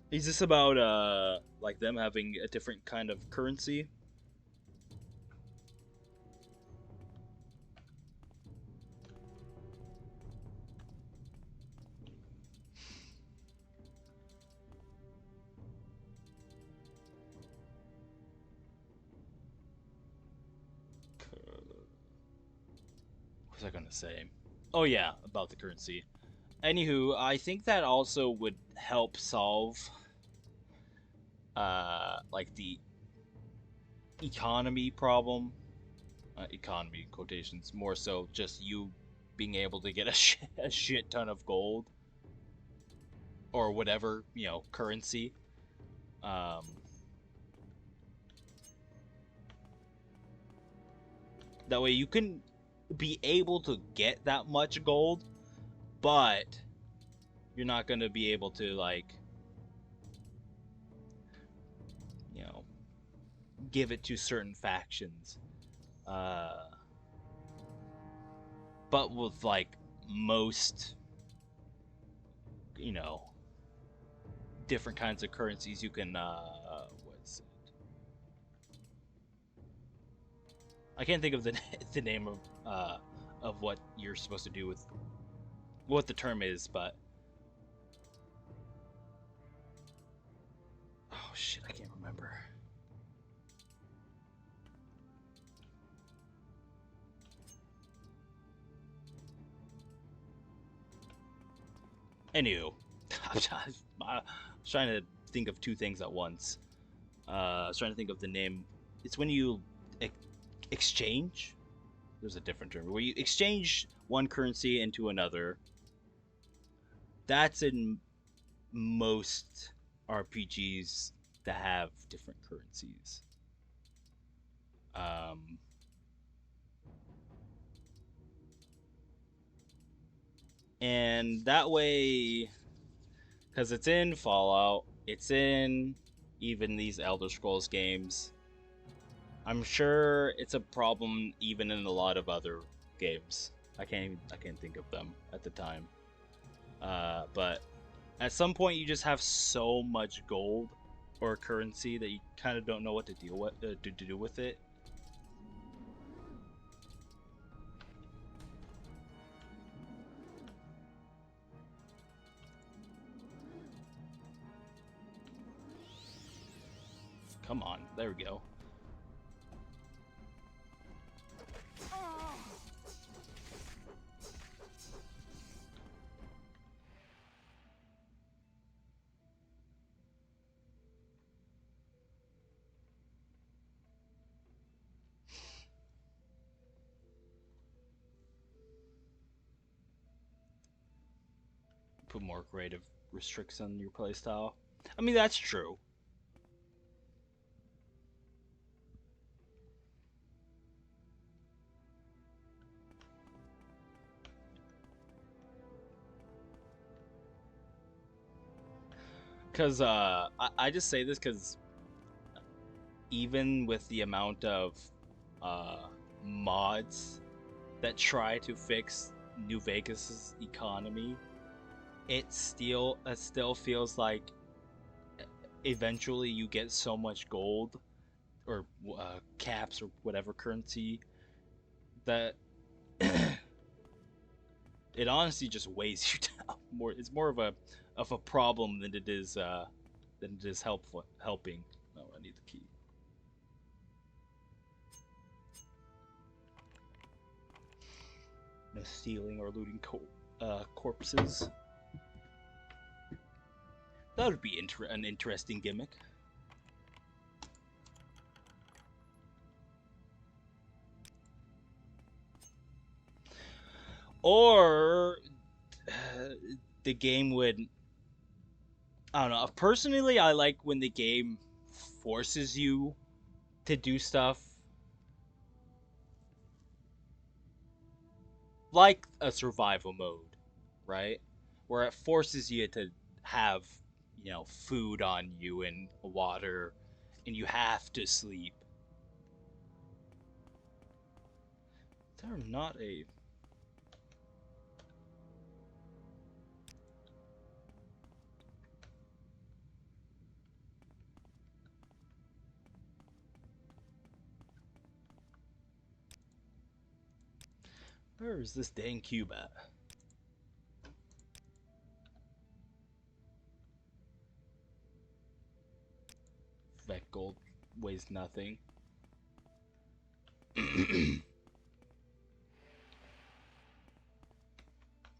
Is this about, like them having a different kind of currency? What was I gonna say? Oh yeah, about the currency. Anywho, I think that also would help solve like the economy problem. Economy quotations, more so just you being able to get a shit ton of gold or whatever, you know, currency. That way you can be able to get that much gold, but you're not going to be able to, like, you know, give it to certain factions. But with, like, most, you know, different kinds of currencies, you can, what's it? I can't think of the the name of what you're supposed to do with what the term is, but oh shit, I can't remember. Anywho, I was trying to think of two things at once. I was trying to think of the name. It's when you exchange. There's a different term where you exchange one currency into another. That's in most RPGs that have different currencies. And that way, because it's in Fallout, it's in even these Elder Scrolls games. I'm sure it's a problem even in a lot of other games. I can't think of them at the time. But at some point, you just have so much gold or currency that you kind of don't know what to deal with to do with it. Come on, there we go. Put more creative restrictions on your playstyle. I mean, that's true. Because I just say this because even with the amount of mods that try to fix New Vegas's economy, it still feels like eventually you get so much gold or caps or whatever currency that it honestly just weighs you down more. It's more of a problem than it is helping. Oh, I need the key. No stealing or looting corpses. That would be an interesting gimmick. Or the game would, I don't know. Personally, I like when the game forces you to do stuff like a survival mode, right? Where it forces you to have, food on you and water, and you have to sleep. They're not a... Where is this dang cube at? That gold weighs nothing.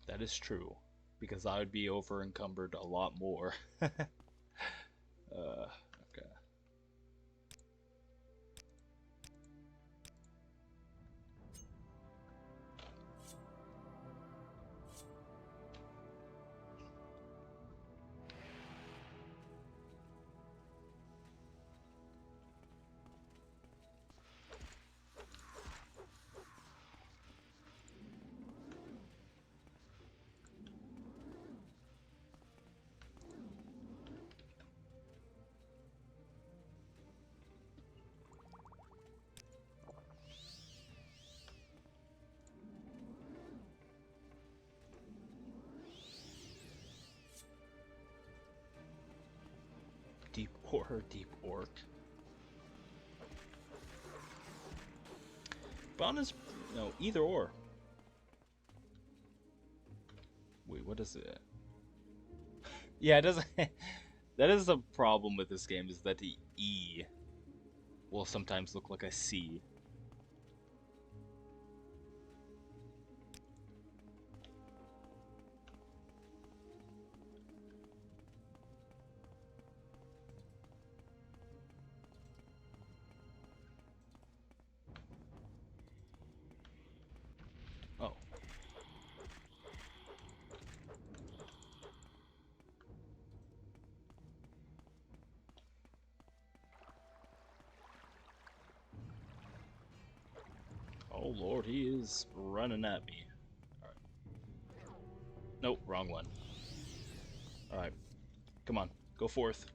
That is true, because I would be over encumbered a lot more. Okay. Deep ore, deep orc. Bonus, no, either or. Wait, what is it? Yeah, it doesn't. That is the problem with this game, is that the E will sometimes look like a C. Oh. Oh lord, he is running at me. Alright. Nope, wrong one. Alright. Come on, go forth.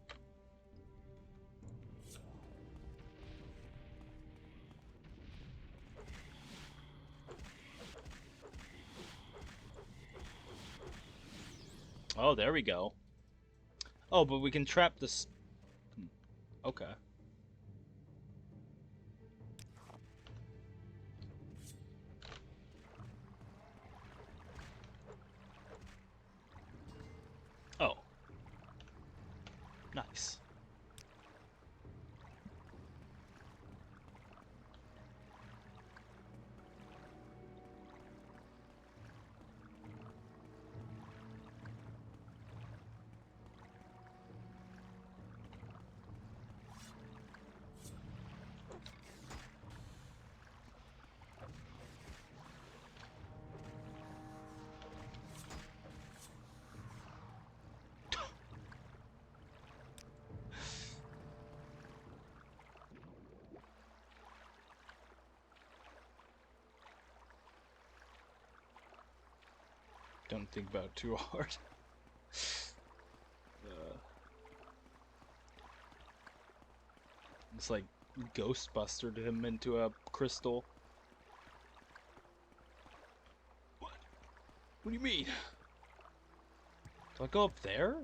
Oh, there we go. Oh, but we can trap this. Okay. Oh. Nice. Don't think about it too hard. It's like Ghostbustered him into a crystal. What? What do you mean? Do I go up there?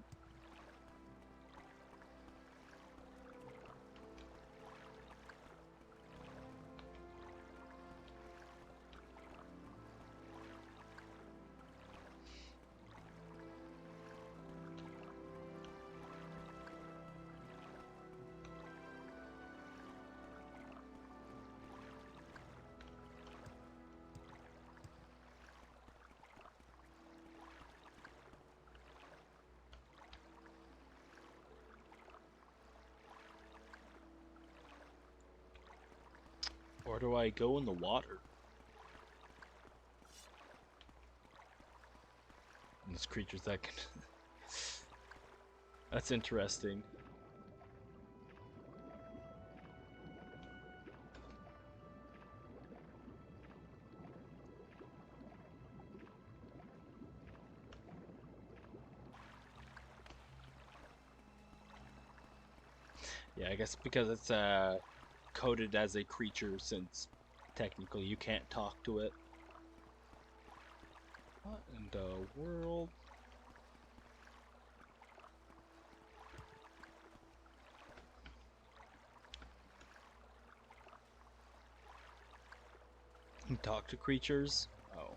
Or do I go in the water? And there's creatures that can... That's interesting. Yeah, I guess because it's coded as a creature, since technically you can't talk to it. What in the world? You talk to creatures? Oh.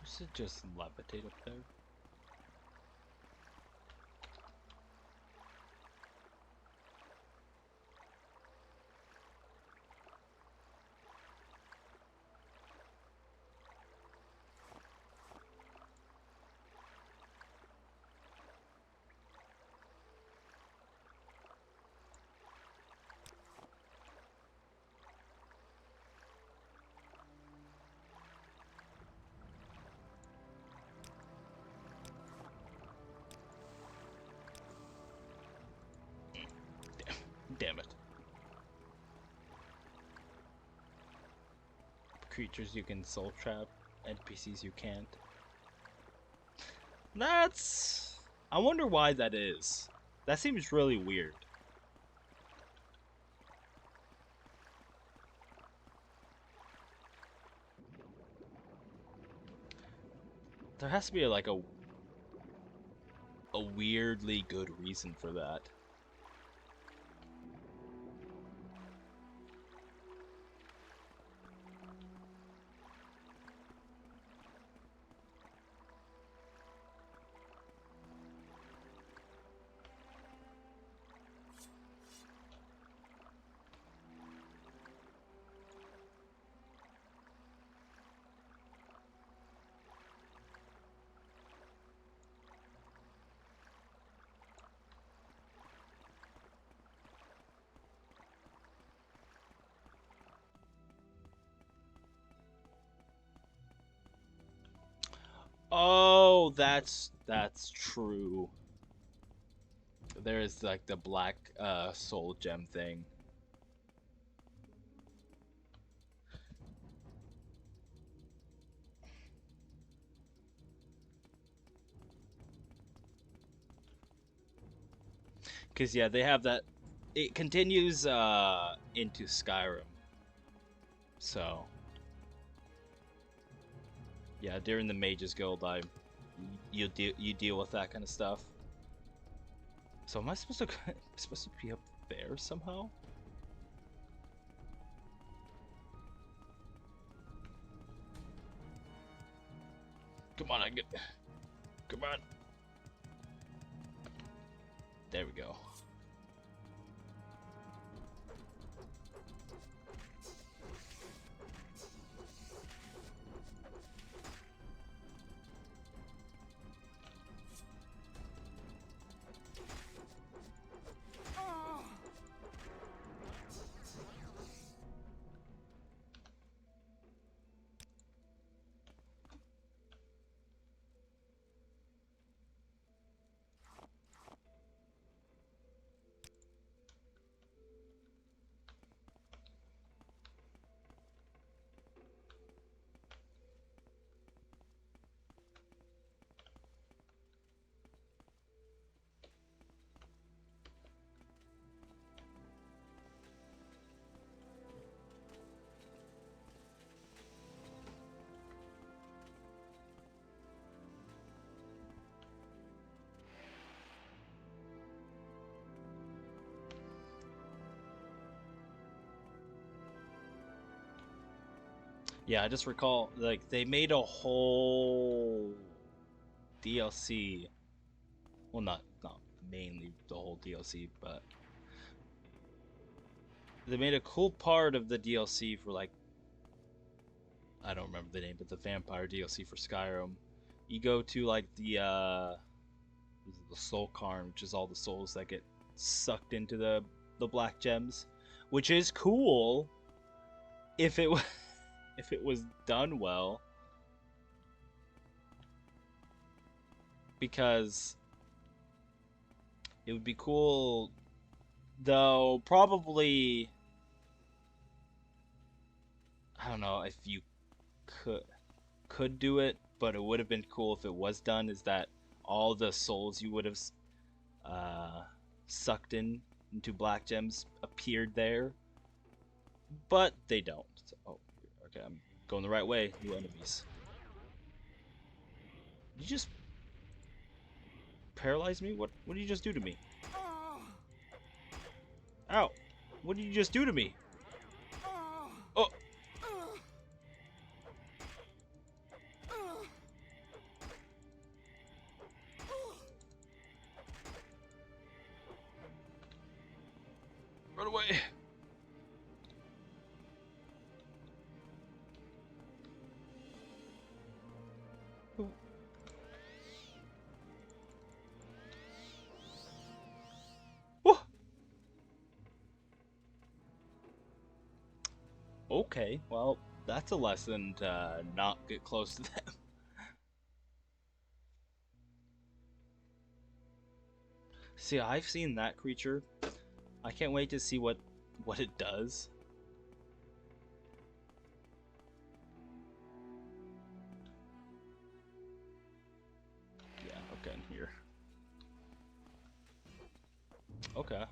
Supposed to just levitate up there? Damn it. Creatures you can soul trap, NPCs you can't. That's... I wonder why that is. That seems really weird. There has to be like a weirdly good reason for that. Oh, that's true. There's like the black soul gem thing. Cause yeah, they have that. It continues into Skyrim. So yeah, during the Mages Guild, you deal with that kind of stuff. So am I supposed to be up there somehow? Come on, come on. There we go. Yeah, I just recall like they made a whole DLC. Well, not mainly the whole DLC, but they made a cool part of the DLC for like I don't remember the name, but the vampire DLC for Skyrim. You go to like the soul cairn, which is all the souls that get sucked into the black gems, which is cool if it if it was done well, because it would be cool, though probably I don't know if you could do it, but it would have been cool if it was done. Is that all the souls you would have sucked into black gems appeared there, but they don't. So, oh, okay, I'm going the right way. New enemies. Did you just paralyze me? What did you just do to me? Ow! What did you just do to me? Oh! Run away! Whoa. Okay, well, that's a lesson to not get close to them. See, I've seen that creature. I can't wait to see what it does. Yeah, okay, in here. Okay.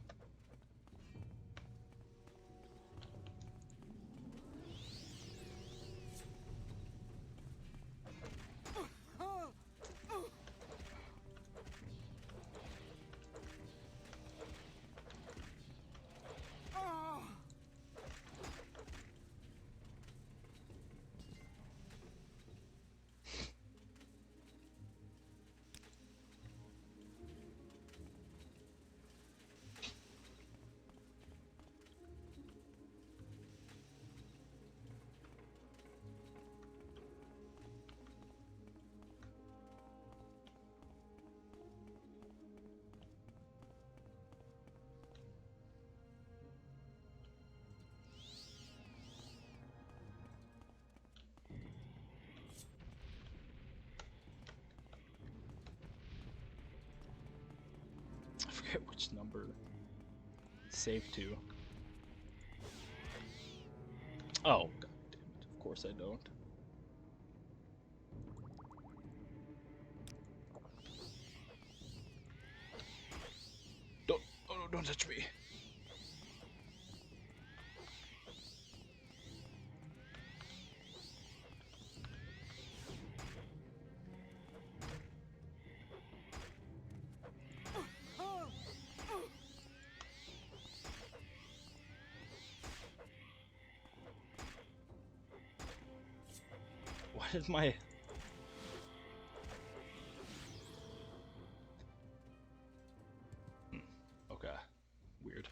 I forget which number save to. Oh, god damn it. Of course I don't. Oh no, don't touch me. Why did my... Okay. Weird.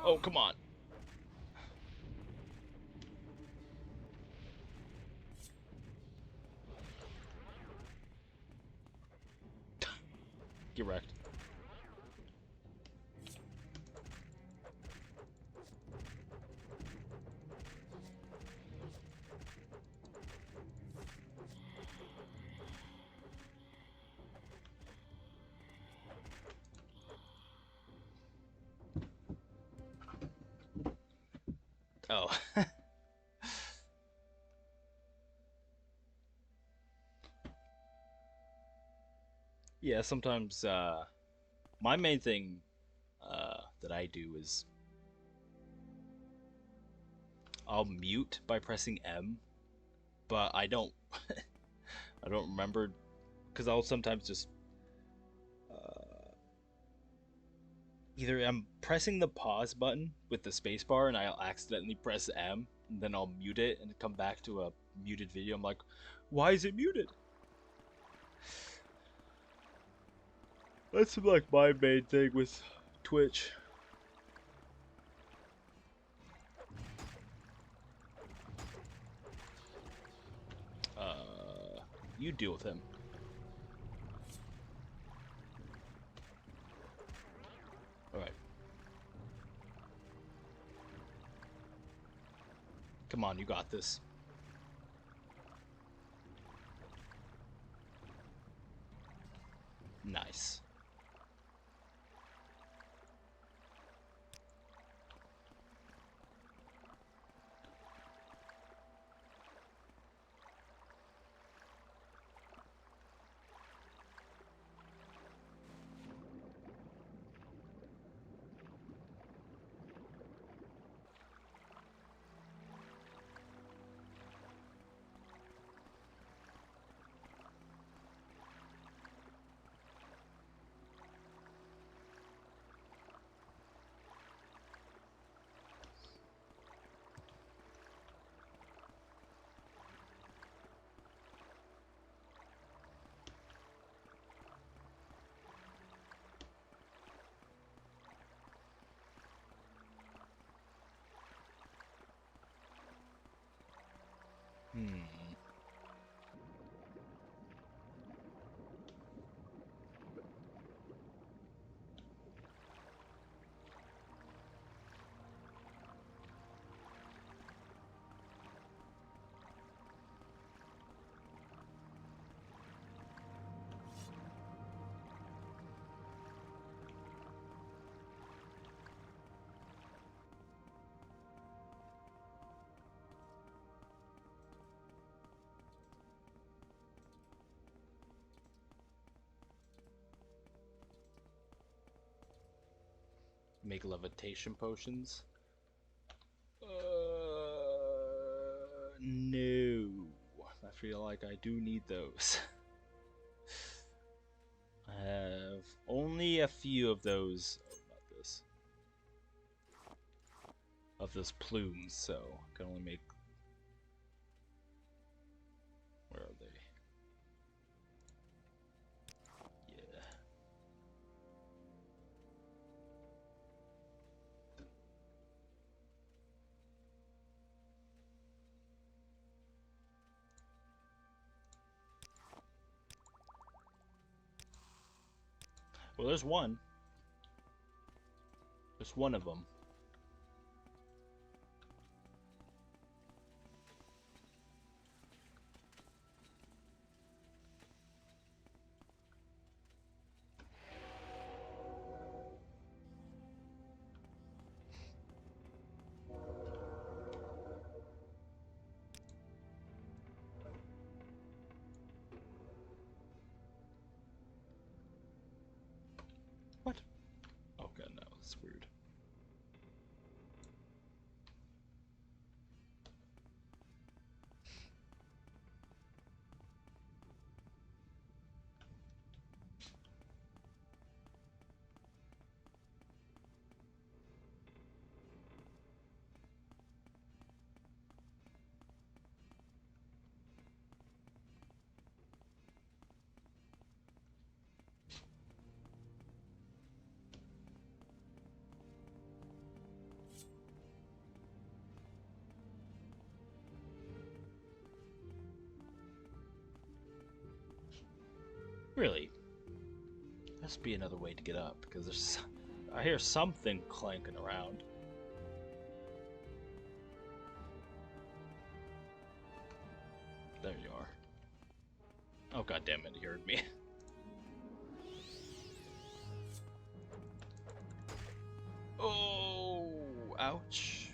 Oh, come on. Get wrecked. Oh. Yeah, sometimes my main thing that I do is I'll mute by pressing M, but I don't I don't remember because I'll sometimes just either I'm pressing the pause button with the spacebar and I'll accidentally press M, and then I'll mute it and come back to a muted video. I'm like, why is it muted? That's like my main thing with Twitch. You deal with him. Alright. Come on, you got this. Nice. Make levitation potions. No. I feel like I do need those. I have only a few of those. Oh, not this. Of those plumes, so I can only make. Where are they? Yeah. Well, there's one. There's one of them. What? Oh god, no, that's weird. Really? There has to be another way to get up because there's. I hear something clanking around. There you are. Oh god damn it, he heard me. Oh, ouch.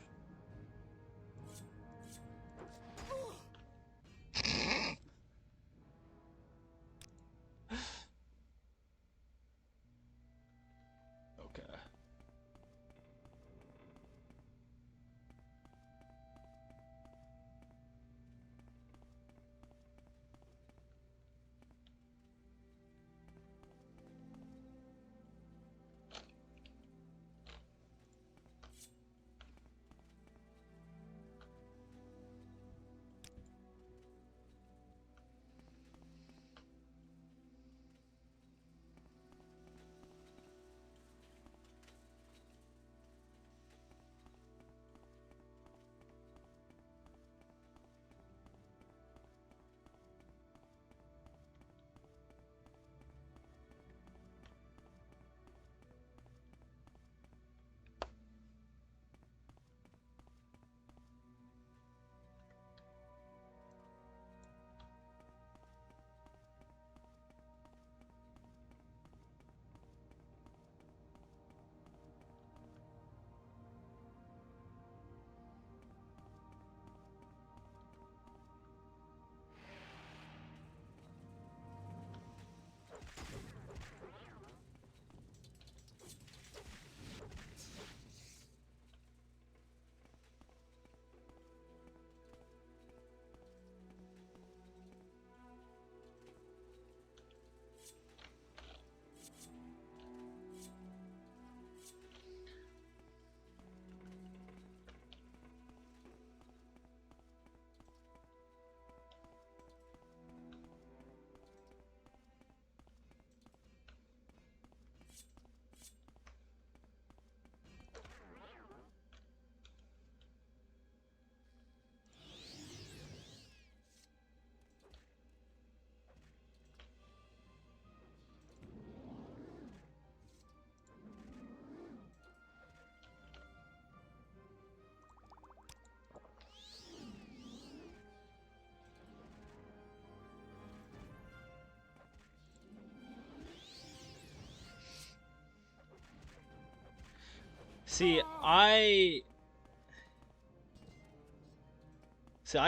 See, I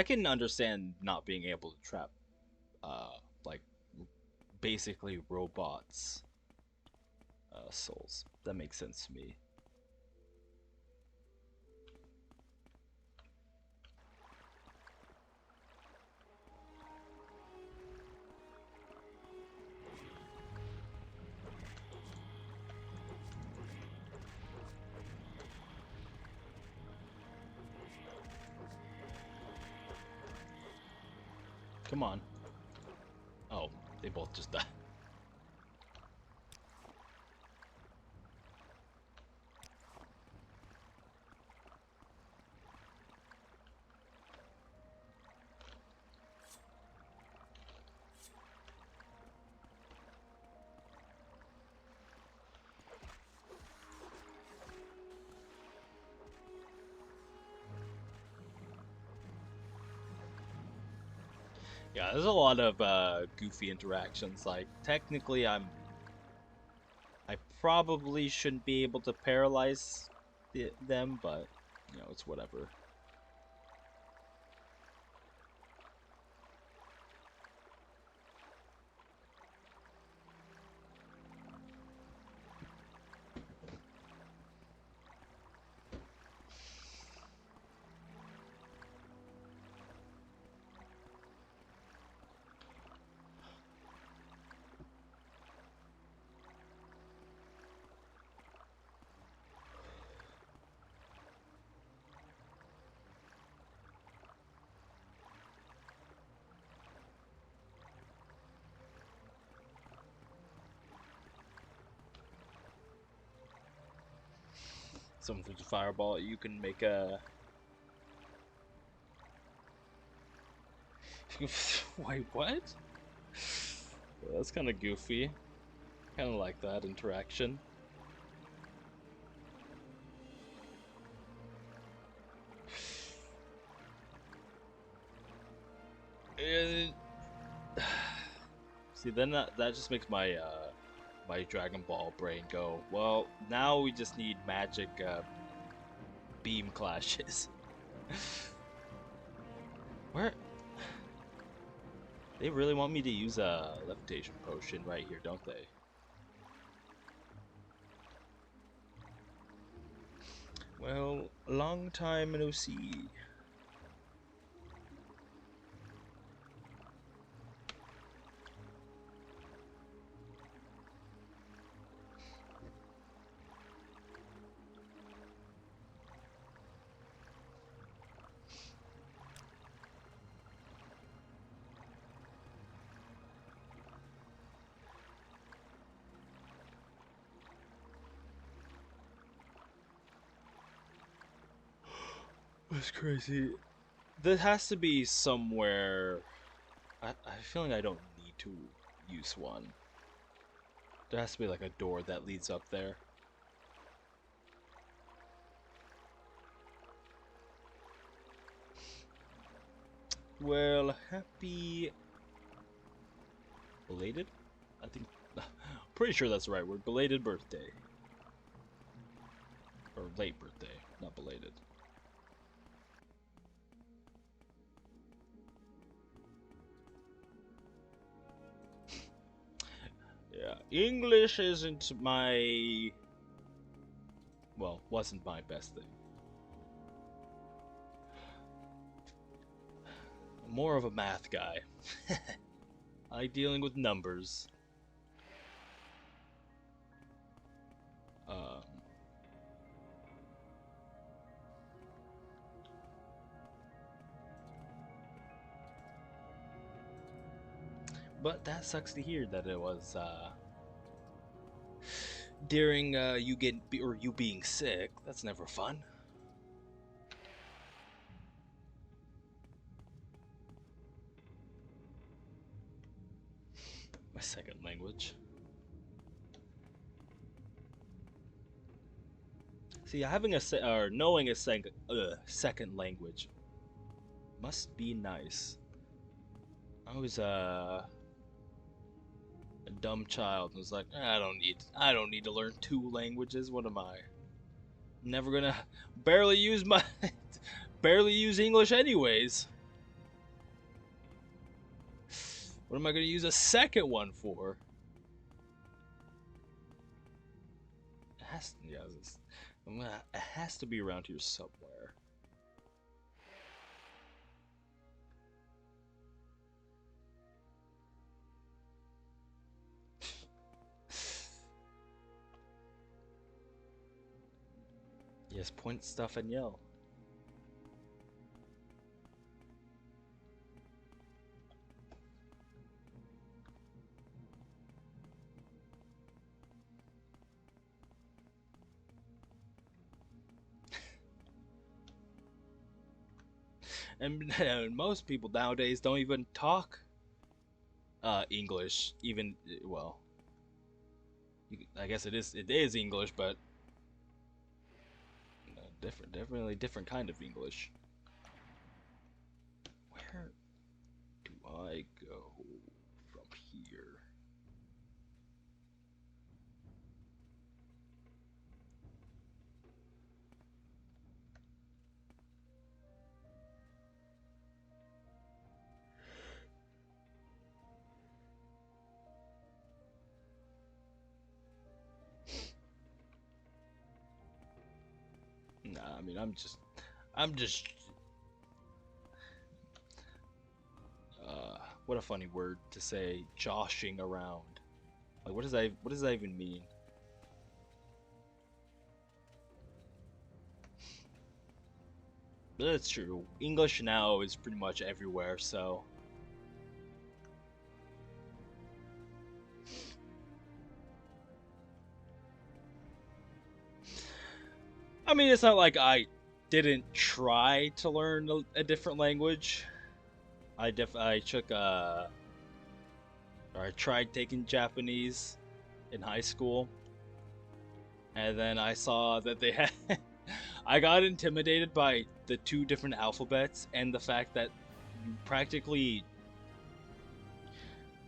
can understand not being able to trap, like, basically robots, souls. That makes sense to me. Come on. Oh, they both just died. Yeah, there's a lot of goofy interactions. Like, technically, I probably shouldn't be able to paralyze them, but you know, it's whatever. Someone throws a fireball, you can make a... Wait, what? Yeah, that's kind of goofy. Kind of like that interaction. And... See, then that just makes my my Dragon Ball brain go, well, now we just need magic beam clashes. Where? They really want me to use a levitation potion right here, don't they? Well, long time no see. That's crazy. There has to be somewhere. I feel like I don't need to use one. There has to be like a door that leads up there. Well, happy belated? I think pretty sure that's the right word. Belated birthday. Or late birthday, not belated. Yeah, English isn't my... well, wasn't my best thing. More of a math guy. I dealing with numbers. But that sucks to hear that it was during you being sick. That's never fun. My second language. See, having or knowing a second language must be nice. I was a dumb child and was like, I don't need to learn 2 languages. What am I? Never gonna barely use my barely use English anyways. What am I gonna use a second one for? It has, yeah, it has to be around here somewhere. Yes, point stuff and yell. And most people nowadays don't even talk English. Even, well, I guess it is English, but definitely different kind of English. Where do I go from here? Nah, I mean, I'm just what a funny word to say, joshing around. Like, what does that even mean? But that's true. English now is pretty much everywhere, so I mean, it's not like I didn't try to learn a different language. I took or I tried taking Japanese in high school, and then I saw that they had I got intimidated by the two different alphabets and the fact that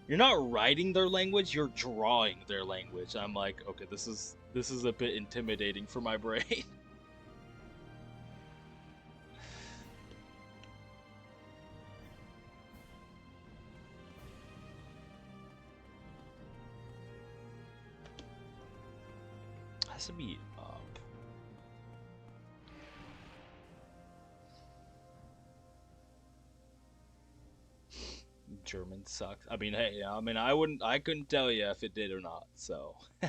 you're not writing their language, you're drawing their language. I'm like, okay, this is a bit intimidating for my brain. Has to be up. German sucks. I mean, hey, I couldn't tell you if it did or not, so. Oh,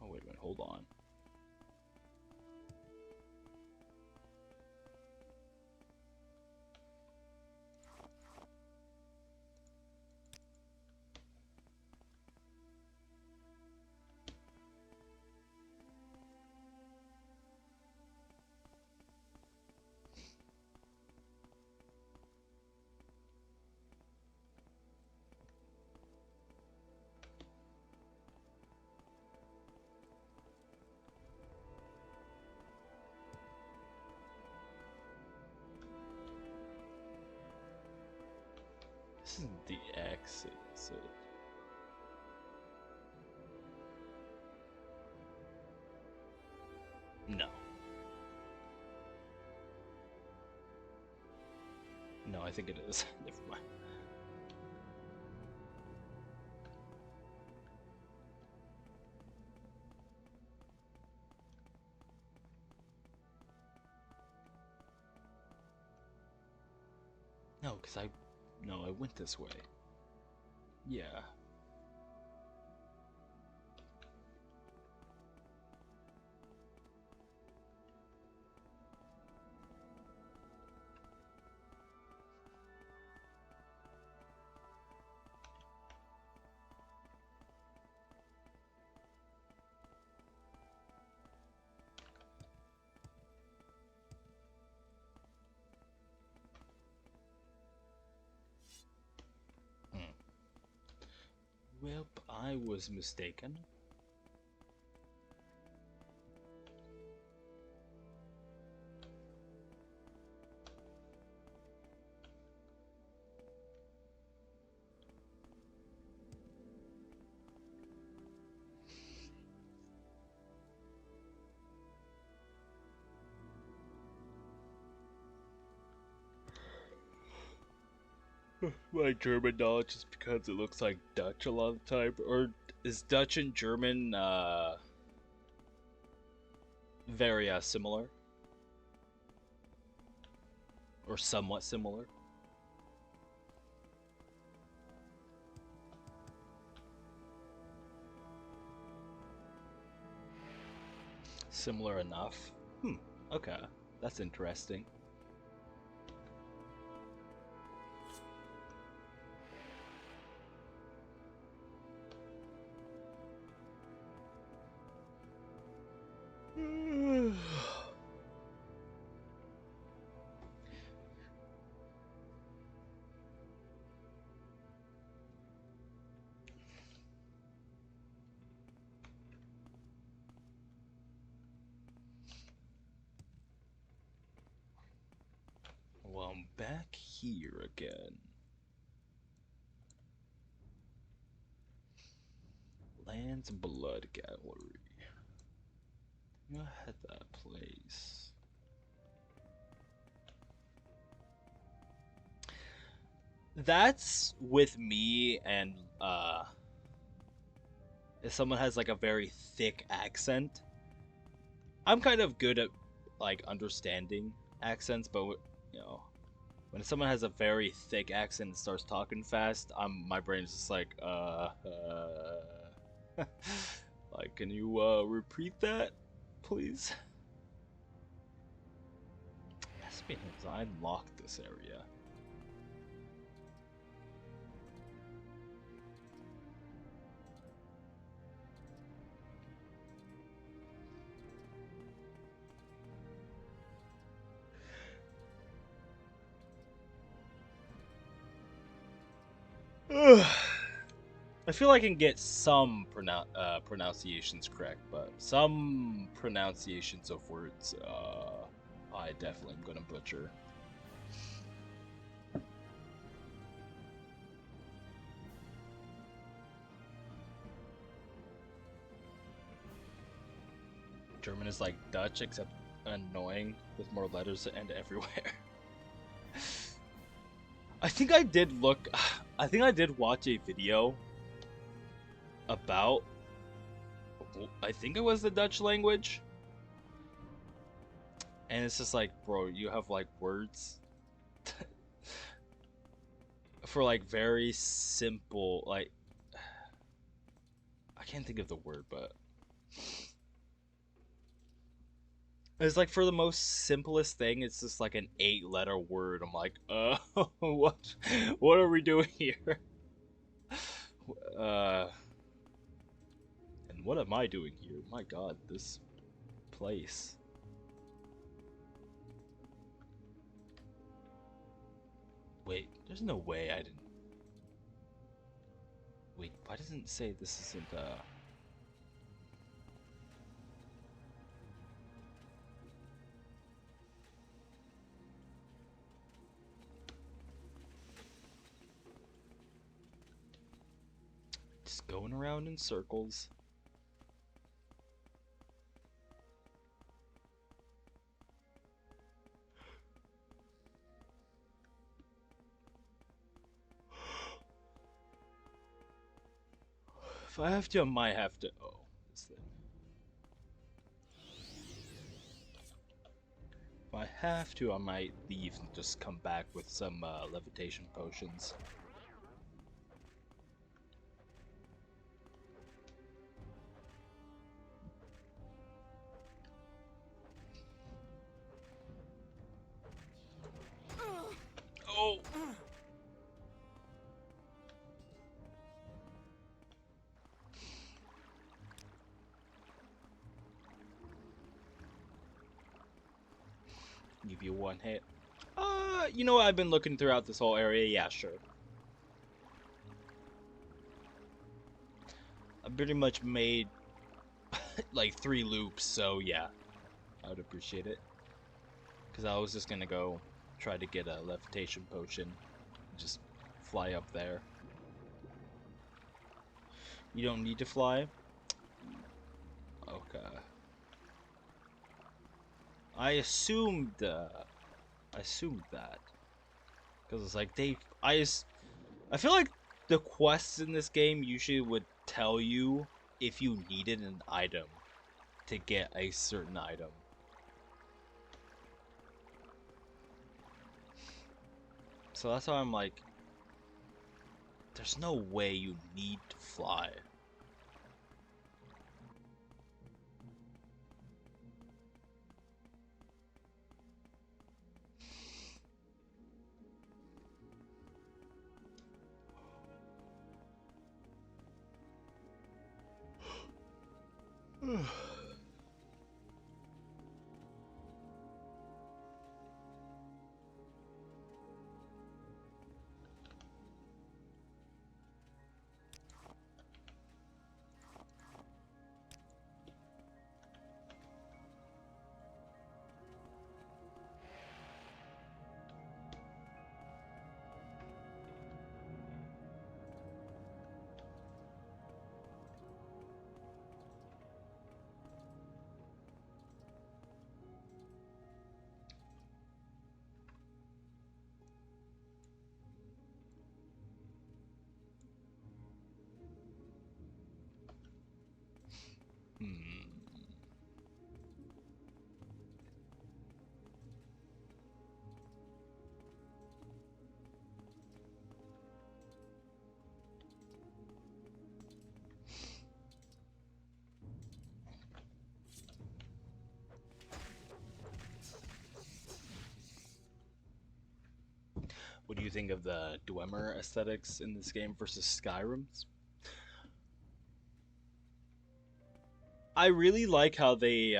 wait a minute, hold on. This isn't the exit, is it? No. No, I think it is. Never mind. No, because I went this way. Yeah. Well, I was mistaken. My German knowledge is because it looks like Dutch a lot of the time. Or is Dutch and German very similar? Or somewhat similar? Similar enough. Okay. That's interesting. Well, I'm back here again. Land's Blood Gallery. I had that place. That's with me and if someone has like a very thick accent. I'm kind of good at like understanding accents, but you know, when someone has a very thick accent and starts talking fast, my brain's just like like, can you repeat that, please? That's because I unlocked this area. I feel I can get some pronunciations correct, but some pronunciations of words, I definitely am gonna butcher. German is like Dutch, except annoying, with more letters and everywhere. I think I did watch a video about, I think it was the Dutch language, and it's just like, bro, you have like words for like very simple, like, I can't think of the word, but it's like for the most simplest thing, it's just like an 8-letter word. I'm like, what are we doing here? And what am I doing here? My god, this place. Wait, there's no way I didn't. Wait, why doesn't it say this isn't, just going around in circles. If I have to, I might have to. Oh, this thing. If I have to, I might leave and just come back with some levitation potions. Oh! Give you one hit. You know what? I've been looking throughout this whole area. Yeah, sure. I pretty much made like 3 loops, so yeah. I would appreciate it. Because I was just gonna go try to get a levitation potion. Just fly up there. You don't need to fly? Okay. I assumed that. Because it's like I feel like the quests in this game usually would tell you if you needed an item to get a certain item. So that's why I'm like, there's no way you need to fly. What do you think of the Dwemer aesthetics in this game versus Skyrim's? I really like how they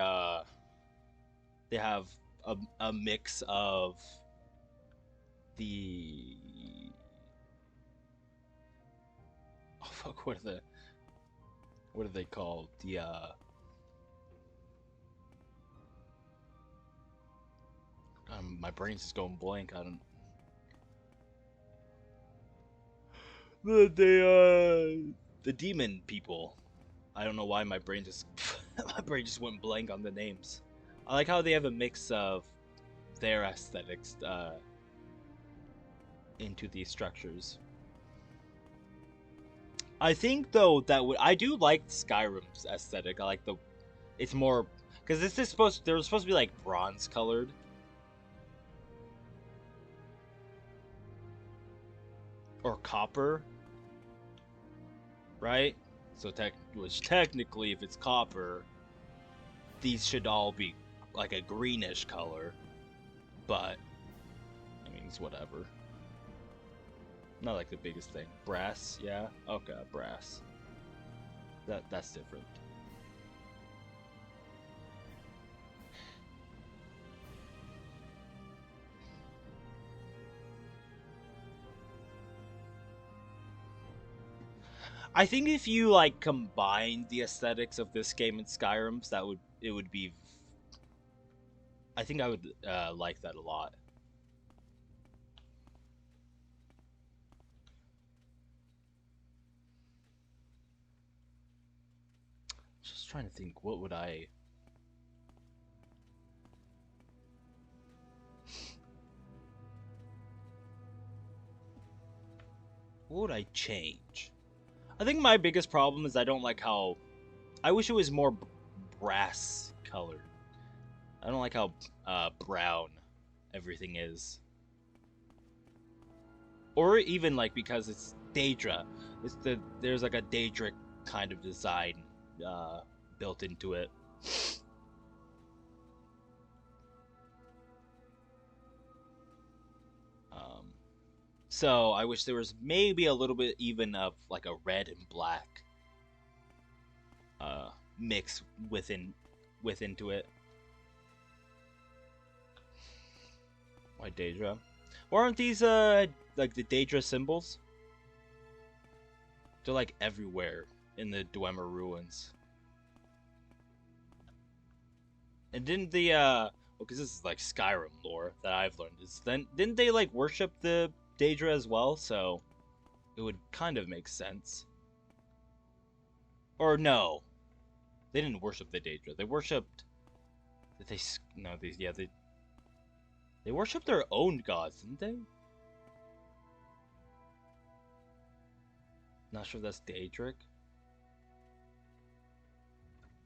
have a mix of the oh fuck, what are they called? The my brain's just going blank. I don't the demon people. I don't know why my brain just went blank on the names. I like how they have a mix of their aesthetics into these structures. I think though that I do like Skyrim's aesthetic. I like it's more because they're supposed to be like bronze colored. Or copper, right? So technically, if it's copper, these should all be like a greenish color. But I mean, it's whatever. Not like the biggest thing. Brass, yeah. Okay, brass. That's different. I think if you like combine the aesthetics of this game and Skyrim's, it would be. I think I would like that a lot. Just trying to think, what would I? What would I change? I think my biggest problem is I don't like how. I wish it was more brass colored. I don't like how brown everything is. Or even like because it's Daedra. There's like a Daedric kind of design built into it. So I wish there was maybe a little bit even of like a red and black mix into it. Why Daedra? Or aren't these like the Daedra symbols? They're like everywhere in the Dwemer ruins. And didn't the well, because this is like Skyrim lore that I've learned, didn't they like worship the Daedra as well? So it would kind of make sense. Or no, they didn't worship the Daedra. They worshipped. They worshipped their own gods, didn't they? Not sure if that's Daedric.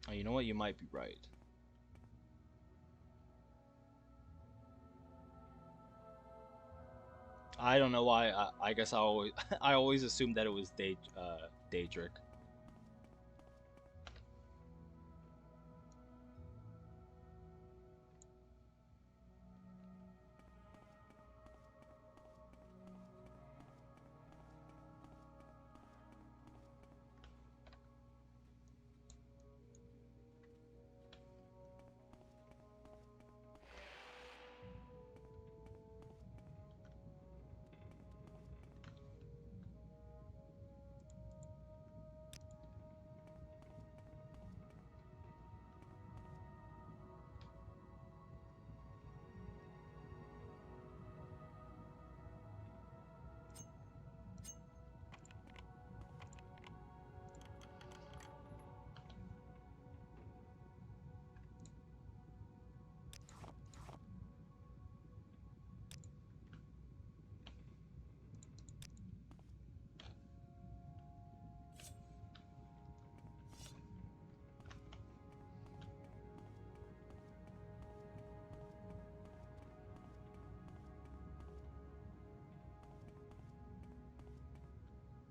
Oh, you know what? You might be right. I don't know why. I guess I always I always assumed that it was Daedric.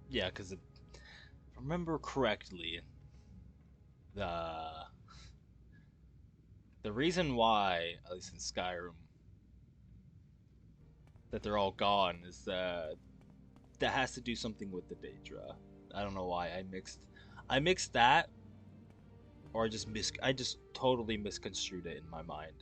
Yeah, because if I remember correctly, the the reason why, at least in Skyrim, that they're all gone is that has to do something with the Daedra. I don't know why I mixed that, or I just totally misconstrued it in my mind.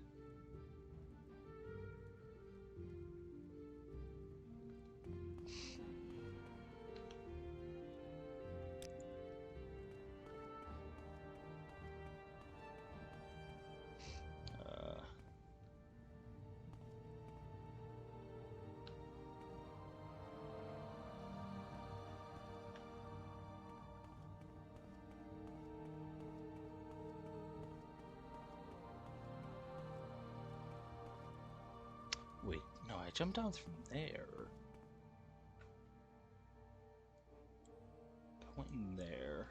Wait, no, I jumped down from there. I went in there.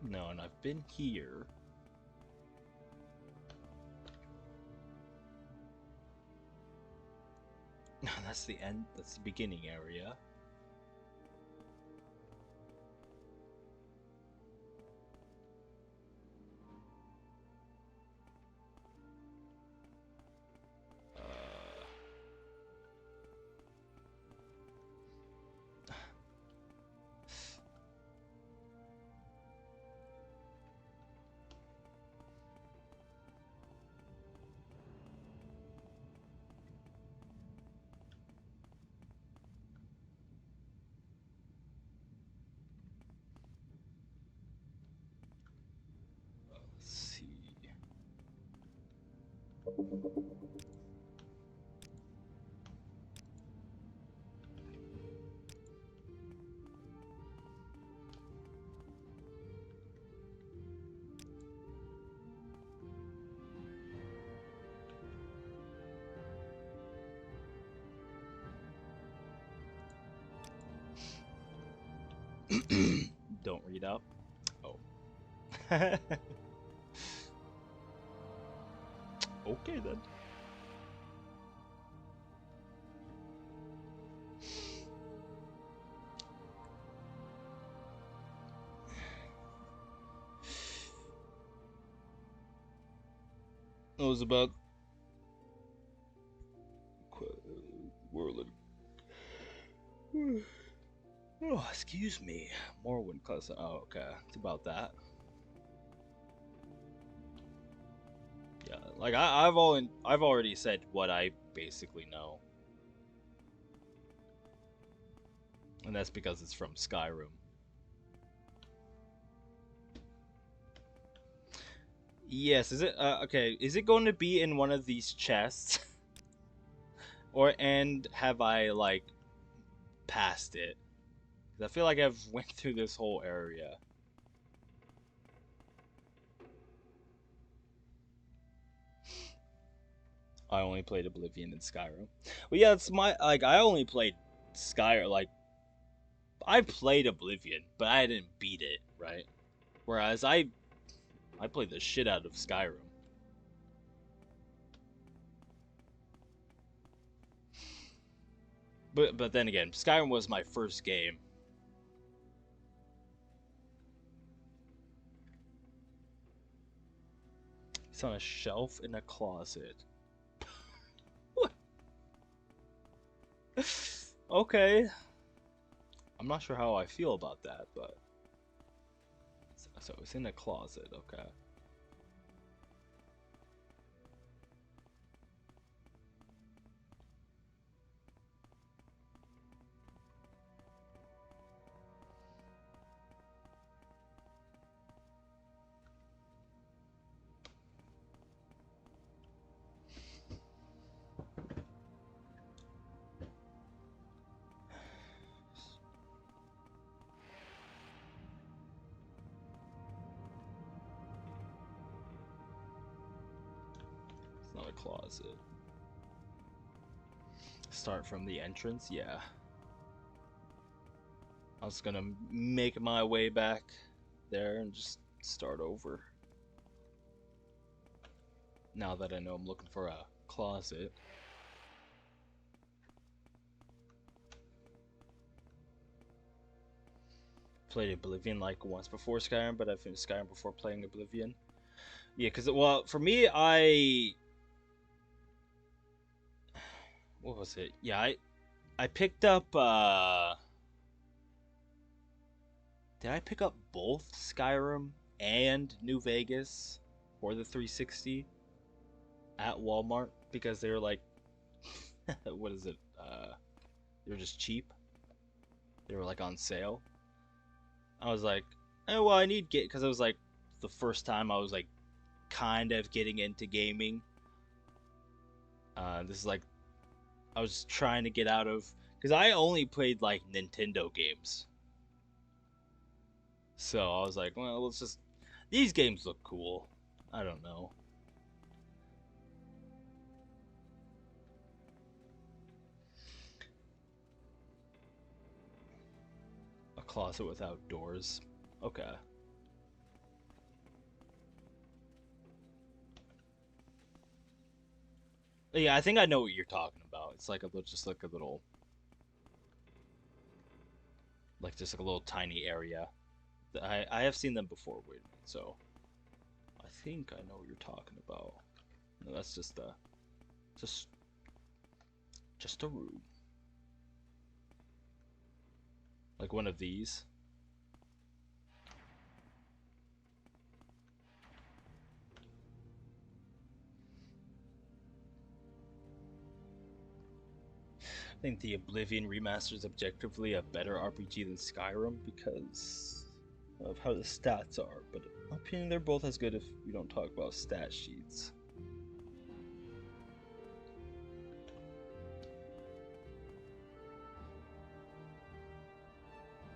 No, and I've been here. No, that's the end. That's the beginning area. Let's see. Don't read out. Oh. Okay then. It was about world. Oh, excuse me. Morrowind class. Oh, okay. It's about that. Yeah, like I've already said what I basically know, and that's because it's from Skyrim. Yes, is it okay? Is it going to be in one of these chests, and have I like passed it? 'Cause I feel like I've went through this whole area. I only played Oblivion and Skyrim. Well, yeah, it's my like I only played Skyrim. Like I played Oblivion, but I didn't beat it, right? Whereas I played the shit out of Skyrim. But then again, Skyrim was my first game. It's on a shelf in a closet. What? Okay. I'm not sure how I feel about that, but so it's in a closet, okay. It's not a closet. Start from the entrance, yeah. I was gonna make my way back there and just start over. Now that I know I'm looking for a closet. Played Oblivion like once before Skyrim, but I finished Skyrim before playing Oblivion. Yeah, because, well, for me, what was it? Yeah, I picked up, did I pick up both Skyrim and New Vegas for the 360 at Walmart? Because they were like, what is it? They were just cheap. They were like on sale. I was like, oh, well, I need because it was like the first time I was like kind of getting into gaming. This is like, I was trying to get out of, because I only played like Nintendo games. So I was like, well, let's just, these games look cool. I don't know. A closet without doors. Okay. Yeah, I think I know what you're talking about. It's like just like a little, like just like a little tiny area. I have seen them before, so I think I know what you're talking about. No, that's just a room. Like one of these. I think the Oblivion remaster is objectively a better RPG than Skyrim because of how the stats are, but in my opinion, they're both as good if we don't talk about stat sheets.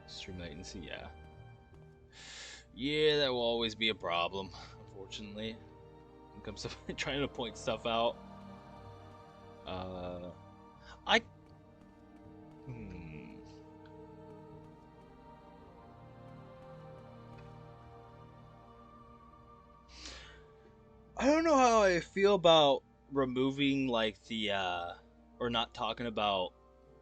Stream latency, yeah. Yeah, that will always be a problem, unfortunately. When it comes to trying to point stuff out. I don't know how I feel about removing like the or not talking about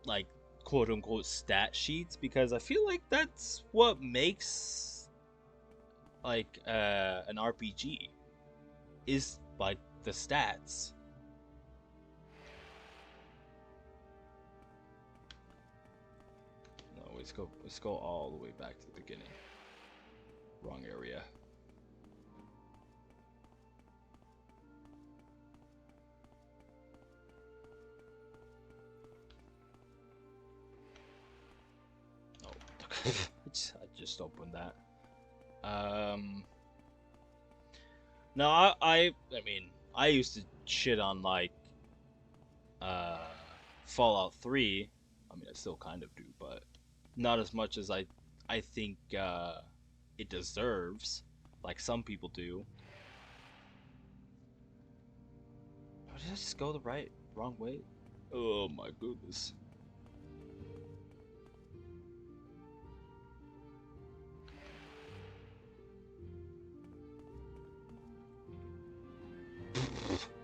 like quote unquote stat sheets, because I feel like that's what makes like an RPG is like the stats. No, let's go all the way back to the beginning. Wrong area. I just opened that. No, I mean, I used to shit on like Fallout 3. I mean, I still kind of do, but not as much as I think it deserves, like some people do. did I just go the wrong way? Oh my goodness.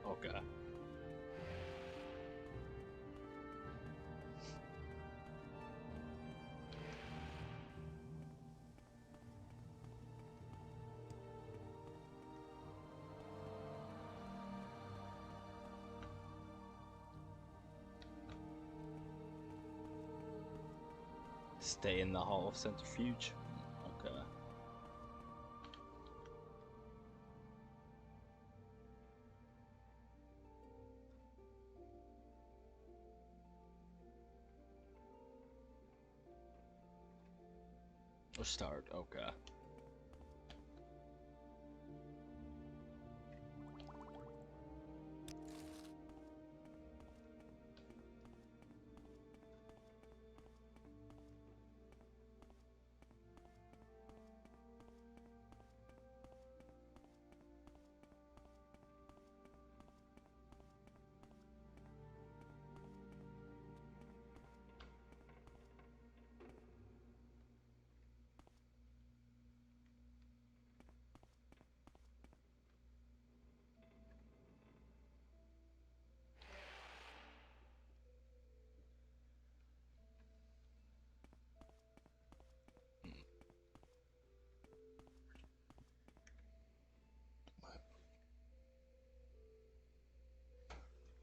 Okay. Stay in the Hall of Centrifuge. Okay. Or start. Okay.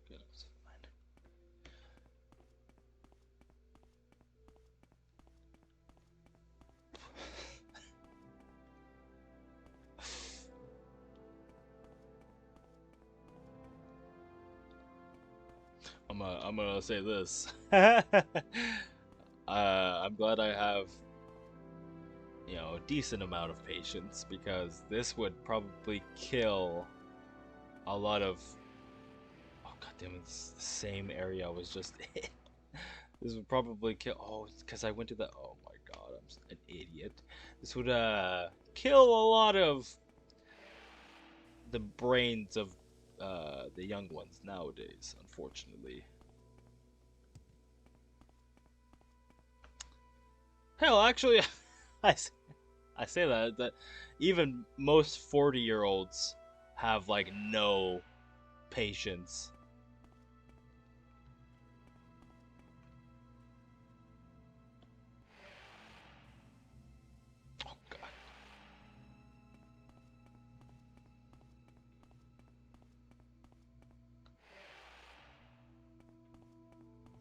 Good, it's fine. I'm gonna say this. I'm glad I have, you know, a decent amount of patience, because this would probably kill a lot of. Oh god damn it! It's the same area I was just in. This would probably kill. Oh, because I went to the. Oh my god, I'm an idiot. This would kill a lot of the brains of the young ones nowadays, unfortunately. Hell, actually, I say that even most 40-year-olds have like no patience. Oh god.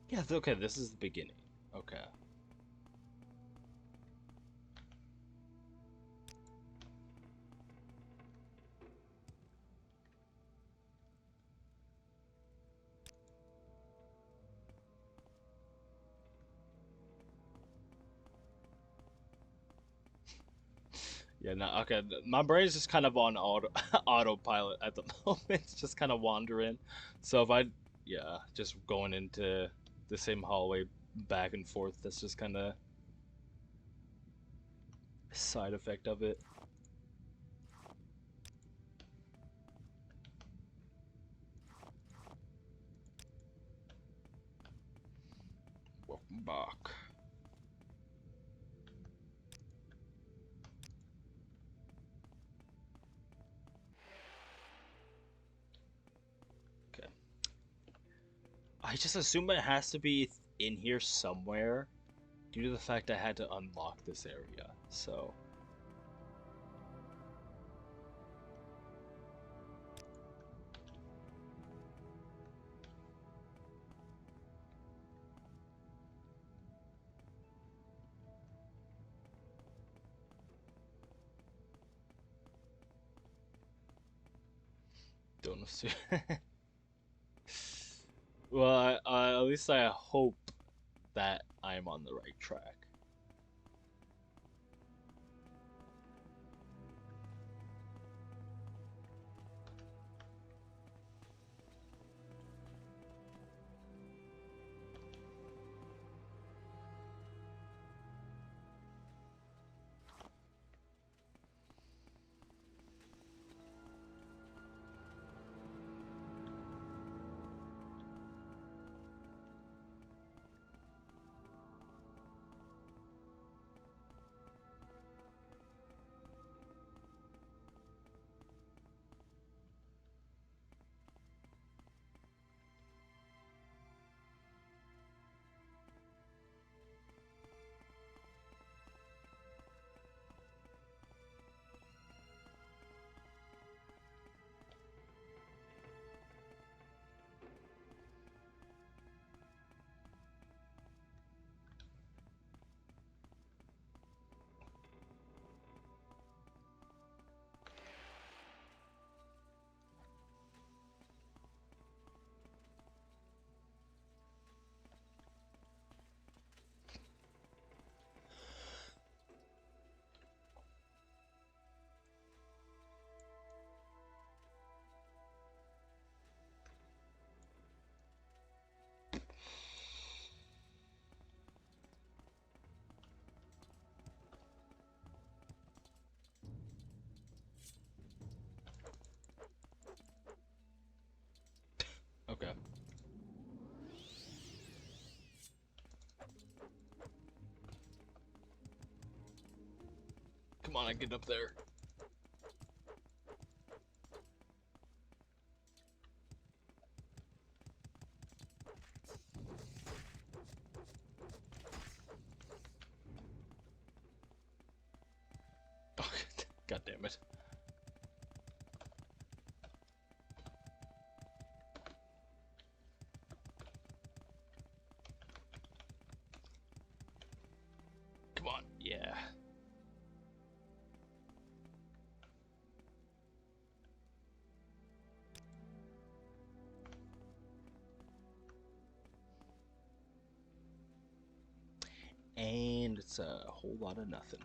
Yeah, okay, this is the beginning. Okay. Yeah, no, okay. My brain's just kind of on autopilot at the moment. It's just kind of wandering. So if I, yeah, just going into the same hallway back and forth, that's just kind of a side effect of it. Welcome back. Okay. I just assume it has to be in here somewhere due to the fact I had to unlock this area. So. Don't assume. Well, at least I hope that I'm on the right track. Come on, I get up there. Oh, God damn it. Come on, yeah. And it's a whole lot of nothing.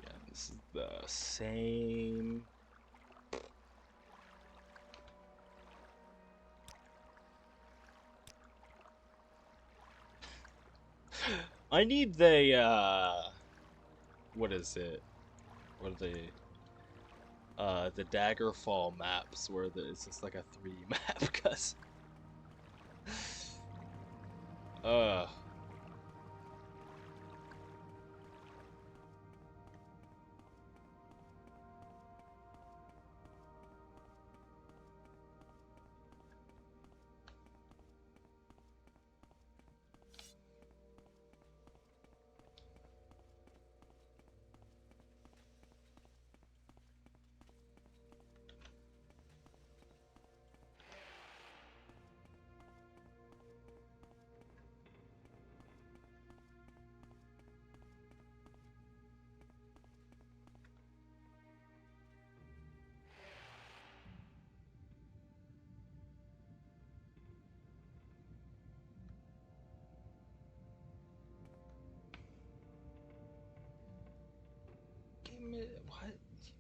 Yeah, this is the same. I need the what is it? What are they? The Daggerfall maps where it's just like a 3D map, cause uh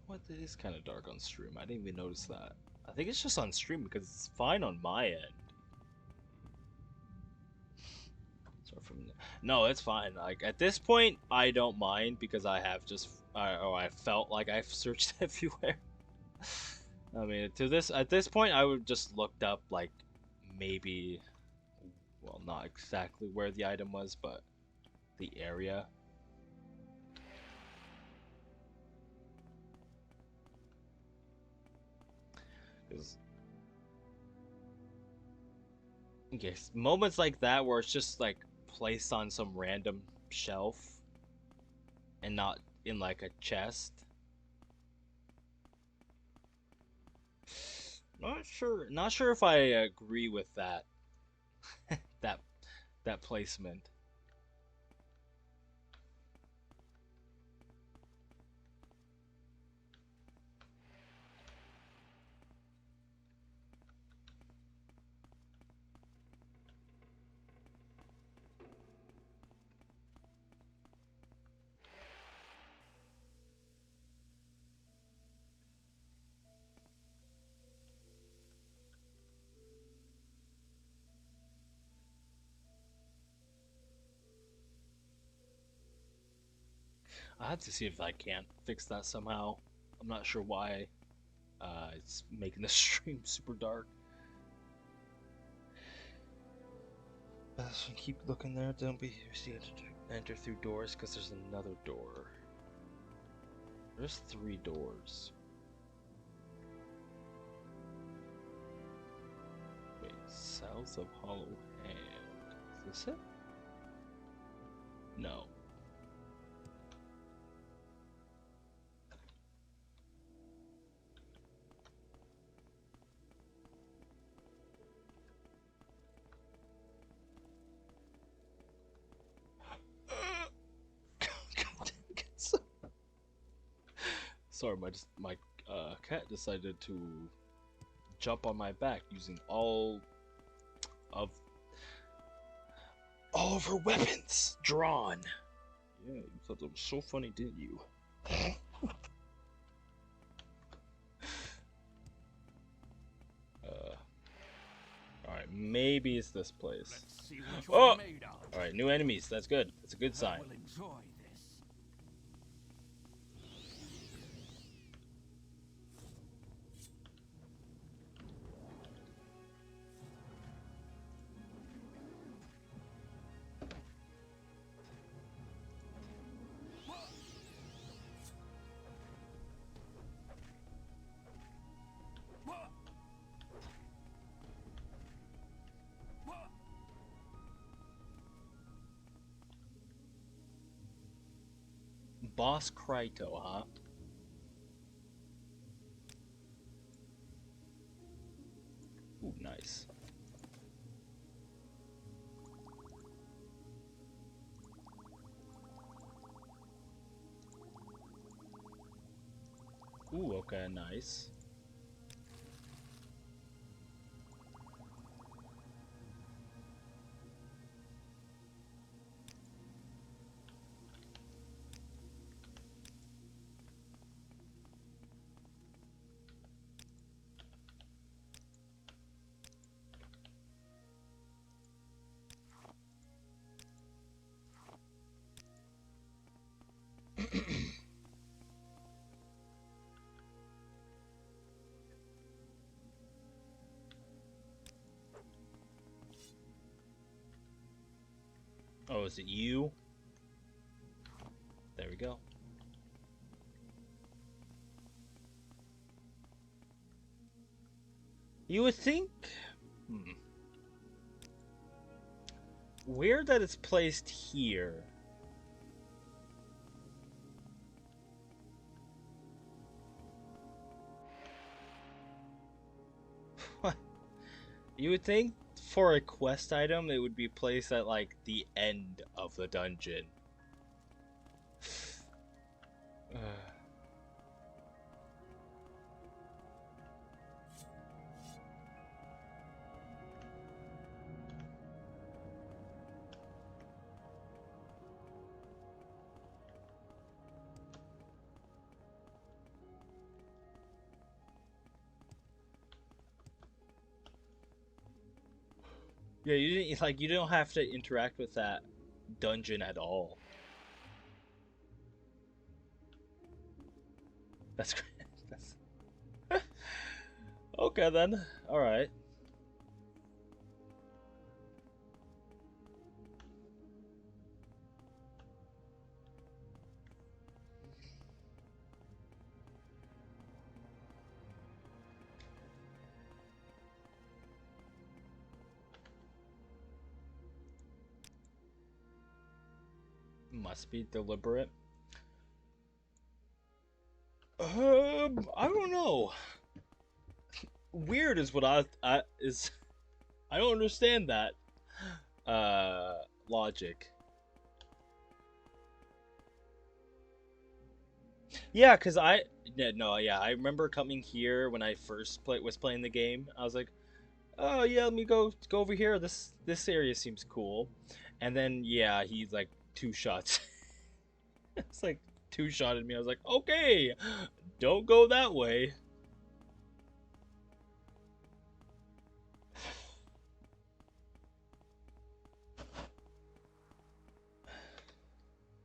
what it is kind of dark on stream. I didn't even notice that. I think it's just on stream because it's fine on my end. No, it's fine. Like at this point, I don't mind because I have just I felt like I've searched everywhere. I mean, at this point, I would just looked up like maybe, well, not exactly where the item was, but the area. Yes, moments like that where it's just like placed on some random shelf and not in like a chest. Not sure if I agree with that. that placement. I have to see if I can't fix that somehow. I'm not sure why it's making the stream super dark. So keep looking there. Don't be enter through doors because there's another door. There's 3 doors. Wait, Cells of Hollow Hand. Is this it? No. Sorry, my cat decided to jump on my back using all of her weapons drawn. Yeah, you thought that was so funny, didn't you? Alright, maybe it's this place. Oh! Alright, new enemies. That's good. That's a good sign. Will enjoy this. Boss Kryto, huh? Ooh, nice. Ooh, okay, nice. Oh, is it you? There we go. You would think... Weird that it's placed here. You would think for a quest item it would be placed at like the end of the dungeon. Yeah, you didn't like you don't have to interact with that dungeon at all. That's great. That's... Okay then. All right. Must be deliberate. I don't know. Weird is what I is. I don't understand that logic. Yeah, cause I I remember coming here when I first was playing the game. I was like, oh yeah, let me go over here. This area seems cool, and then yeah, he's like two shots. It's like two shotted me. I was like, okay, don't go that way.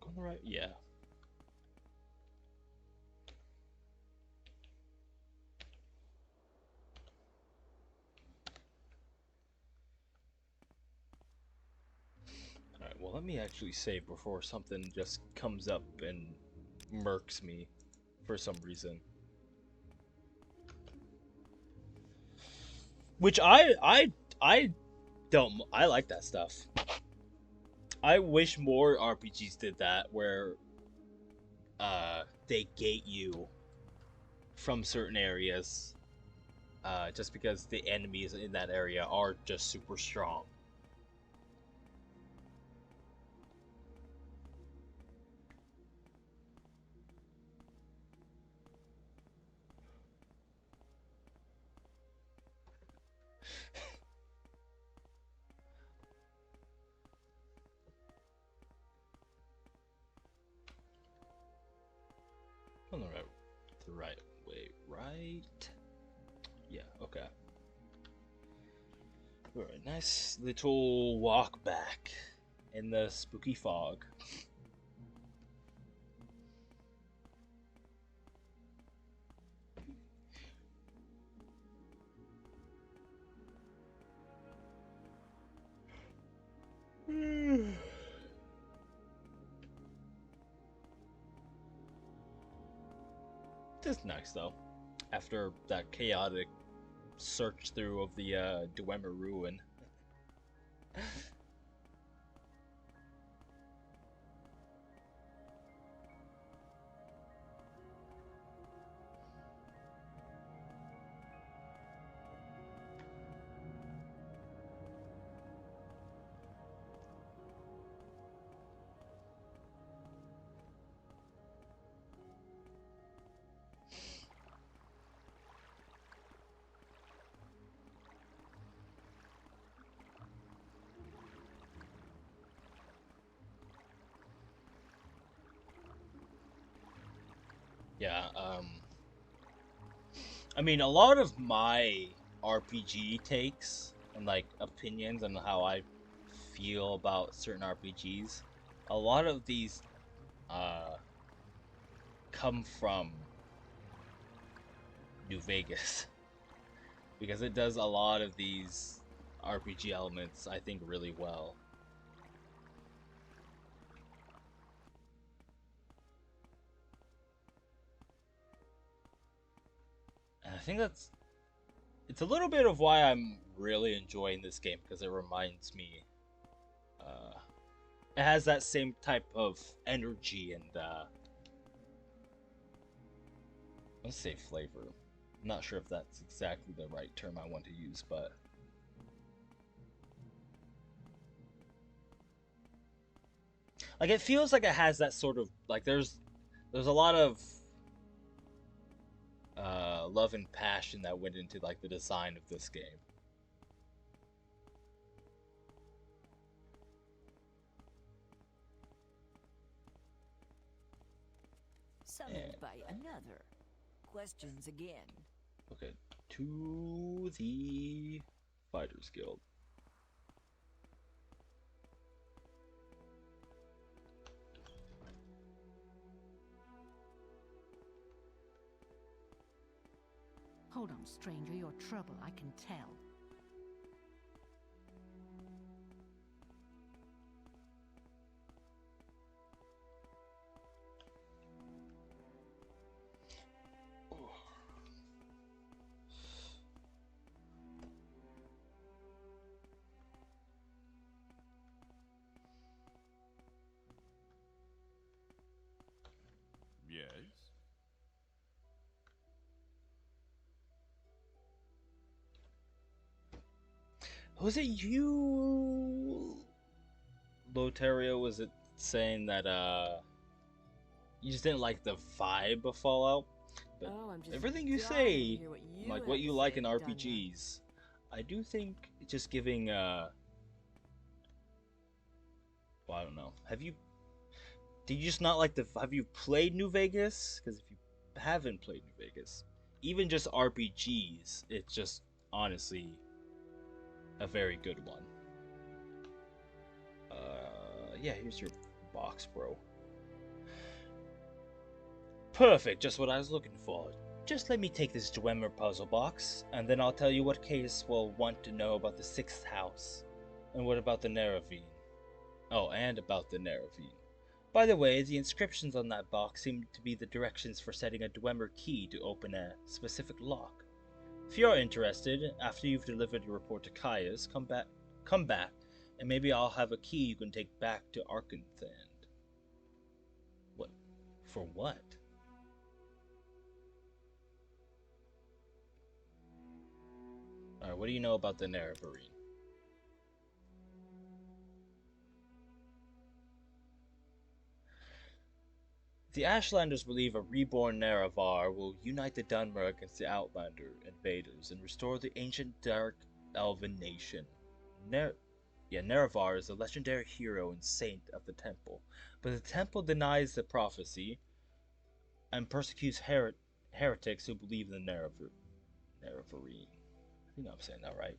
Going right, yeah. Alright, well, let me actually save before something just comes up and murks me for some reason. Which I don't... I like that stuff. I wish more RPGs did that, where they gate you from certain areas just because the enemies in that area are just super strong. On the right way, right? Yeah, okay. Alright, nice little walk back in the spooky fog. This is nice though. After that chaotic search through of the Dwemer ruin. Yeah, I mean, a lot of my RPG takes and like opinions on how I feel about certain RPGs, a lot of these come from New Vegas because it does a lot of these RPG elements, I think, really well. And I think it's a little bit of why I'm really enjoying this game, because it reminds me, it has that same type of energy and let's say flavor. I'm not sure if that's exactly the right term I want to use, but like it feels like it has that sort of like there's a lot of love and passion that went into like the design of this game. Summoned by another. Questions again. Okay, to the Fighters Guild. Hold on, stranger, you're trouble, I can tell. Yes? Was it you, Lotario? Was it saying that you just didn't like the vibe of Fallout? But I'm just everything you dying to say, hear what you like have what to you say, like in Dunya. RPGs, I do think just giving well, I don't know. Did you just not like have you played New Vegas? Because if you haven't played New Vegas, even just RPGs, it's just honestly a very good one. Yeah, here's your box, bro. Perfect, just what I was looking for. Just let me take this Dwemer puzzle box, and then I'll tell you what Case will want to know about the 6th house. And what about the Neravine? Oh, and about the Neravine. By the way, the inscriptions on that box seem to be the directions for setting a Dwemer key to open a specific lock. If you're interested, after you've delivered your report to Caius, come back, and maybe I'll have a key you can take back to Arkanthand. What? For what? Alright, what do you know about the Neravine? The Ashlanders believe a reborn Nerevar will unite the Dunmer against the Outlander invaders and restore the ancient Dark Elven nation. Nerevar is a legendary hero and saint of the Temple, but the Temple denies the prophecy and persecutes heretics who believe in the Nerevarine. I think I'm saying that right.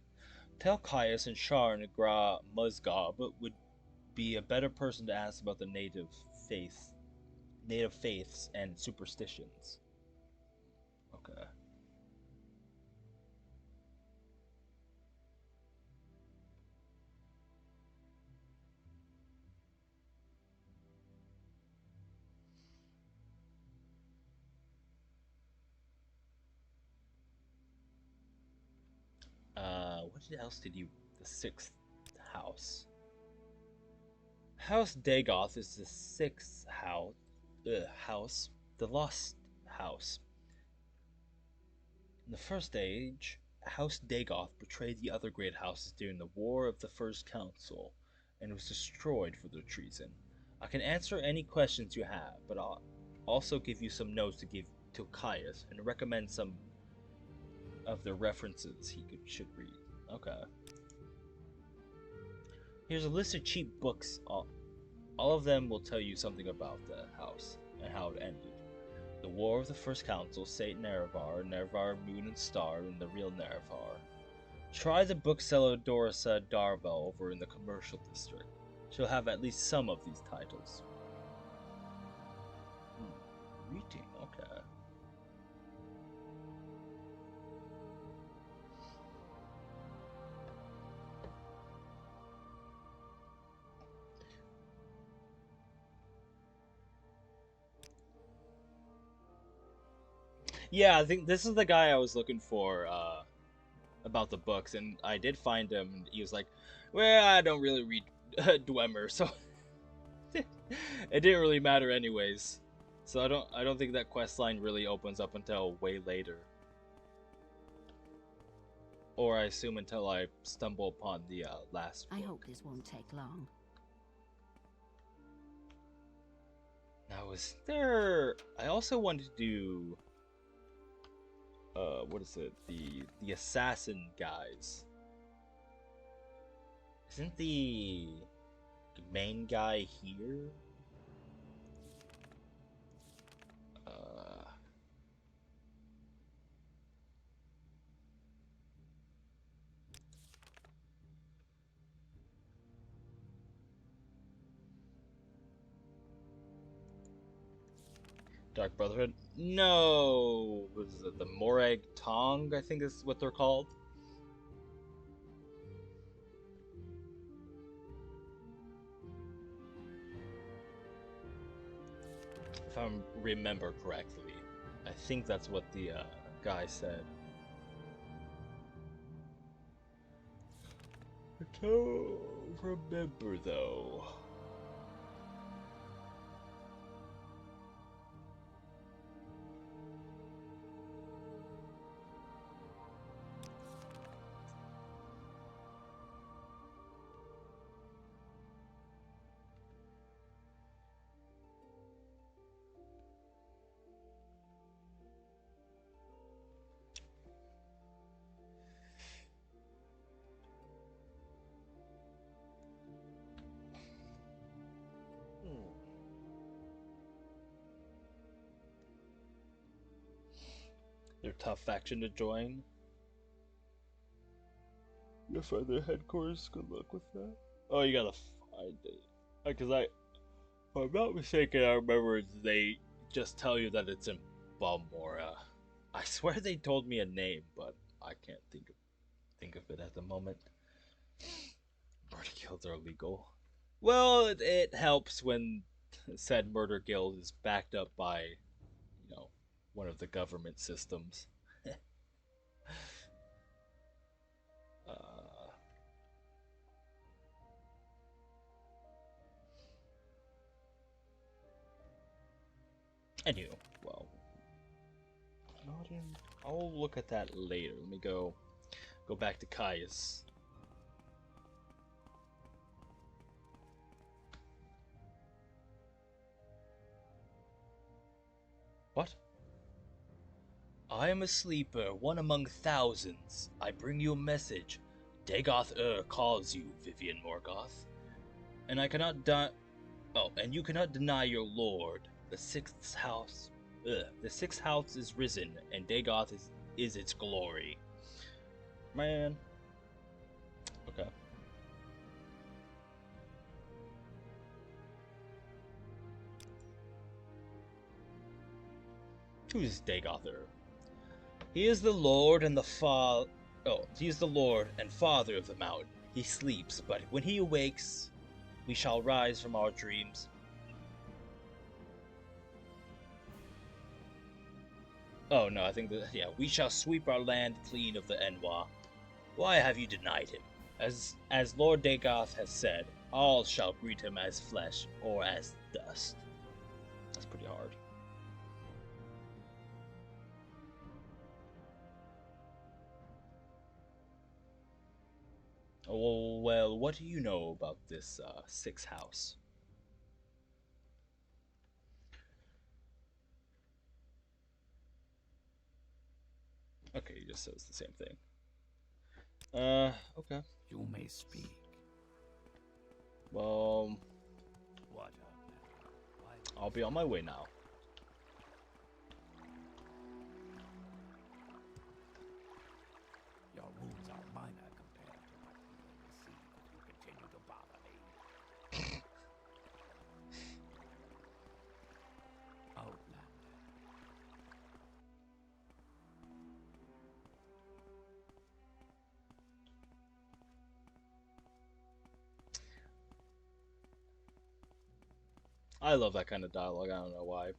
Tell Caius and Sharn Gra Musgob would be a better person to ask about the native faiths and superstitions. Okay. What else did you... The 6th house. House Dagoth is the 6th house, the Lost House. In the First Age, House Dagoth betrayed the other great houses during the War of the First Council, and was destroyed for their treason. I can answer any questions you have, but I'll also give you some notes to give to Caius, and recommend some of the references he should read. Okay. Here's a list of cheap books. All of them will tell you something about the house and how it ended. The War of the First Council, Saint Nerevar, Nerevar, Moon and Star, and the real Nerevar. Try the bookseller Dorisa Darvel over in the commercial district. She'll have at least some of these titles. Reading, okay. Yeah, I think this is the guy I was looking for about the books, and I did find him, and he was like, well, I don't really read Dwemer, so it didn't really matter anyways. So I don't think that quest line really opens up until way later. Or I assume until I stumble upon the last book. I hope this won't take long. Now, is there... I also wanted to do... what is it? The assassin guys. Isn't the main guy here? Dark Brotherhood? No! What is it? The Morag Tong, I think is what they're called. If I remember correctly. I think that's what the guy said. I don't remember though. They're a tough faction to join. You find their headquarters. Good luck with that. Oh, you gotta find it. Because if I'm not mistaken, I remember they just tell you that it's in Balmora. I swear they told me a name, but I can't think of it at the moment. Murder guilds are illegal. Well, it helps when said murder guild is backed up by, you know, one of the government systems. Anywho, well, I'll look at that later. Let me go back to Caius. What? I am a sleeper, one among thousands. I bring you a message. Dagoth calls you, Vivian Morgoth. And I cannot and you cannot deny your lord. The sixth house is risen, and Dagoth is its glory. Man. Okay. Who is Dagother? He is the lord and he is the lord and father of the mountain. He sleeps, but when he awakes, we shall rise from our dreams. Oh no, I think we shall sweep our land clean of the Enwa. Why have you denied him? As Lord Dagoth has said, all shall greet him as flesh or as dust. That's pretty hard. Oh, well, what do you know about this sixth house? Okay, he just says the same thing. Okay. You may speak. Well, What? I'll be on my way now. I love that kind of dialogue. I don't know why.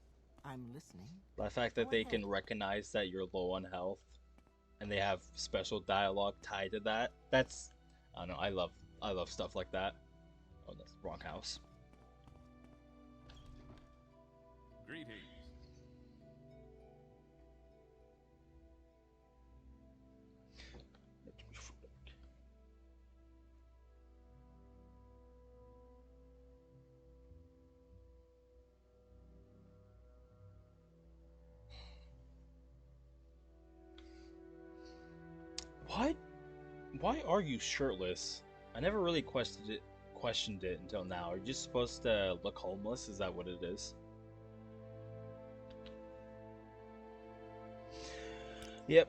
I'm listening. The fact that Go they ahead. can recognize that you're low on health, and they have special dialogue tied to that. That's, I don't know. I love stuff like that. Oh, that's the wrong house. Greetings. Why are you shirtless? I never really questioned it until now. Are you just supposed to look homeless? Is that what it is? Yep.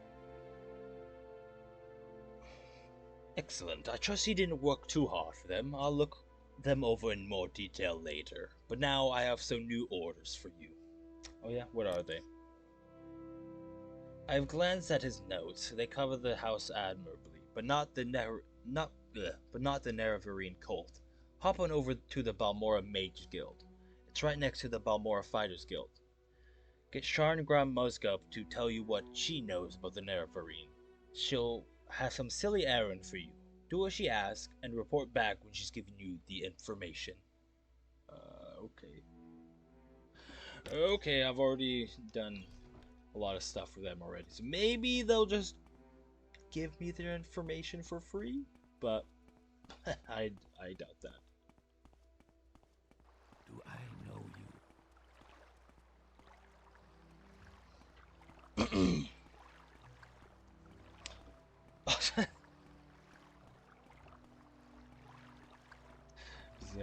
Excellent. I trust you didn't work too hard for them. I'll look them over in more detail later. But now I have some new orders for you. Oh yeah, what are they? I've glanced at his notes. They cover the house admirably, but not the Nerevarine cult. Hop on over to the Balmora Mage Guild. It's right next to the Balmora Fighters Guild. Get Sharngram Musgup to tell you what she knows about the Nerevarine. She'll have some silly errand for you. Do what she asks and report back when she's given you the information. Okay. Okay, I've already done a lot of stuff with them already, so maybe they'll just give me their information for free, but I doubt that. Do I know you? I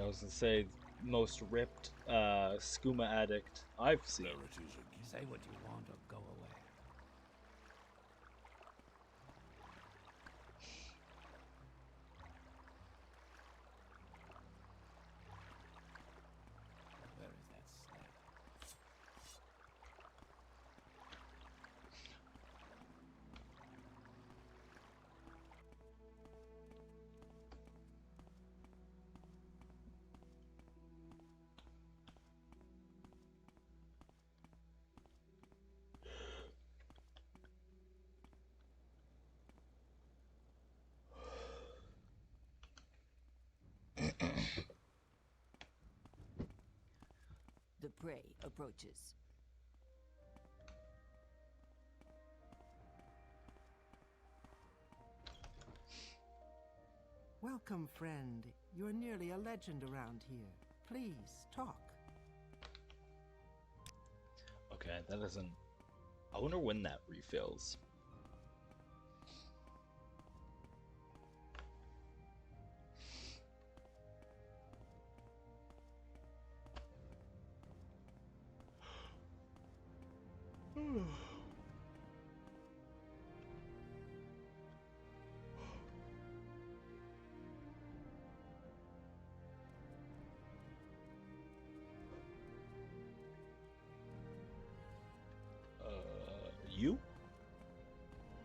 was gonna say, most ripped skooma addict I've seen. There it is again. Say what you want or go away. Where is that snake? The prey approaches. Welcome, friend. You're nearly a legend around here. Please, talk. Okay, that doesn't... I wonder when that refills. You?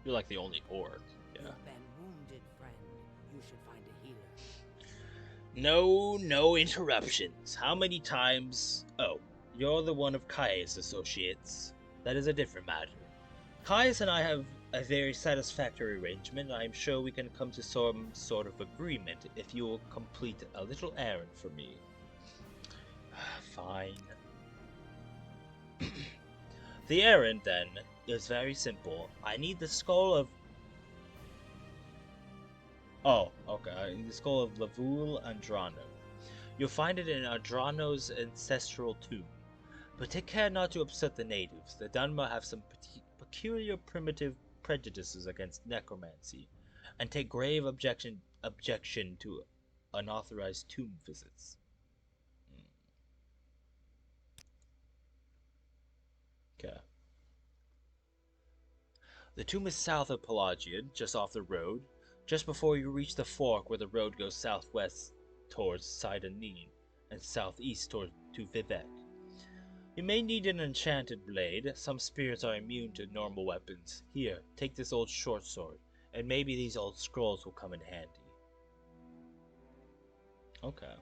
You're like the only orc. Yeah. You've been wounded, friend. You should find a healer. No interruptions. How many times... Oh, you're the one of Kai's associates. That is a different matter. Kai's and I have a very satisfactory arrangement. I'm sure we can come to some sort of agreement if you will complete a little errand for me. Fine. The errand, then, is very simple. I need the skull of... Oh, okay. I need the skull of Lavul Andrano. You'll find it in Andrano's ancestral tomb. But take care not to upset the natives. The Dunma have some peculiar primitive prejudices against necromancy, and take grave objection to unauthorized tomb visits. Okay. The tomb is south of Pelagian, just off the road, just before you reach the fork where the road goes southwest towards Sidonin and southeast to Vivek. You may need an enchanted blade. Some spirits are immune to normal weapons. Here, take this old short sword, and maybe these old scrolls will come in handy. Okay.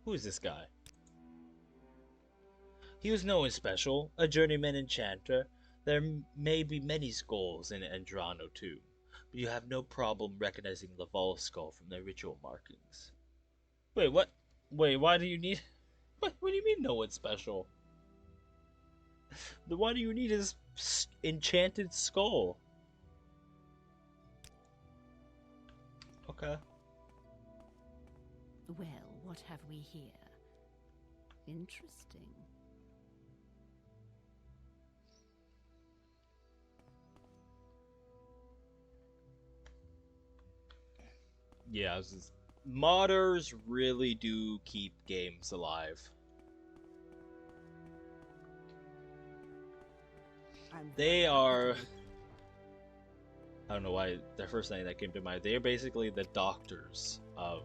Who is this guy? He was no one special, a journeyman enchanter. There may be many skulls in Andrano too, but you have no problem recognizing Laval's skull from the ritual markings. Wait, what? Wait, why do you need... What do you mean no one special? Then why do you need his enchanted skull? Okay. Well, what have we here? Interesting. Yeah, modders really do keep games alive. They are... I don't know why the first thing that came to mind. They are basically the doctors of...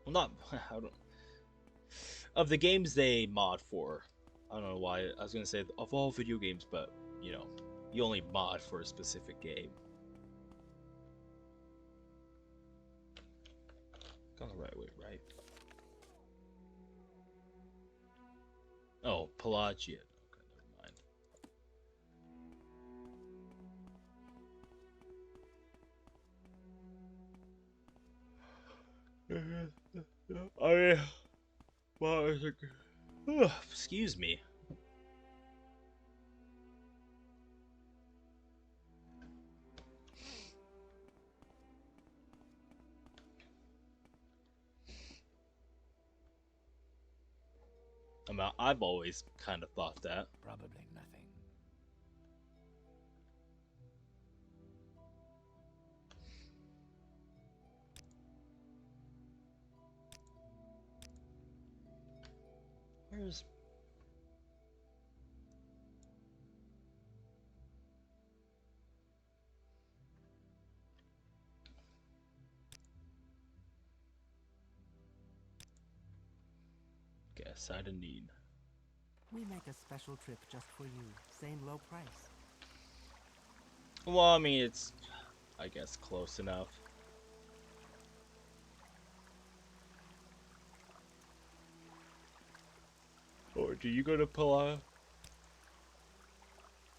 well, not... I don't... Of the games they mod for. I don't know why. I was gonna say of all video games, but, you know, you only mod for a specific game. Gone the right way, right? Oh, Pelagian. Okay, never mind. Excuse me. I mean, I've always kind of thought that. Probably nothing. Where's... Guess I didn't need... We make a special trip just for you. Same low price. Well, I mean, it's... I guess close enough. Or do you go to Pala?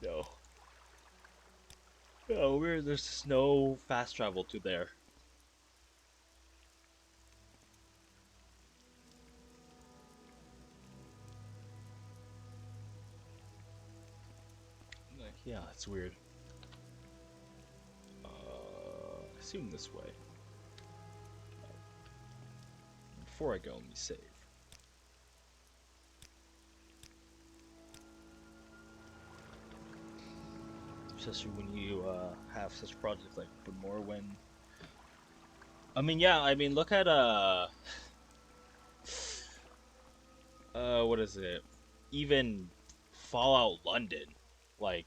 No. No, there's no fast travel to there. Yeah, it's weird. I assume this way. Before I go, let me save. Especially when you have such projects like Morrowind. I mean, yeah, I mean, look at what is it? Even Fallout London, like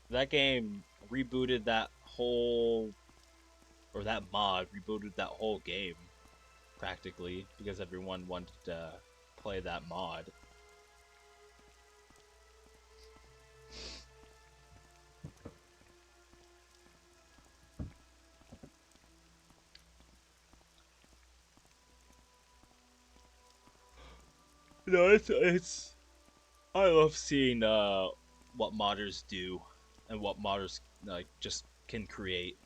that game rebooted that whole, or that mod rebooted that whole game practically because everyone wanted to play that mod. No, it's I love seeing what modders do and what modders like just can create.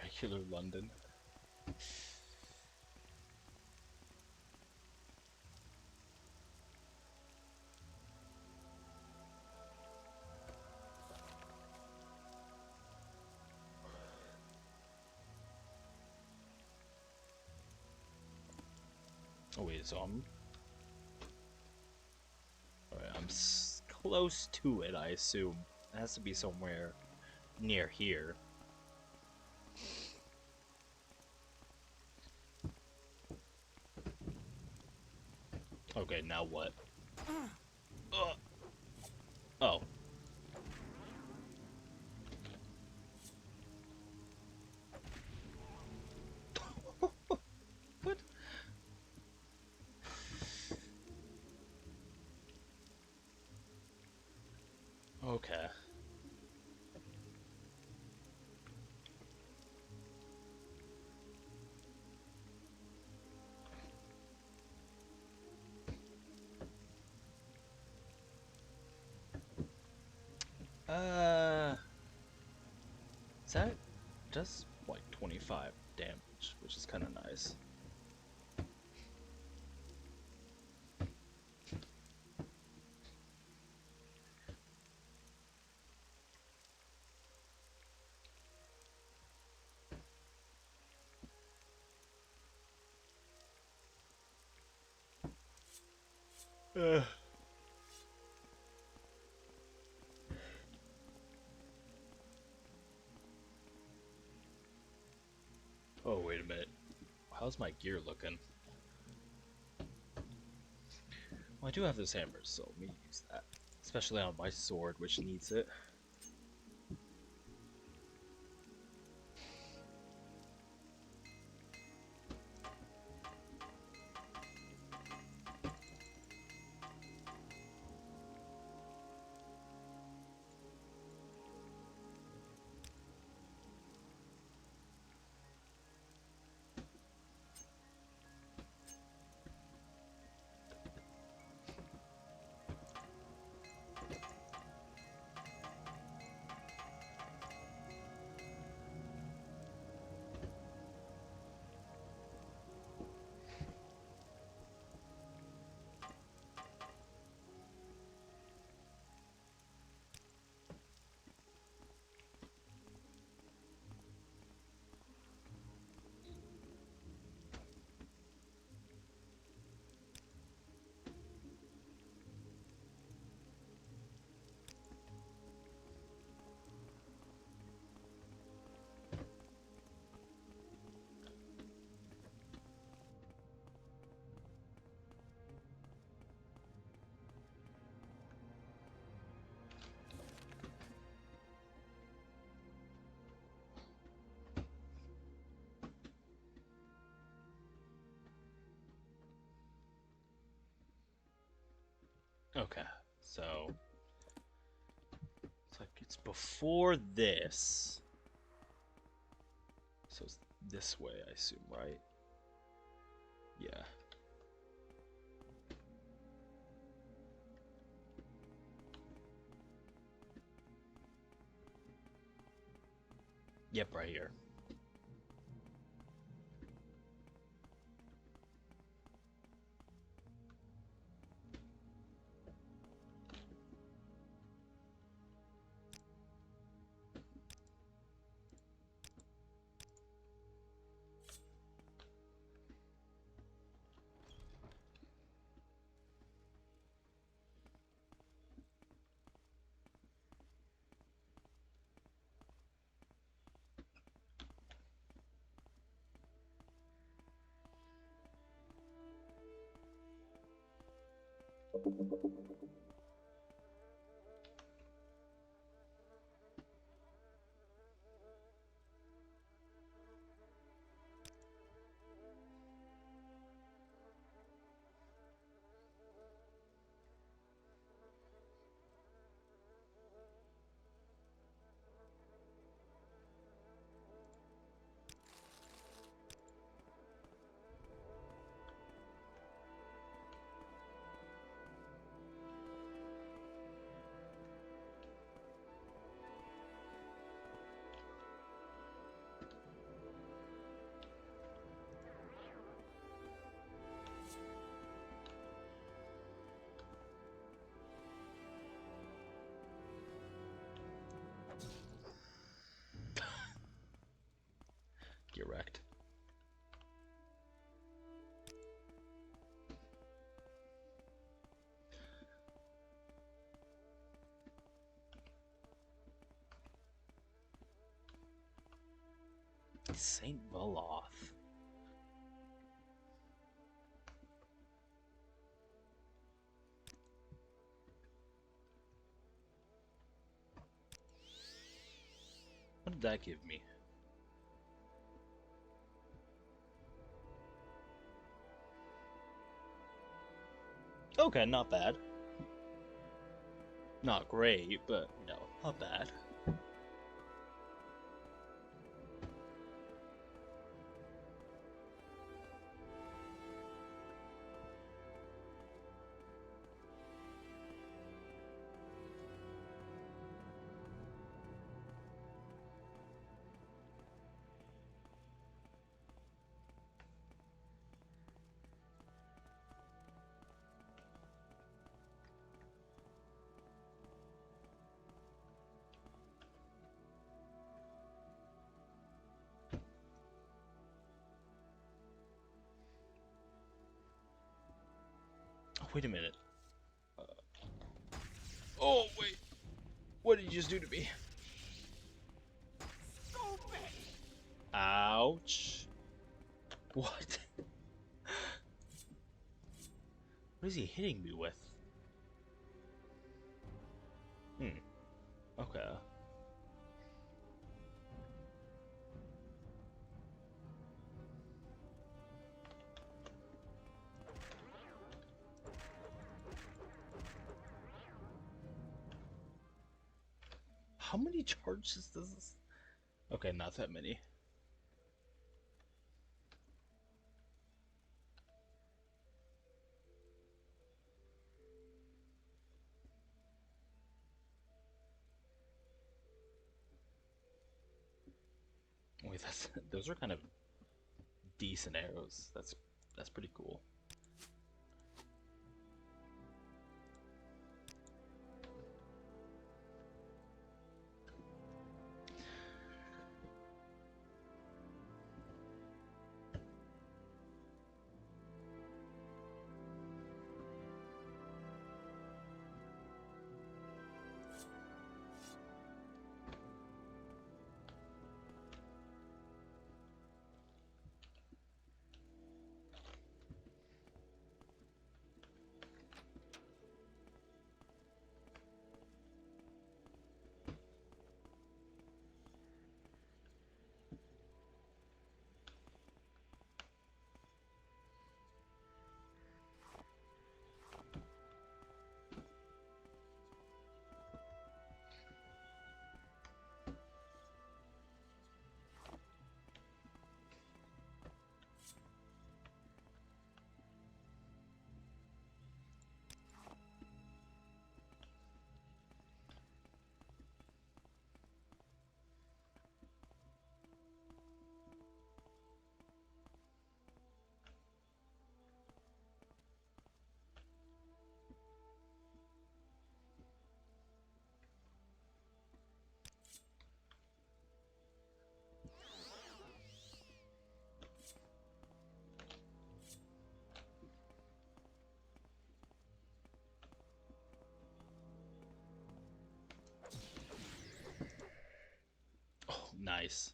Regular London. Oh wait, so I'm... Alright, I'm close to it, I assume. It has to be somewhere near here. Okay, now what? Oh. That does like 25 damage, which is kind of nice. Oh, wait a minute. How's my gear looking? Well, I do have those hammers, so let me use that. Especially on my sword, which needs it. Okay, so it's like it's before this. So it's this way, I assume, right? Yeah. Yep, right here. Get wrecked. Saint Valoth. What did that give me? Okay, not bad. Not great, but, you know, not bad. wait a minute. Oh, wait. What did you just do to me? Ouch. What? What is he hitting me with? Okay. How many charges does this? Okay, not that many. Wait, those are kind of decent arrows. That's pretty cool. Oh, nice.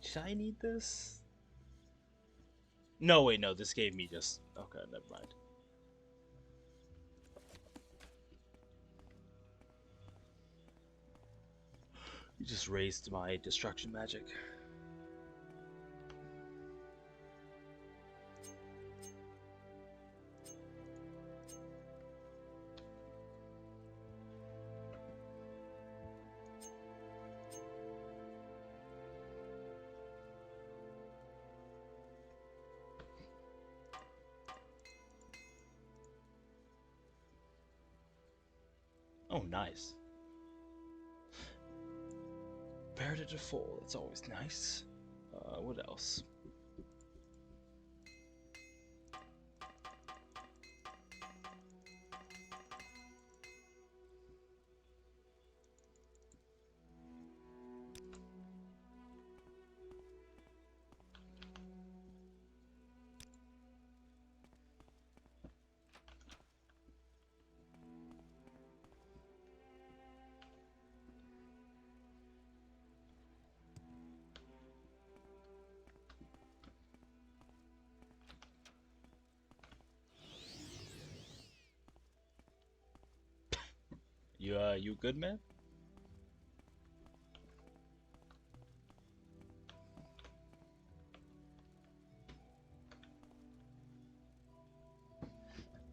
Did I need this? No, wait, no, this gave me just... Okay, never mind. You just raised my destruction magic. Oh, nice. Buried to full, that's always nice. What else? You good, man?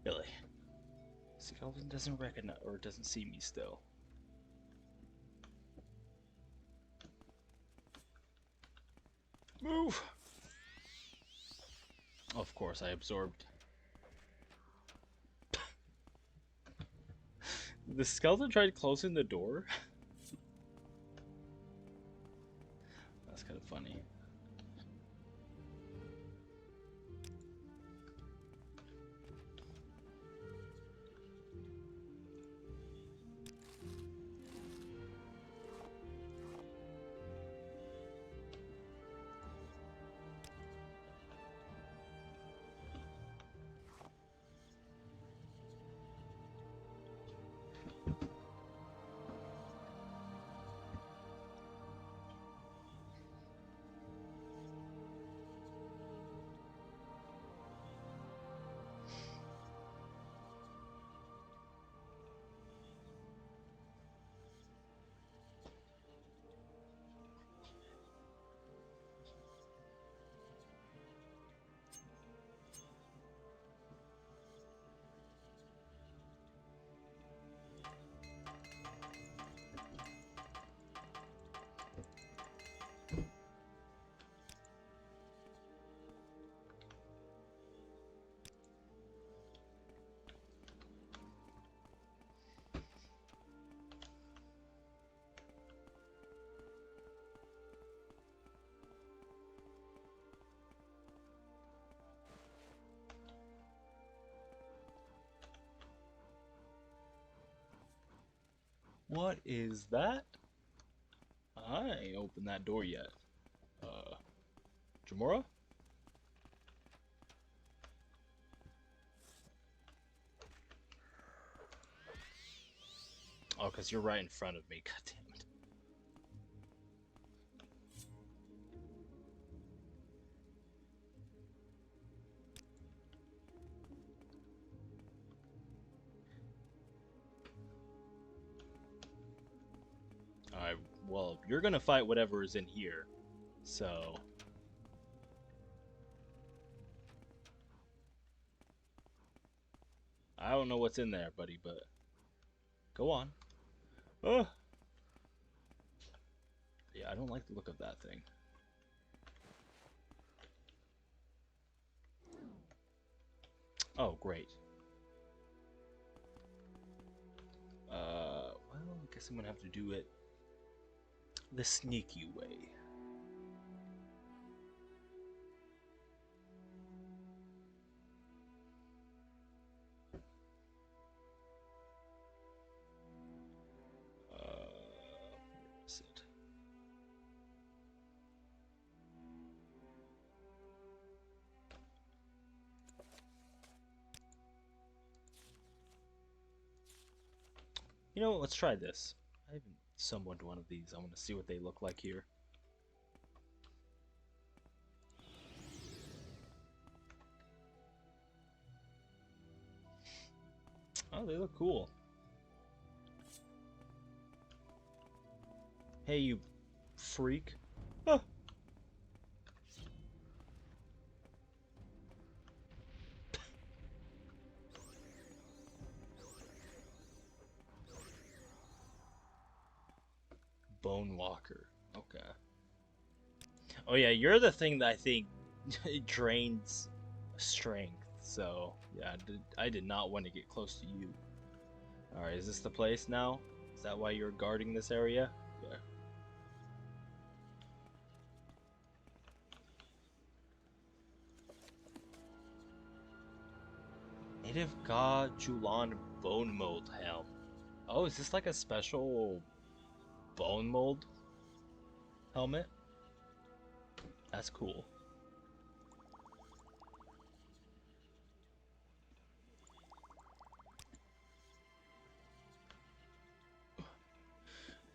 Really? Skeleton doesn't recognize or doesn't see me still. Move! Of course, I absorbed. The skeleton tried closing the door? That's kind of funny. What is that? I ain't opened that door yet. Jamora? Oh, because you're right in front of me. God damn it. Alright, well, you're gonna fight whatever is in here. So... I don't know what's in there, buddy, but... Go on. Oh! Yeah, I don't like the look of that thing. Oh, great. Well, I guess I'm gonna have to do it the sneaky way. Where is it? You know what? Let's try this. I haven't summoned one of these. I want to see what they look like here. Oh, they look cool. Hey, you freak. Ah. Bone Walker. Okay. Oh yeah, you're the thing that I think drains strength. So yeah, I did not want to get close to you. All right, is this the place now? Is that why you're guarding this area? Yeah. Native God Julan Bone Mold Helm. Oh, is this like a special bone mold helmet? That's cool.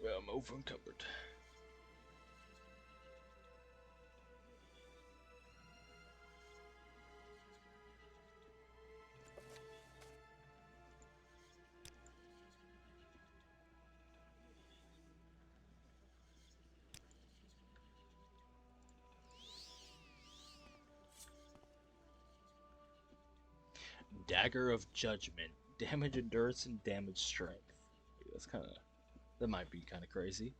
Well, I'm over encumbered. Dagger of Judgment. Damage endurance and damage strength. That's kind of... That might be kind of crazy.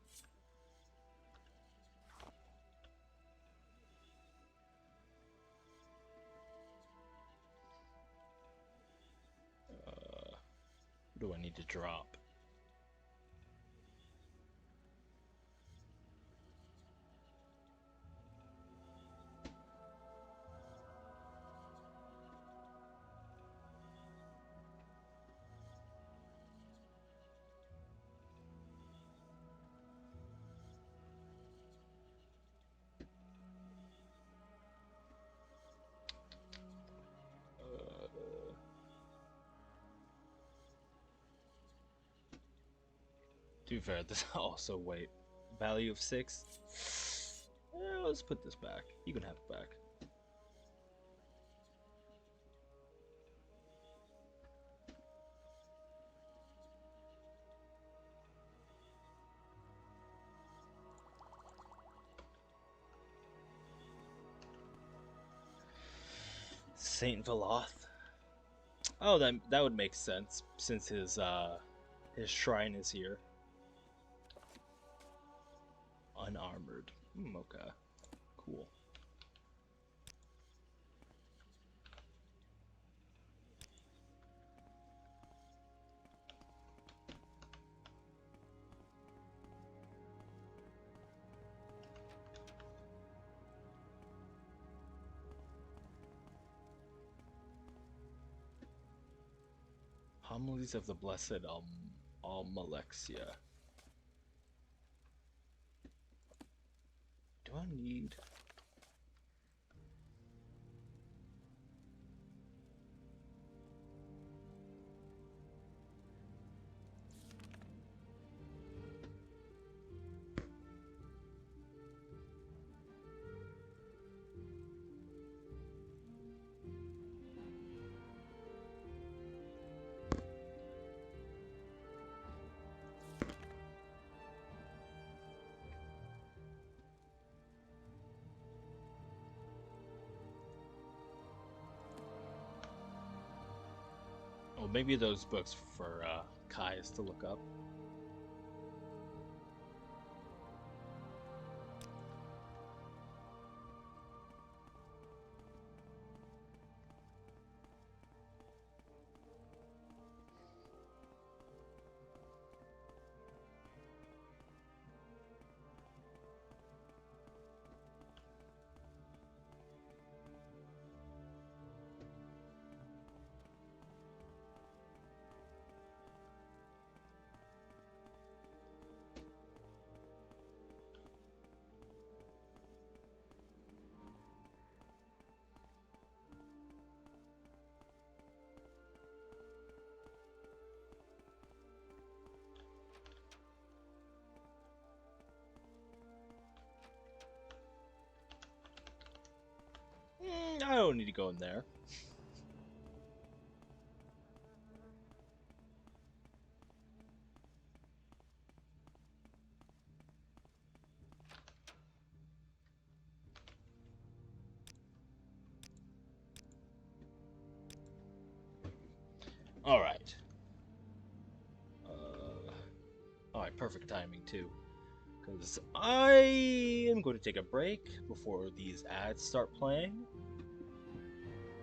What do I need to drop? To be fair, this also wait. Value of 6. Let's put this back. You can have it back. Saint Veloth. Oh, that would make sense since his shrine is here. Unarmored. Okay. Cool. Homilies of the Blessed Almalexia. Do I need... Well, maybe those books for Kai's to look up. I don't need to go in there. Alright. Alright, perfect timing too. Because I am going to take a break before these ads start playing.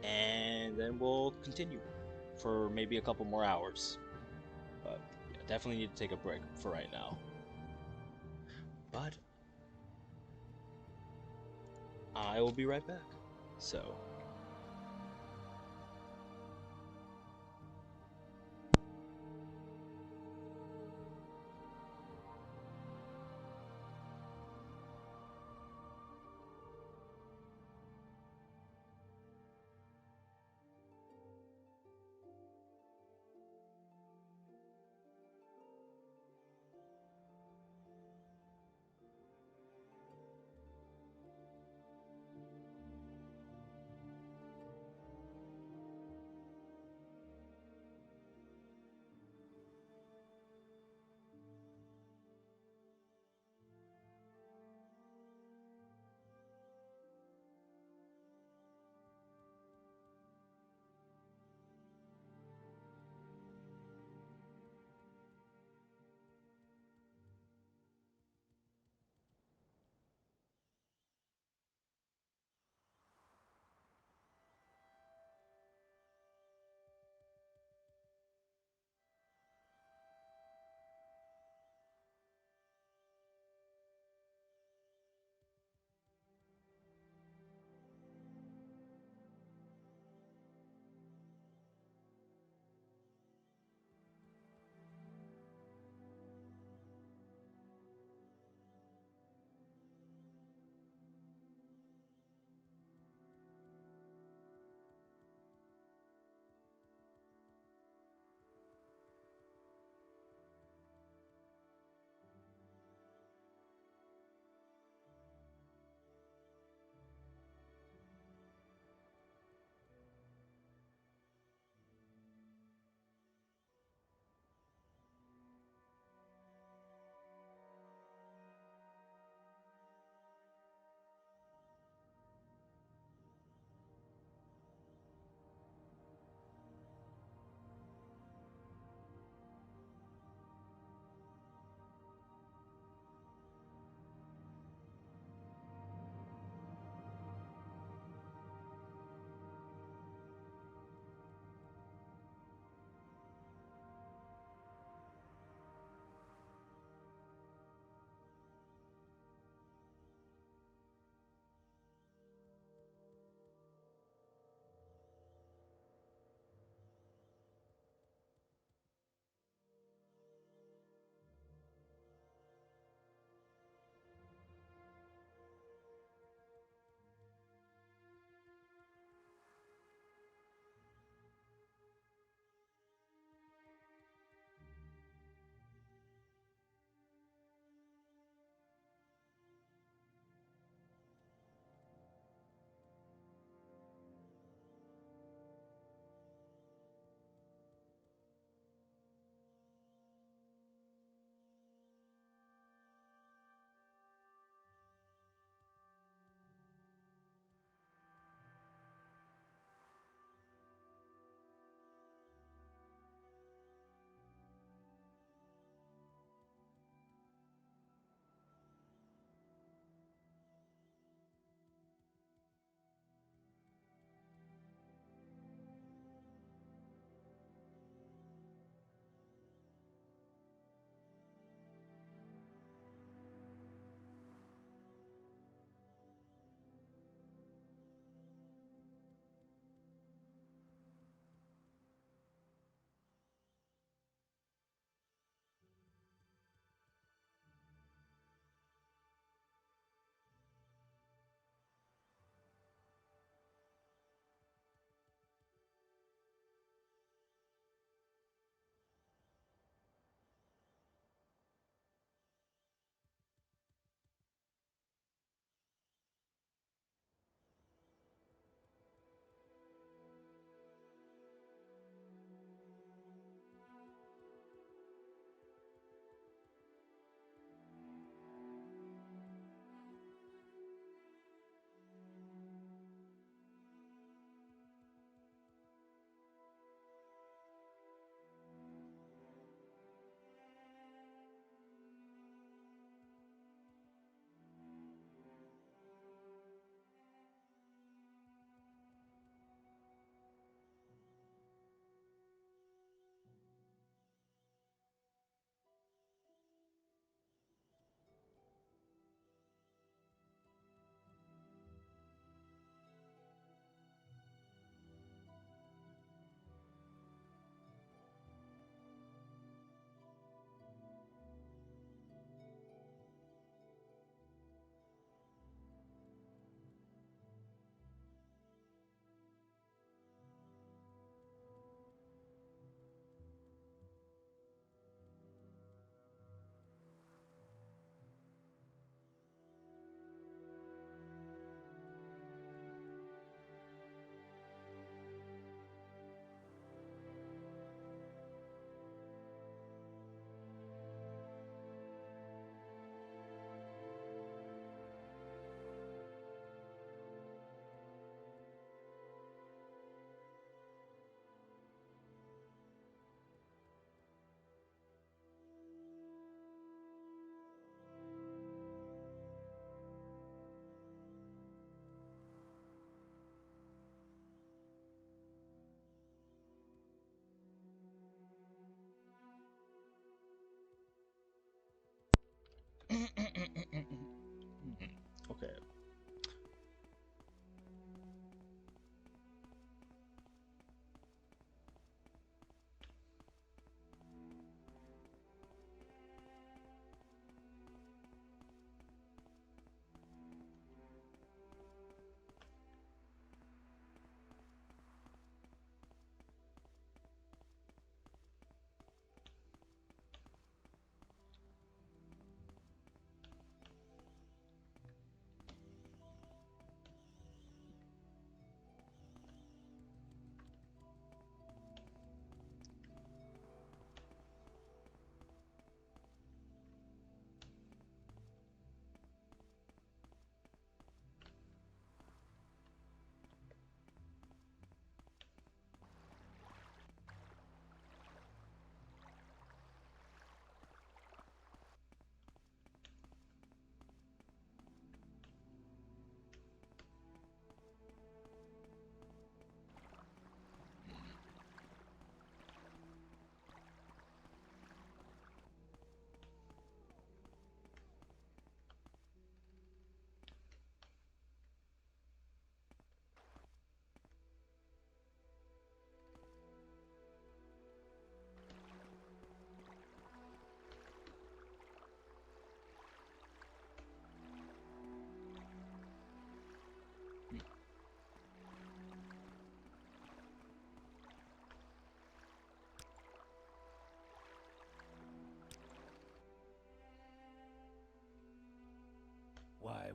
And then we'll continue for maybe a couple more hours. But yeah, definitely need to take a break for right now. But I will be right back. So...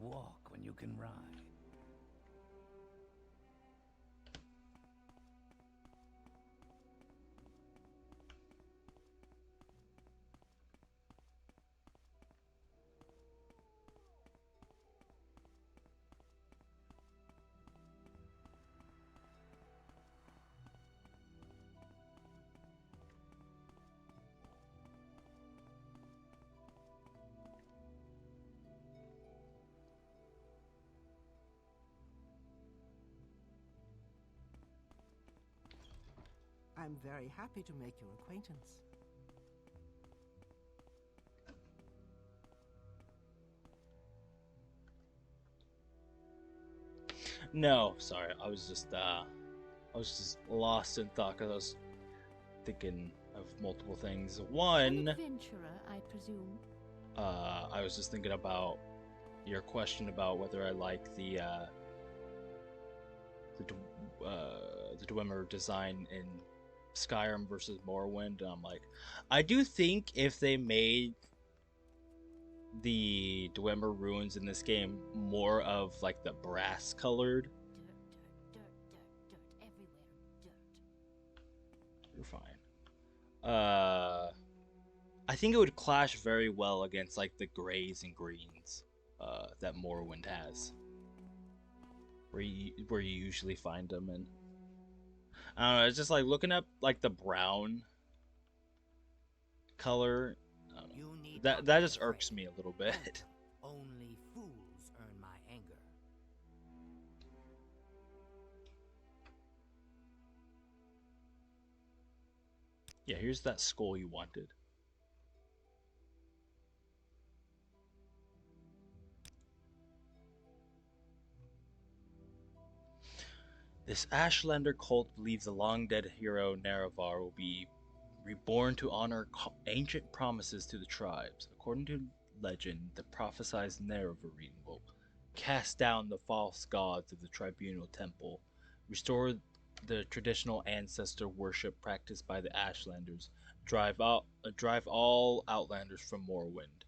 walk when you can ride? I'm very happy to make your acquaintance. No, sorry. I was just lost in thought because I was thinking of multiple things. An One, adventurer, I presume. I was just thinking about your question about whether I like the Dwemer design in Skyrim versus Morrowind, and I'm like, I do think if they made the Dwemer ruins in this game more of like the brass colored, Dirt, everywhere, dirt. you're fine. I think it would clash very well against like the grays and greens that Morrowind has, where you usually find them in. I don't know. It's just like looking at like the brown color. I don't know. That just irks me a little bit. Only fools earn my anger. Yeah, here's that skull you wanted. This Ashlander cult believes the long-dead hero Nerevar will be reborn to honor ancient promises to the tribes. According to legend, the prophesied Nerevarine will cast down the false gods of the Tribunal Temple, restore the traditional ancestor worship practiced by the Ashlanders, drive all Outlanders from Morrowind.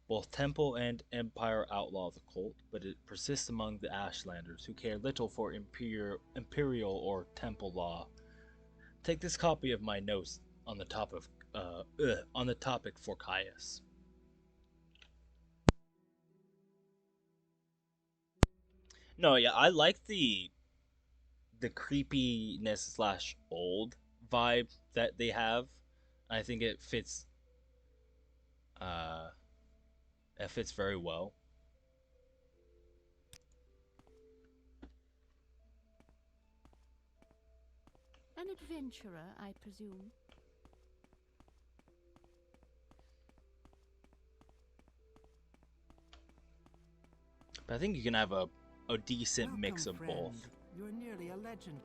Both Temple and Empire outlaw the cult, but it persists among the Ashlanders, who care little for imperial or Temple law. Take this copy of my notes on the topic for Caius. No, yeah, I like the creepiness slash old vibe that they have. I think it fits. It fits very well. An adventurer, I presume. But I think you can have a decent mix of friend. both. You're nearly a legend.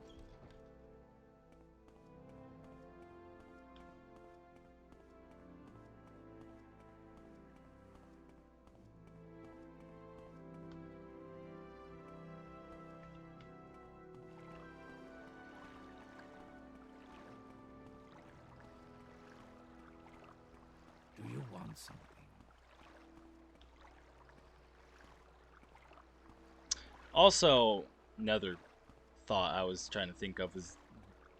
Do you want something? Also, another thought I was trying to think of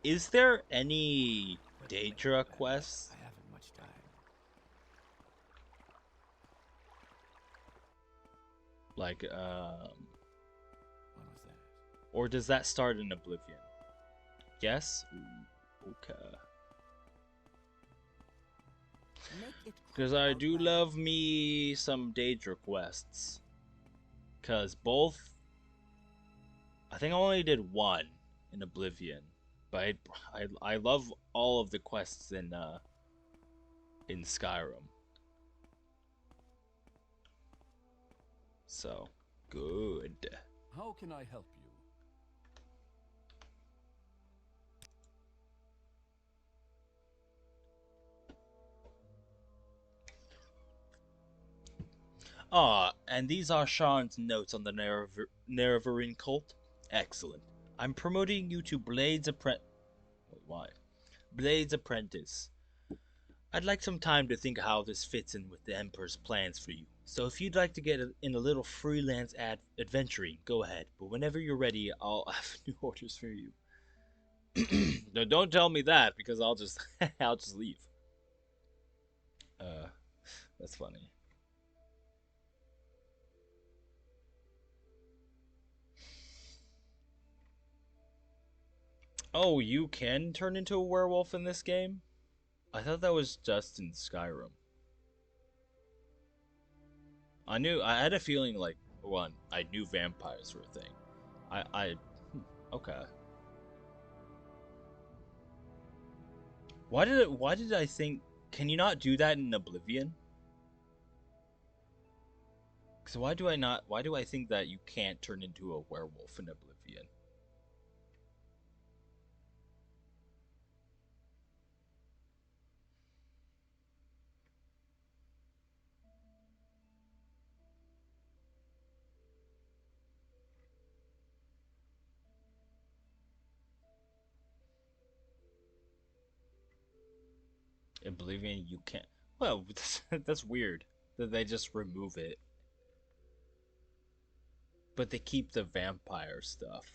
is there any Daedra quests? I haven't much time. Like, What was that? or does that start in Oblivion? Yes? Ooh, okay. Because I do love me some Daedra quests. Because both... I think I only did one in Oblivion. But I love all of the quests in Skyrim. So, good. How can I help you? Ah, and these are Sean's notes on the Nerevarine cult. Excellent. I'm promoting you to Blades Apprentice. Why? Blades Apprentice. I'd like some time to think how this fits in with the Emperor's plans for you. So if you'd like to get in a little freelance adventuring, go ahead. But whenever you're ready, I'll have new orders for you. No, don't tell me that because I'll just I'll just leave. That's funny. Oh, you can turn into a werewolf in this game? I thought that was just in Skyrim. I had a feeling like, one, I knew vampires were a thing. Okay. Why did I think, can you not do that in Oblivion? Because why do I think that you can't turn into a werewolf in Oblivion? Oblivion, you can't. Well, that's weird that they just remove it. But they keep the vampire stuff.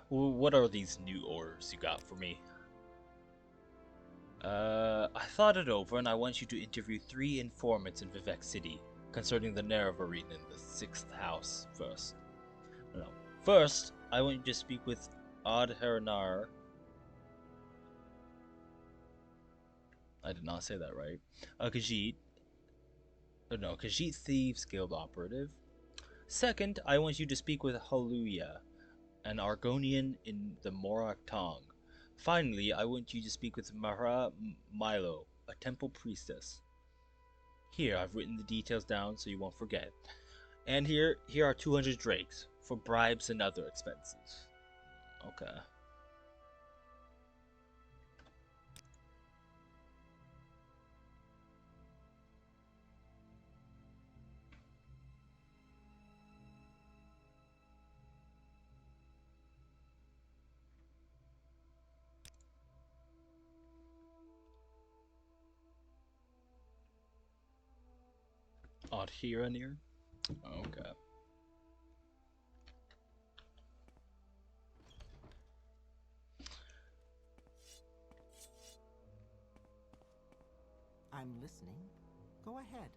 What are these new orders you got for me? I thought it over and I want you to interview 3 informants in Vivek City concerning the Nerevarine in the 6th house first. No. First, I want you to speak with Adhernar. I did not say that right. Khajiit. No, Khajiit Thieves Guild operative. Second, I want you to speak with Haluya, an Argonian in the Morak Tong. Finally, I want you to speak with Mara Milo, a temple priestess. Here, I've written the details down so you won't forget. And here are 200 drakes for bribes and other expenses. Okay. Adheranir? Okay. I'm listening. Go ahead.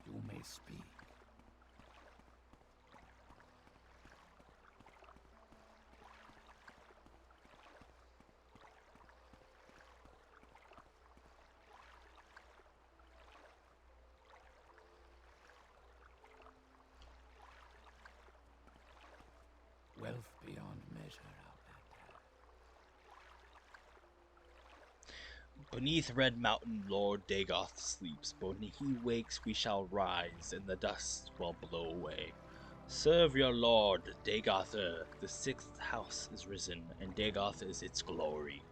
You may speak. Wealth beyond measure Outlander. Beneath Red Mountain, Lord Dagoth sleeps, but when he wakes we shall rise, and the dust will blow away. Serve your lord, Dagoth. The 6th house is risen, and Dagoth is its glory.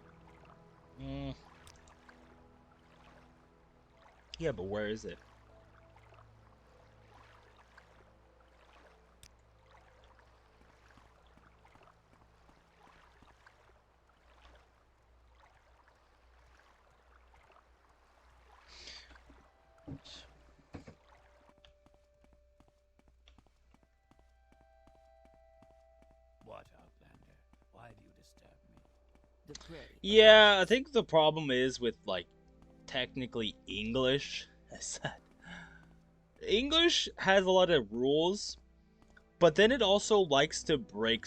Yeah, but where is it? What, Outlander? Why do you disturb me? The prey. Yeah, I think the problem is with, like, technically English. English has a lot of rules, but then it also likes to break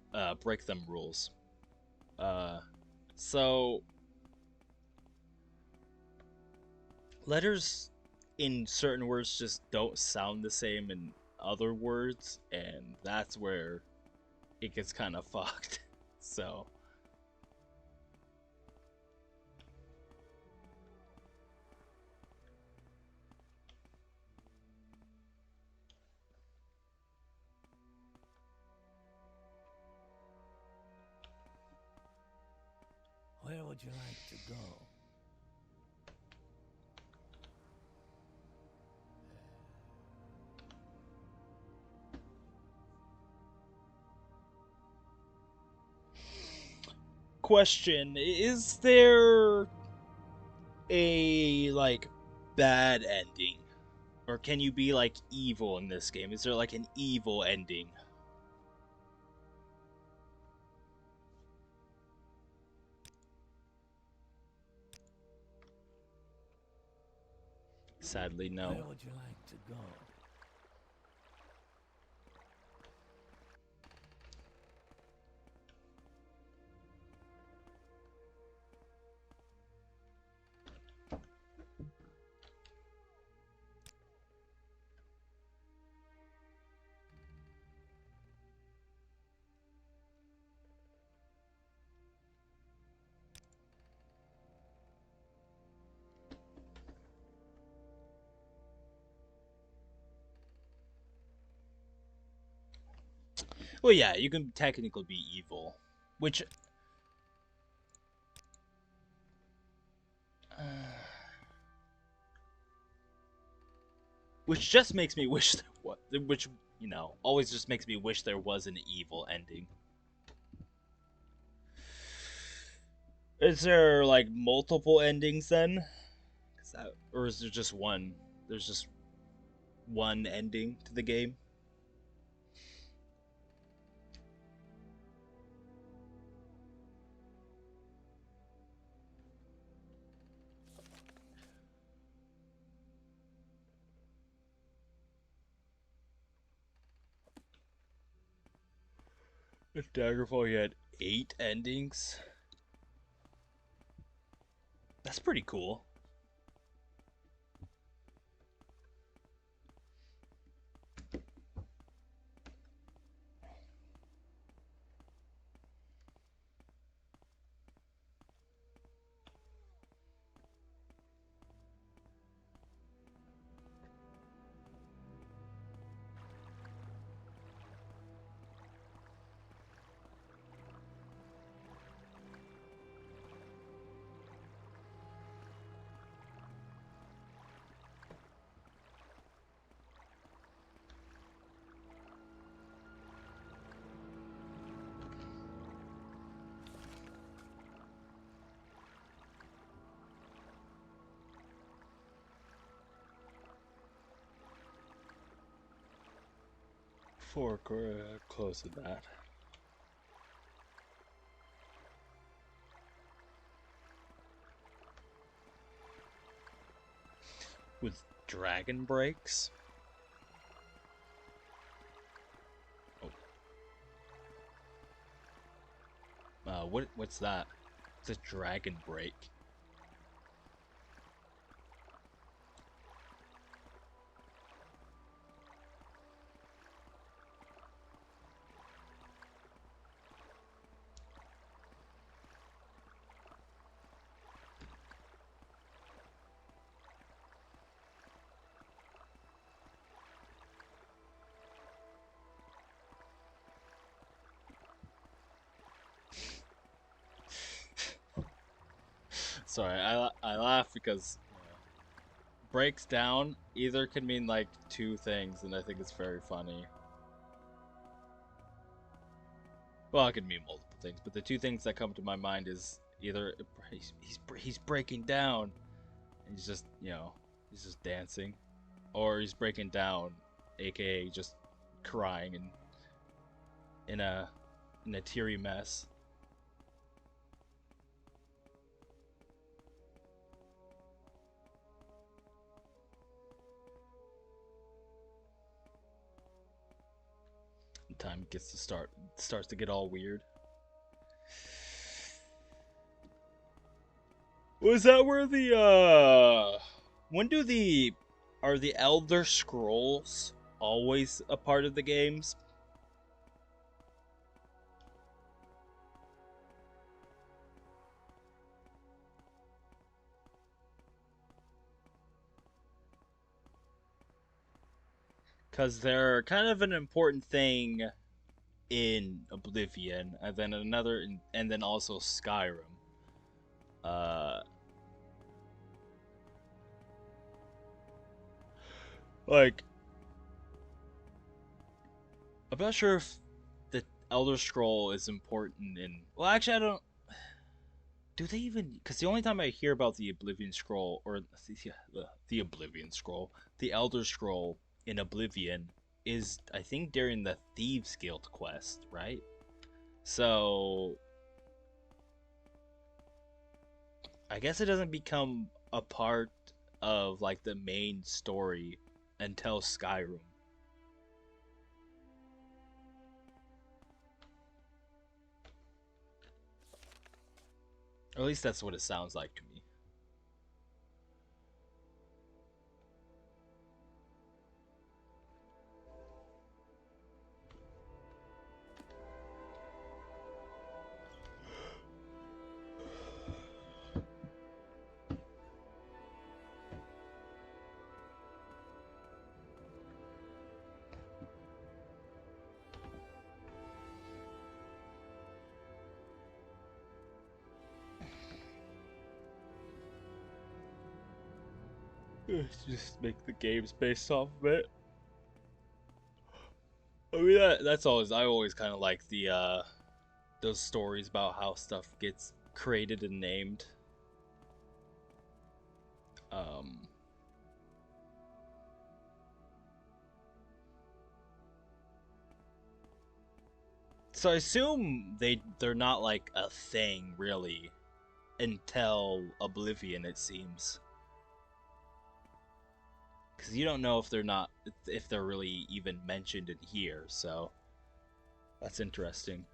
them rules. So letters in certain words just don't sound the same in other words, and that's where it gets kind of fucked. So would you like to go? Question: is there a like bad ending, or can you be like evil in this game? Is there like an evil ending? Sadly, no. Where would you like to go? Well, yeah, you can technically be evil, which which just makes me wish there was, which, you know, always just makes me wish there was an evil ending. Is there like multiple endings then? Or is there just one? There's just one ending to the game? If Daggerfall had 8 endings? That's pretty cool. Before close to that. With dragon breaks? Oh. What's that? It's a dragon break. Sorry, I laugh because breaks down either can mean like 2 things, and I think it's very funny. Well, it could mean multiple things, but the 2 things that come to my mind is either he's breaking down, and he's just, you know, he's just dancing, or he's breaking down, aka just crying and in a teary mess. Time gets to starts to get all weird. Was that where the when are the Elder Scrolls always a part of the games? Because they're kind of an important thing in Oblivion, and then and then also Skyrim. Like, I'm not sure if the Elder Scroll is important in. Well, actually, I don't. Do they even? Because the only time I hear about the Oblivion Scroll, or the Oblivion Scroll, the Elder Scroll in Oblivion, is I think during the Thieves Guild quest, right? So I guess it doesn't become a part of like the main story until Skyrim. Or at least that's what it sounds like to me. Just make the games based off of it. I mean, that's always, I always kind of like the those stories about how stuff gets created and named. So I assume they're not like a thing really until Oblivion, it seems. Because you don't know if they're really even mentioned in here, so that's interesting.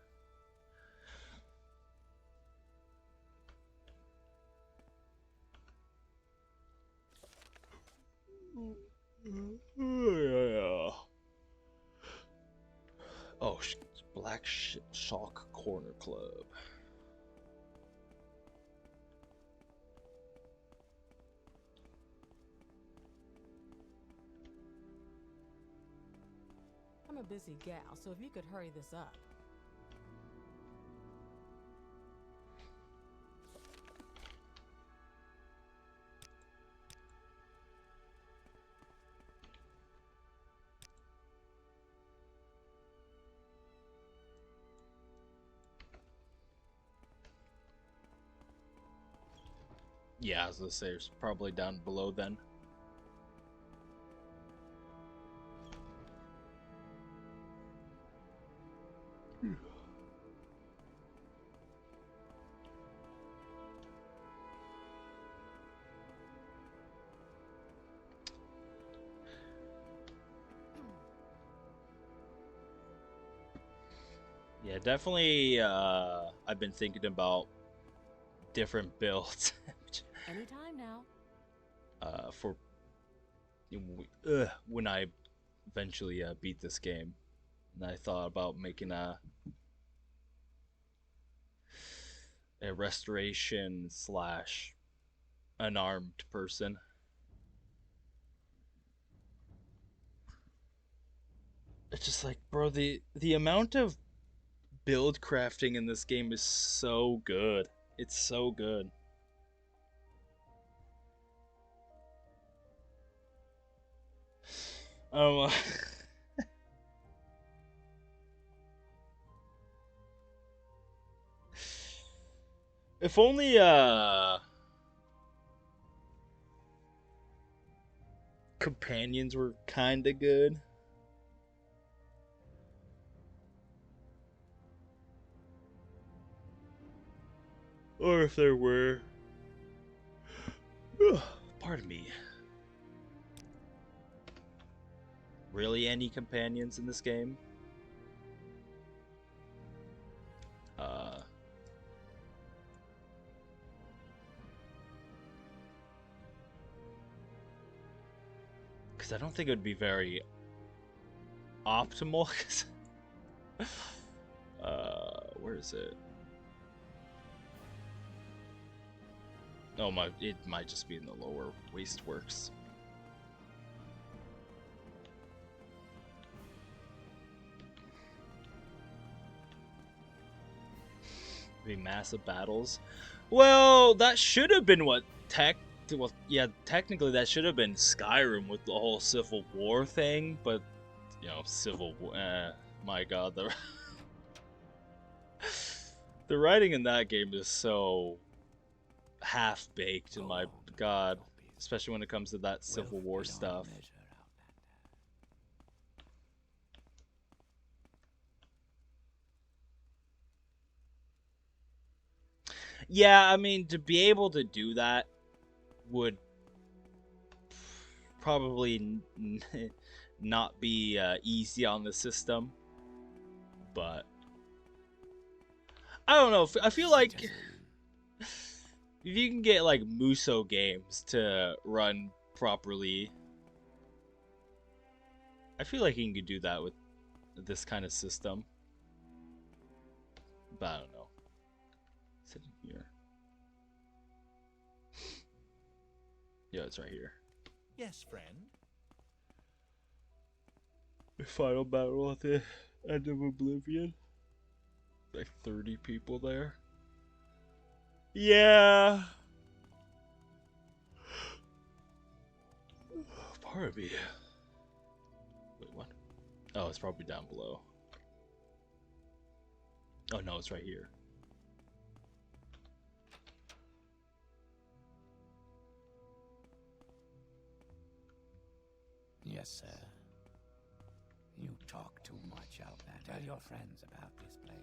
Yeah. Oh, Black Shock Corner Club. I'm a busy gal, so if you could hurry this up. Yeah, I was gonna say it's probably down below then. Yeah, definitely. I've been thinking about different builds. Anytime now. For when I eventually beat this game, and I thought about making a restoration slash unarmed person. It's just like, bro, the amount of build crafting in this game is so good. It's so good. Um, if only companions were kind of good. Or if there were, pardon me, really any companions in this game? Because I don't think it would be very optimal. Where is it? Oh my! It might just be in the lower wasteworks. Maybe massive battles. Well, that should have been what well, yeah, technically that should have been Skyrim with the whole Civil War thing, but you know, Civil War. My God, the writing in that game is so half baked. In my God, especially when it comes to that Civil War stuff. Yeah, I mean, to be able to do that would probably not be easy on the system, but I don't know. I feel like if you can get like Muso games to run properly, I feel like you can do that with this kind of system. But I don't know. Sitting here. Yeah, it's right here. Yes, friend. The final battle at the end of Oblivion. Like 30 people there. Yeah. Part of me. Wait, what? Oh, it's probably down below. Oh no, it's right here. Yes, sir. You talk too much, Outlander. Tell your friends about this place.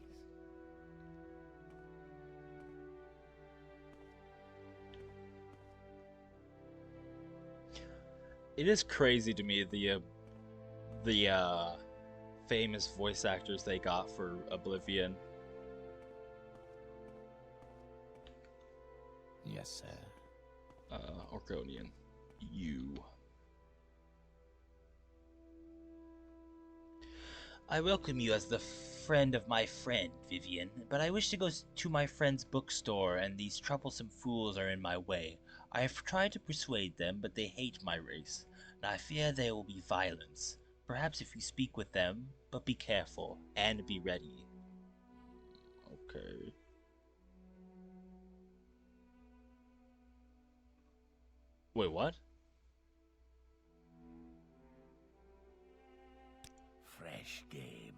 It is crazy to me the famous voice actors they got for Oblivion. Yes, sir. Orconian. You. I welcome you as the friend of my friend, Vivian, but I wish to go to my friend's bookstore, and these troublesome fools are in my way. I have tried to persuade them, but they hate my race, and I fear there will be violence. Perhaps if you speak with them, but be careful, and be ready. Okay. Wait, what? Fresh game.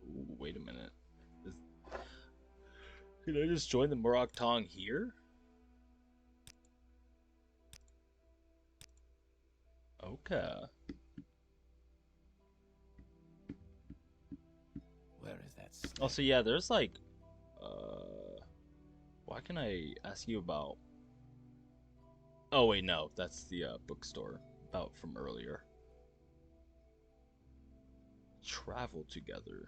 Ooh, wait a minute. Can I just join the Murok Tong here? Okay. Where is that snake? Oh, so yeah, there's like, why can I ask you about? Oh wait, no, that's the bookstore about from earlier. Travel together.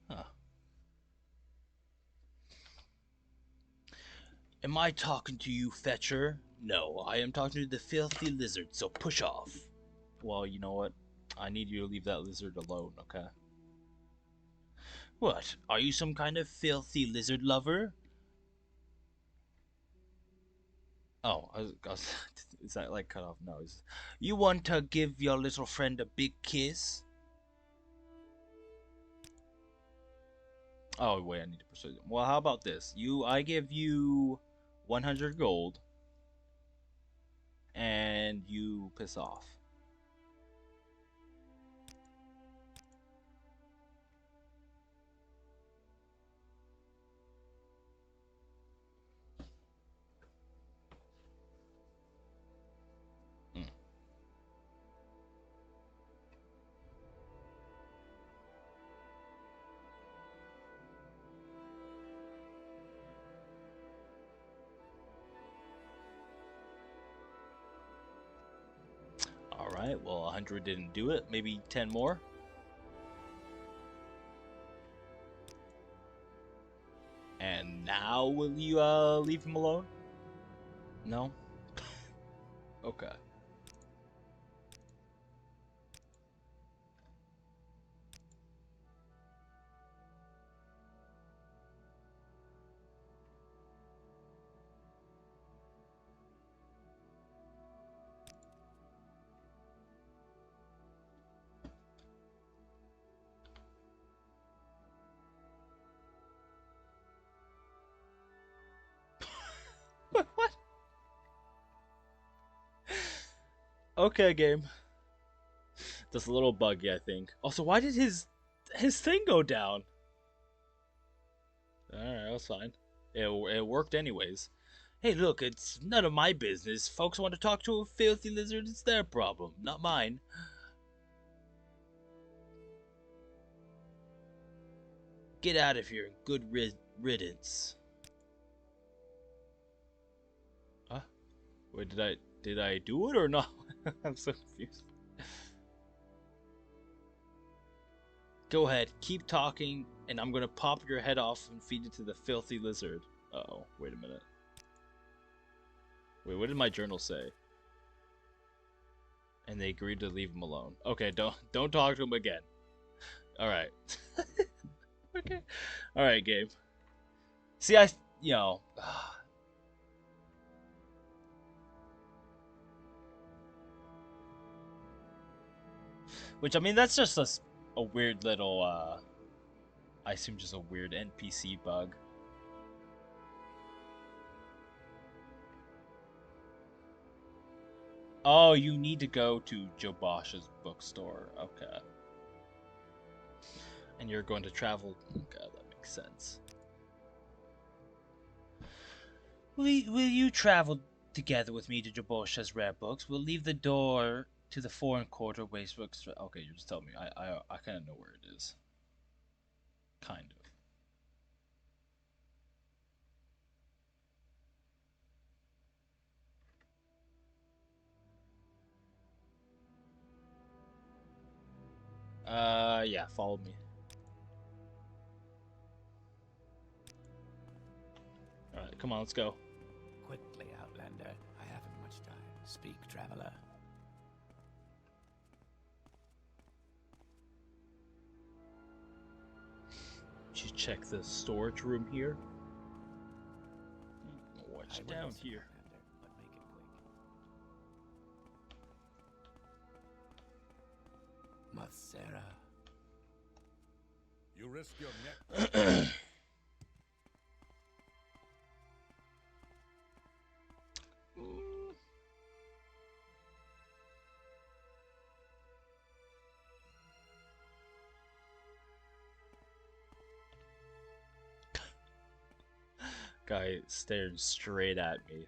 Huh. Am I talking to you, Fetcher? No, I am talking to the filthy lizard, so push off. Well, you know what? I need you to leave that lizard alone, okay? What? Are you some kind of filthy lizard lover? Oh, is that like cut off nose? You want to give your little friend a big kiss? Oh wait, I need to persuade them. Well, how about this? I give you 100 gold, and you piss off. Alright, well, 100 didn't do it. Maybe 10 more? And now will you leave him alone? No? Okay. Okay, game. That's a little buggy, I think. Also, why did his thing go down? Alright, that's fine. It worked anyways. Hey, look, it's none of my business. Folks want to talk to a filthy lizard, it's their problem, not mine. Get out of here, good riddance. Huh? Wait, did I do it or not? I'm so confused. Go ahead, keep talking, and I'm gonna pop your head off and feed it to the filthy lizard. Uh-oh, wait a minute. Wait, what did my journal say? And they agreed to leave him alone. Okay, don't talk to him again. Alright. Okay. Alright, Gabe. See, you know... Which, I mean, that's just a weird little, I assume just a weird NPC bug. Oh, you need to go to Joe Bosch's bookstore. Okay. And you're going to travel. Okay, that makes sense. Will you travel together with me to Jabosha's rare books? We'll leave the door to the foreign quarter waste books. Okay, you're just telling me. I kind of know where it is. Kind of. Yeah, follow me. Alright, come on, let's go. Quickly, Outlander. I haven't much time. Speak, traveler. Did you check the storage room here? What's down here? Outlander, but make it quick. Mathera. You risk your neck. Guy staring straight at me.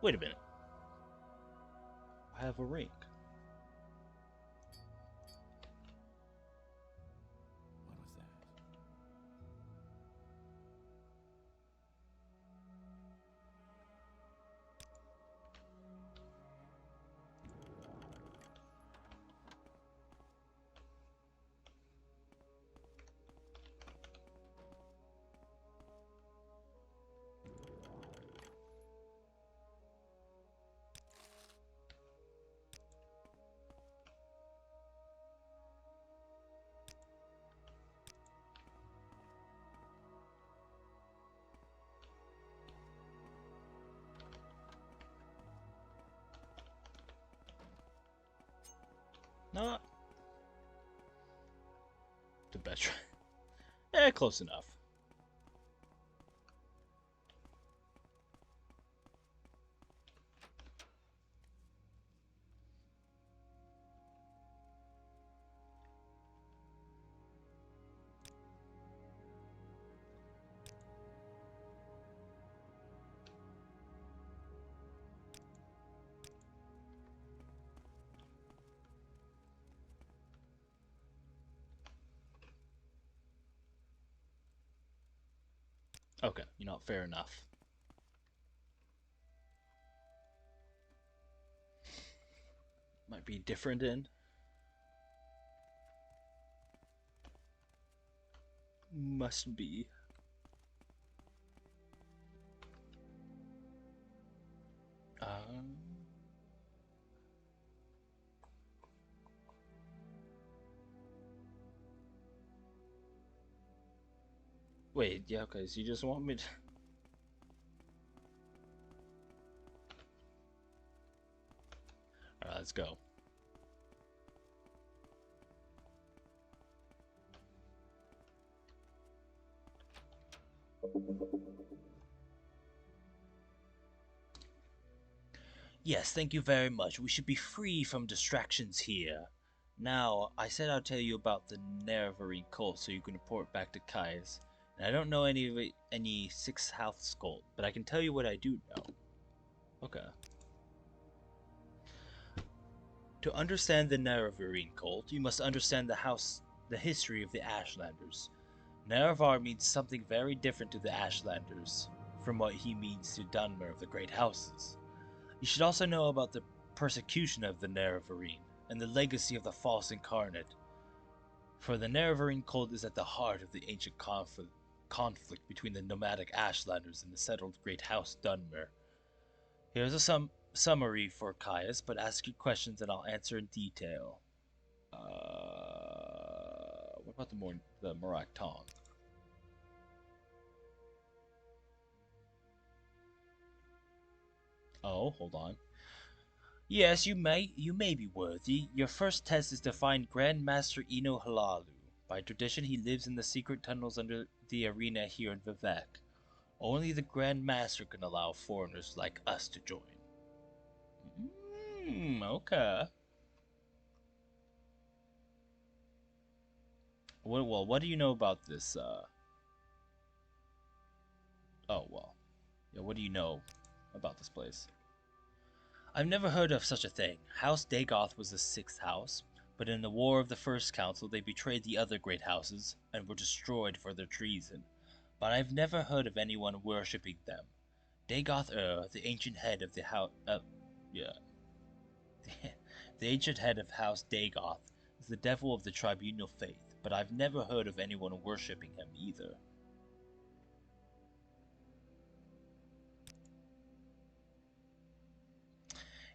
Wait a minute. I have a ring. What was that? Not the best. Close enough. Okay, you know, fair enough. Might be different in. Must be. Wait, yeah, okay, so you just want me to... Alright, let's go. Yes, thank you very much. We should be free from distractions here. Now, I said I'll tell you about the Nervari cult so you can report back to Kai's. And I don't know any Sixth House cult, but I can tell you what I do know. Okay. To understand the Nervari cult, you must understand the history of the Ashlanders. Nerevar means something very different to the Ashlanders from what he means to Dunmer of the Great Houses. You should also know about the persecution of the Nerevarine and the legacy of the false incarnate. For the Nerevarine cult is at the heart of the ancient conflict between the nomadic Ashlanders and the settled Great House Dunmer. Here's a summary for Caius, but ask your questions and I'll answer in detail. What about the Morak Tong? Oh, hold on. Yes, you may be worthy. Your first test is to find Grand Master Ino Halalu. By tradition, he lives in the secret tunnels under the arena here in Vivek. Only the Grand Master can allow foreigners like us to join. Okay. Well, what do you know about this, Oh, well. Yeah, what do you know about this place? I've never heard of such a thing. House Dagoth was the sixth house, but in the War of the First Council they betrayed the other great houses and were destroyed for their treason. But I've never heard of anyone worshipping them. Dagoth the ancient head of the house, the ancient head of House Dagoth is the devil of the tribunal faith, but I've never heard of anyone worshipping him either.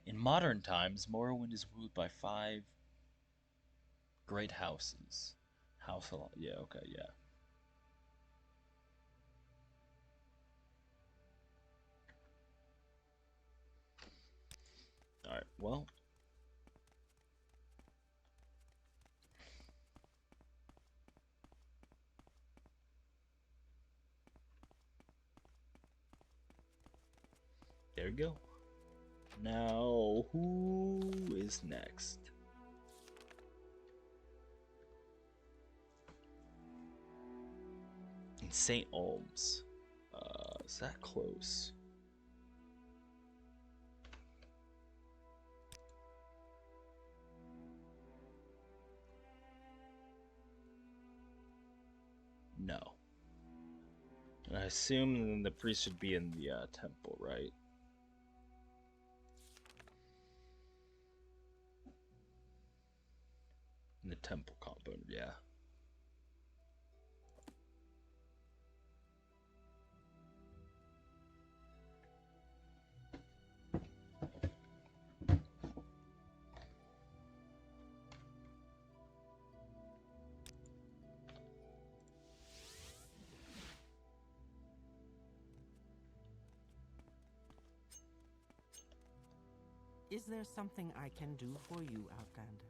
In modern times, Morrowind is ruled by 5 great houses. Yeah, okay, yeah. Alright, well. There we go. Now, who is next? In St. Olms. Is that close? No. And I assume the priest should be in the temple, right? In the temple compound, yeah. Is there something I can do for you, Outlander?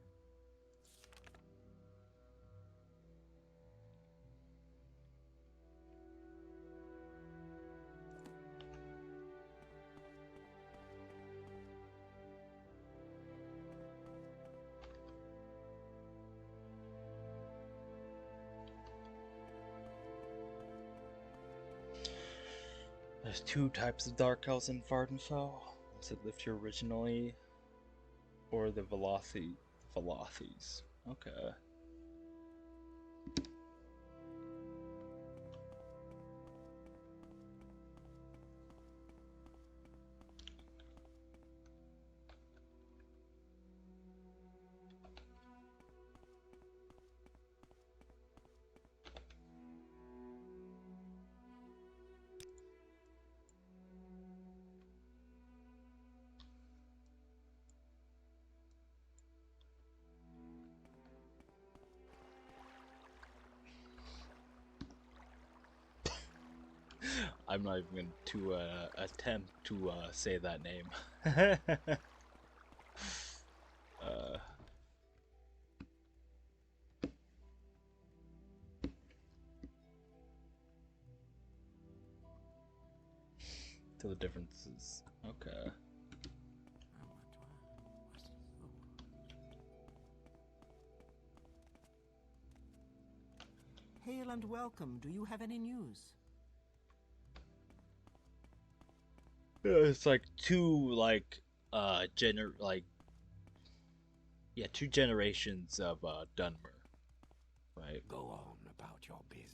There's 2 types of Dark Elves in Vardenfell. Ones that lived here originally, or the Velothes. Okay. I'm not even going to attempt to say that name. To the differences. Okay. Hail and welcome. Do you have any news? It's like two two generations of Dunmer, right? Go on about your business.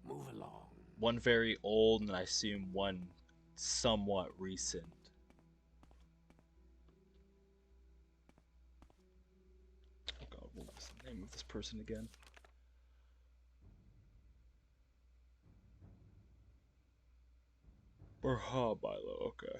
Move along. One very old, and I assume one somewhat recent. Oh God, what was the name of this person again? Milo, okay.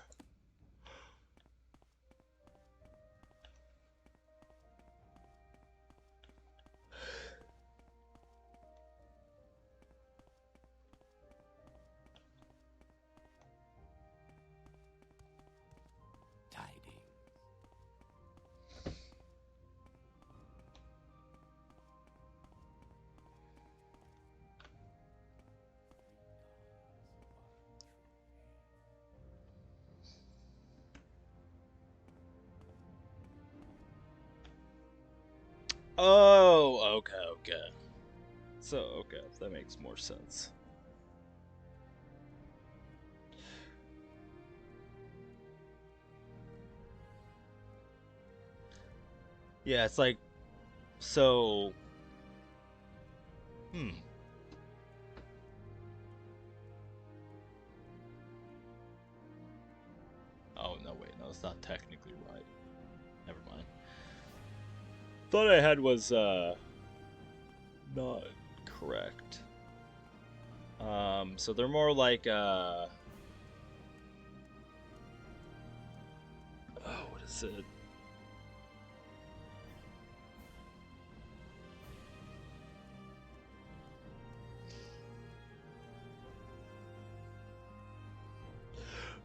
Oh, okay. So, okay, that makes more sense. Yeah, it's like, so, Oh, no, wait, no, it's not technically right. Never mind. Thought I had was, not correct. So they're more like, oh, what is it?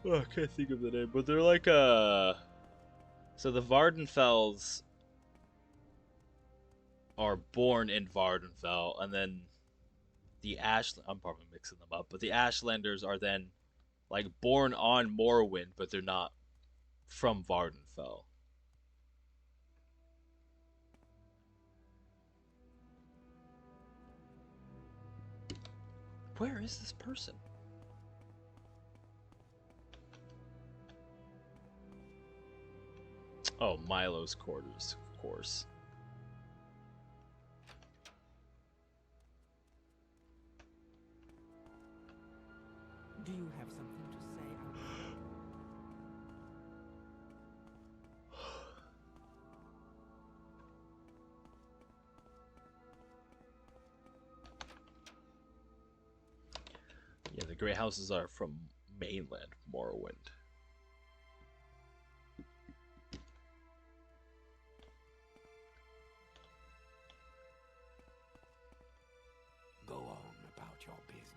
Oh, I can't think of the name, but they're like, so the Vardenfells are born in Vardenfell, and then the I'm probably mixing them up, but the Ashlanders are then like born on Morrowind, but they're not from Vardenfell. Where is this person? Oh, Milo's quarters, of course. Do you have something to say? Yeah, the Grey Houses are from mainland Morrowind. Go on about your business.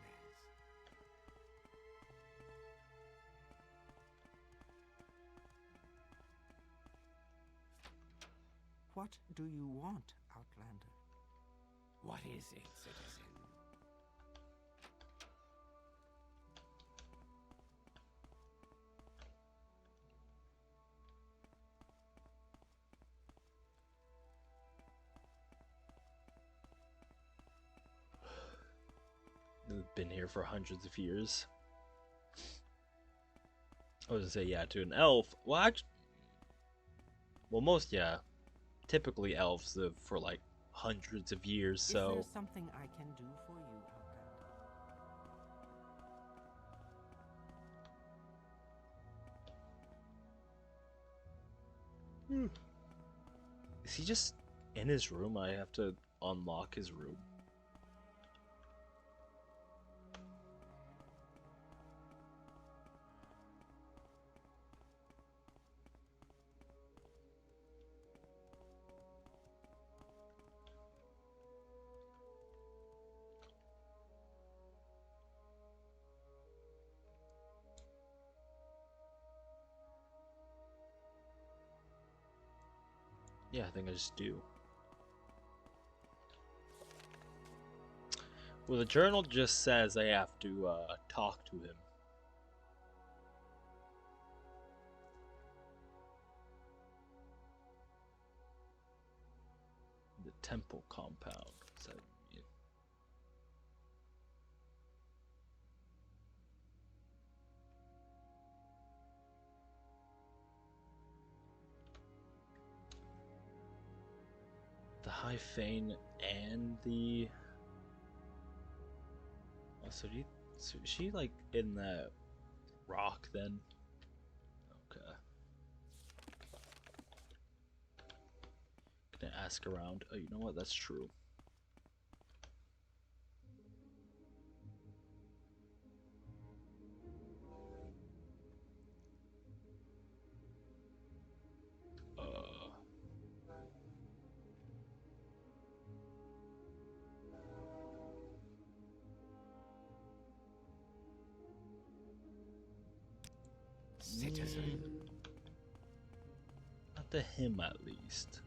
What do you want, Outlander? What is it, citizen? They've been here for hundreds of years. I was gonna say, yeah, to an elf. Well, actually, typically elves live for like hundreds of years. So. Is there something I can do for you, Outlander? Is he just in his room? I have to unlock his room. Yeah, I think I just do. Well, the journal just says I have to talk to him. The temple compound. What's that mean? The High Fane and the... Oh, so is she like in the rock then? Okay. Gonna ask around. Oh, you know what? That's true. Citizen. Not to him, at least.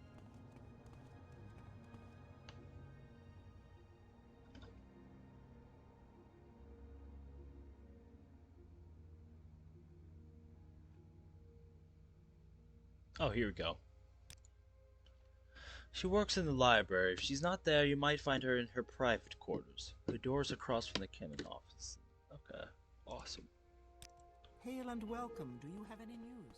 Oh, here we go. She works in the library. If she's not there, you might find her in her private quarters. The door's across from the canon office. Okay, awesome. Hail and welcome. Do you have any news?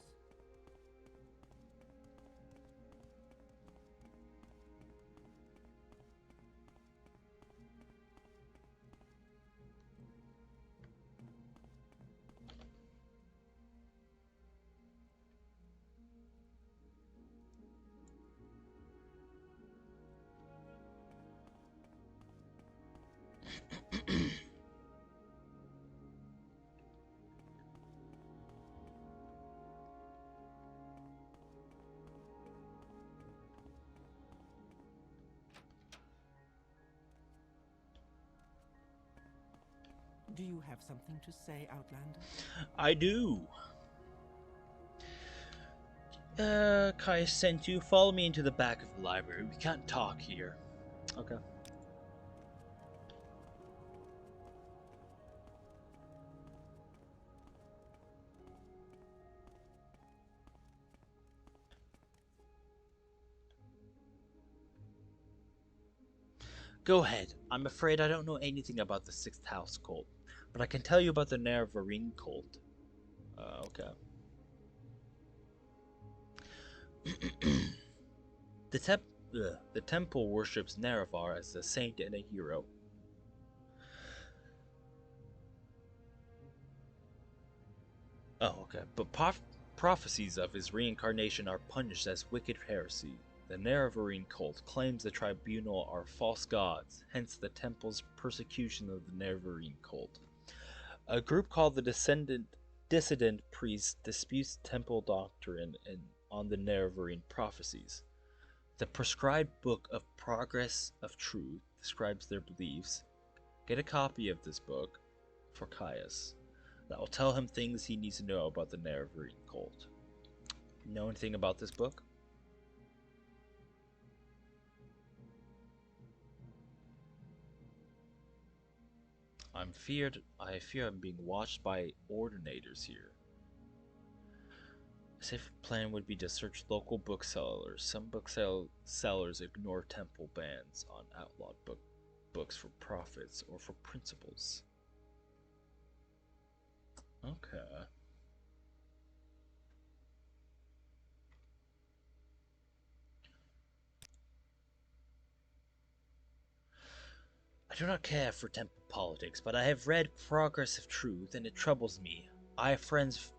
Do you have something to say, Outlander? I do. Kai sent you. Follow me into the back of the library. We can't talk here. Okay. Go ahead. I'm afraid I don't know anything about the Sixth House cult, but I can tell you about the Nerevarine cult. Okay. The temple worships Nerevar as a saint and a hero. Oh, okay. But prophecies of his reincarnation are punished as wicked heresy. The Nerevarine cult claims the tribunal are false gods, hence the temple's persecution of the Nerevarine cult. A group called the Dissident Priests disputes temple doctrine on the Nerevarine prophecies. The prescribed book of Progress of Truth describes their beliefs. Get a copy of this book for Caius. That will tell him things he needs to know about the Nerevarine cult. Know anything about this book? I fear I'm being watched by ordinators here. A safe plan would be to search local booksellers. Some booksellers ignore temple bans on outlawed books for profits or for principles. Okay. I do not care for temple politics, but I have read Progress of Truth, and it troubles me. I have friends,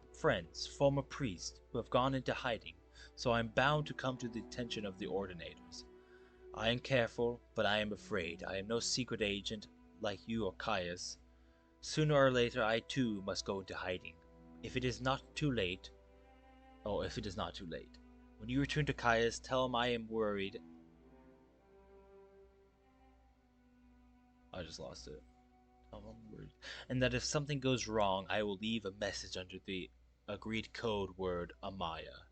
former priests, who have gone into hiding, so I am bound to come to the attention of the ordinators. I am careful, but I am afraid. I am no secret agent, like you or Caius. Sooner or later, I too must go into hiding. If it is not too late... Oh, if it is not too late. When you return to Caius, tell him I am worried. I just lost it. I'm worried. And that if something goes wrong, I will leave a message under the agreed code word Amaya.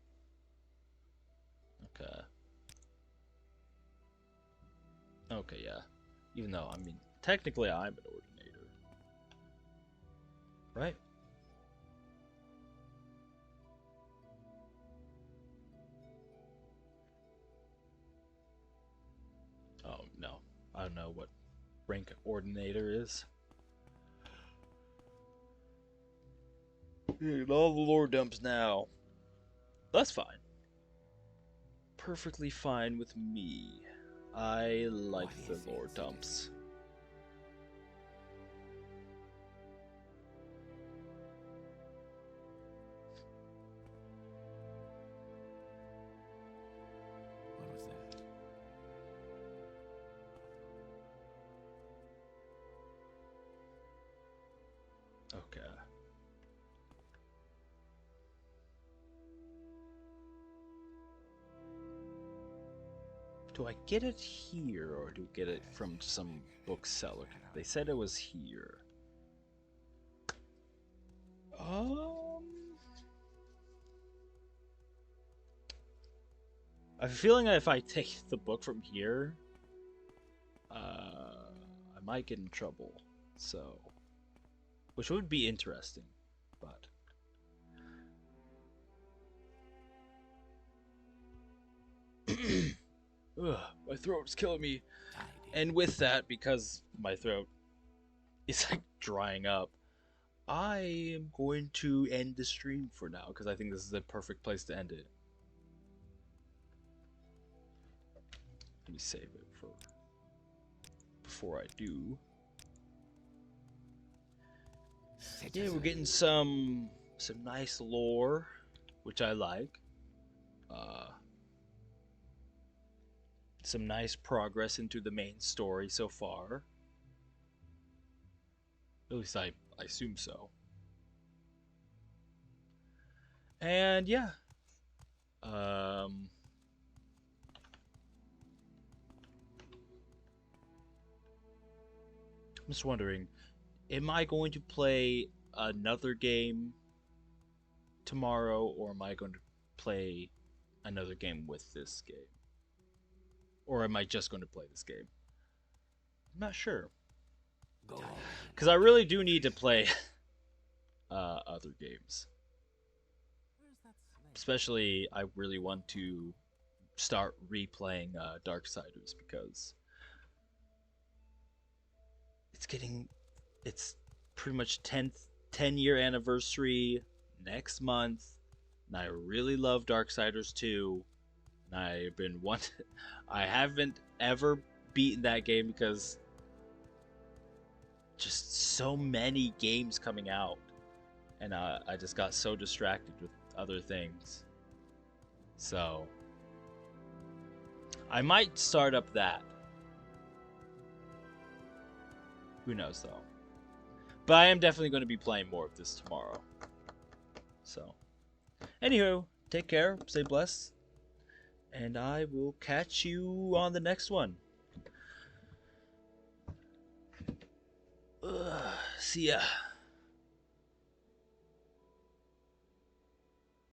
Okay. Okay, yeah. Even though, I mean, technically I'm an Ordinator. Right? Oh, no. I don't know what rank Ordinator is. All the lore dumps now. That's fine. Perfectly fine with me. I like the lore dumps. What was that? Okay. Do I get it here, or do I get it from some bookseller? They said it was here. I have a feeling that if I take the book from here, I might get in trouble. So, which would be interesting, but. Ugh, my throat's killing me. And with that, because my throat is like drying up, I am going to end the stream for now because I think this is the perfect place to end it. Let me save it for before I do. Yeah, we're getting some nice lore, which I like. Some nice progress into the main story so far. At least I assume so. And yeah. I'm just wondering, am I going to play another game tomorrow, or am I going to play another game with this game? Or am I just going to play this game? I'm not sure. Because I really do need to play other games. Especially, I really want to start replaying Darksiders because it's pretty much 10-year anniversary next month, and I really love Darksiders 2. And I haven't ever beaten that game because just so many games coming out, and I just got so distracted with other things. So I might start up that. Who knows though. But I am definitely going to be playing more of this tomorrow. So, anywho, take care, stay blessed, and I will catch you on the next one. See ya.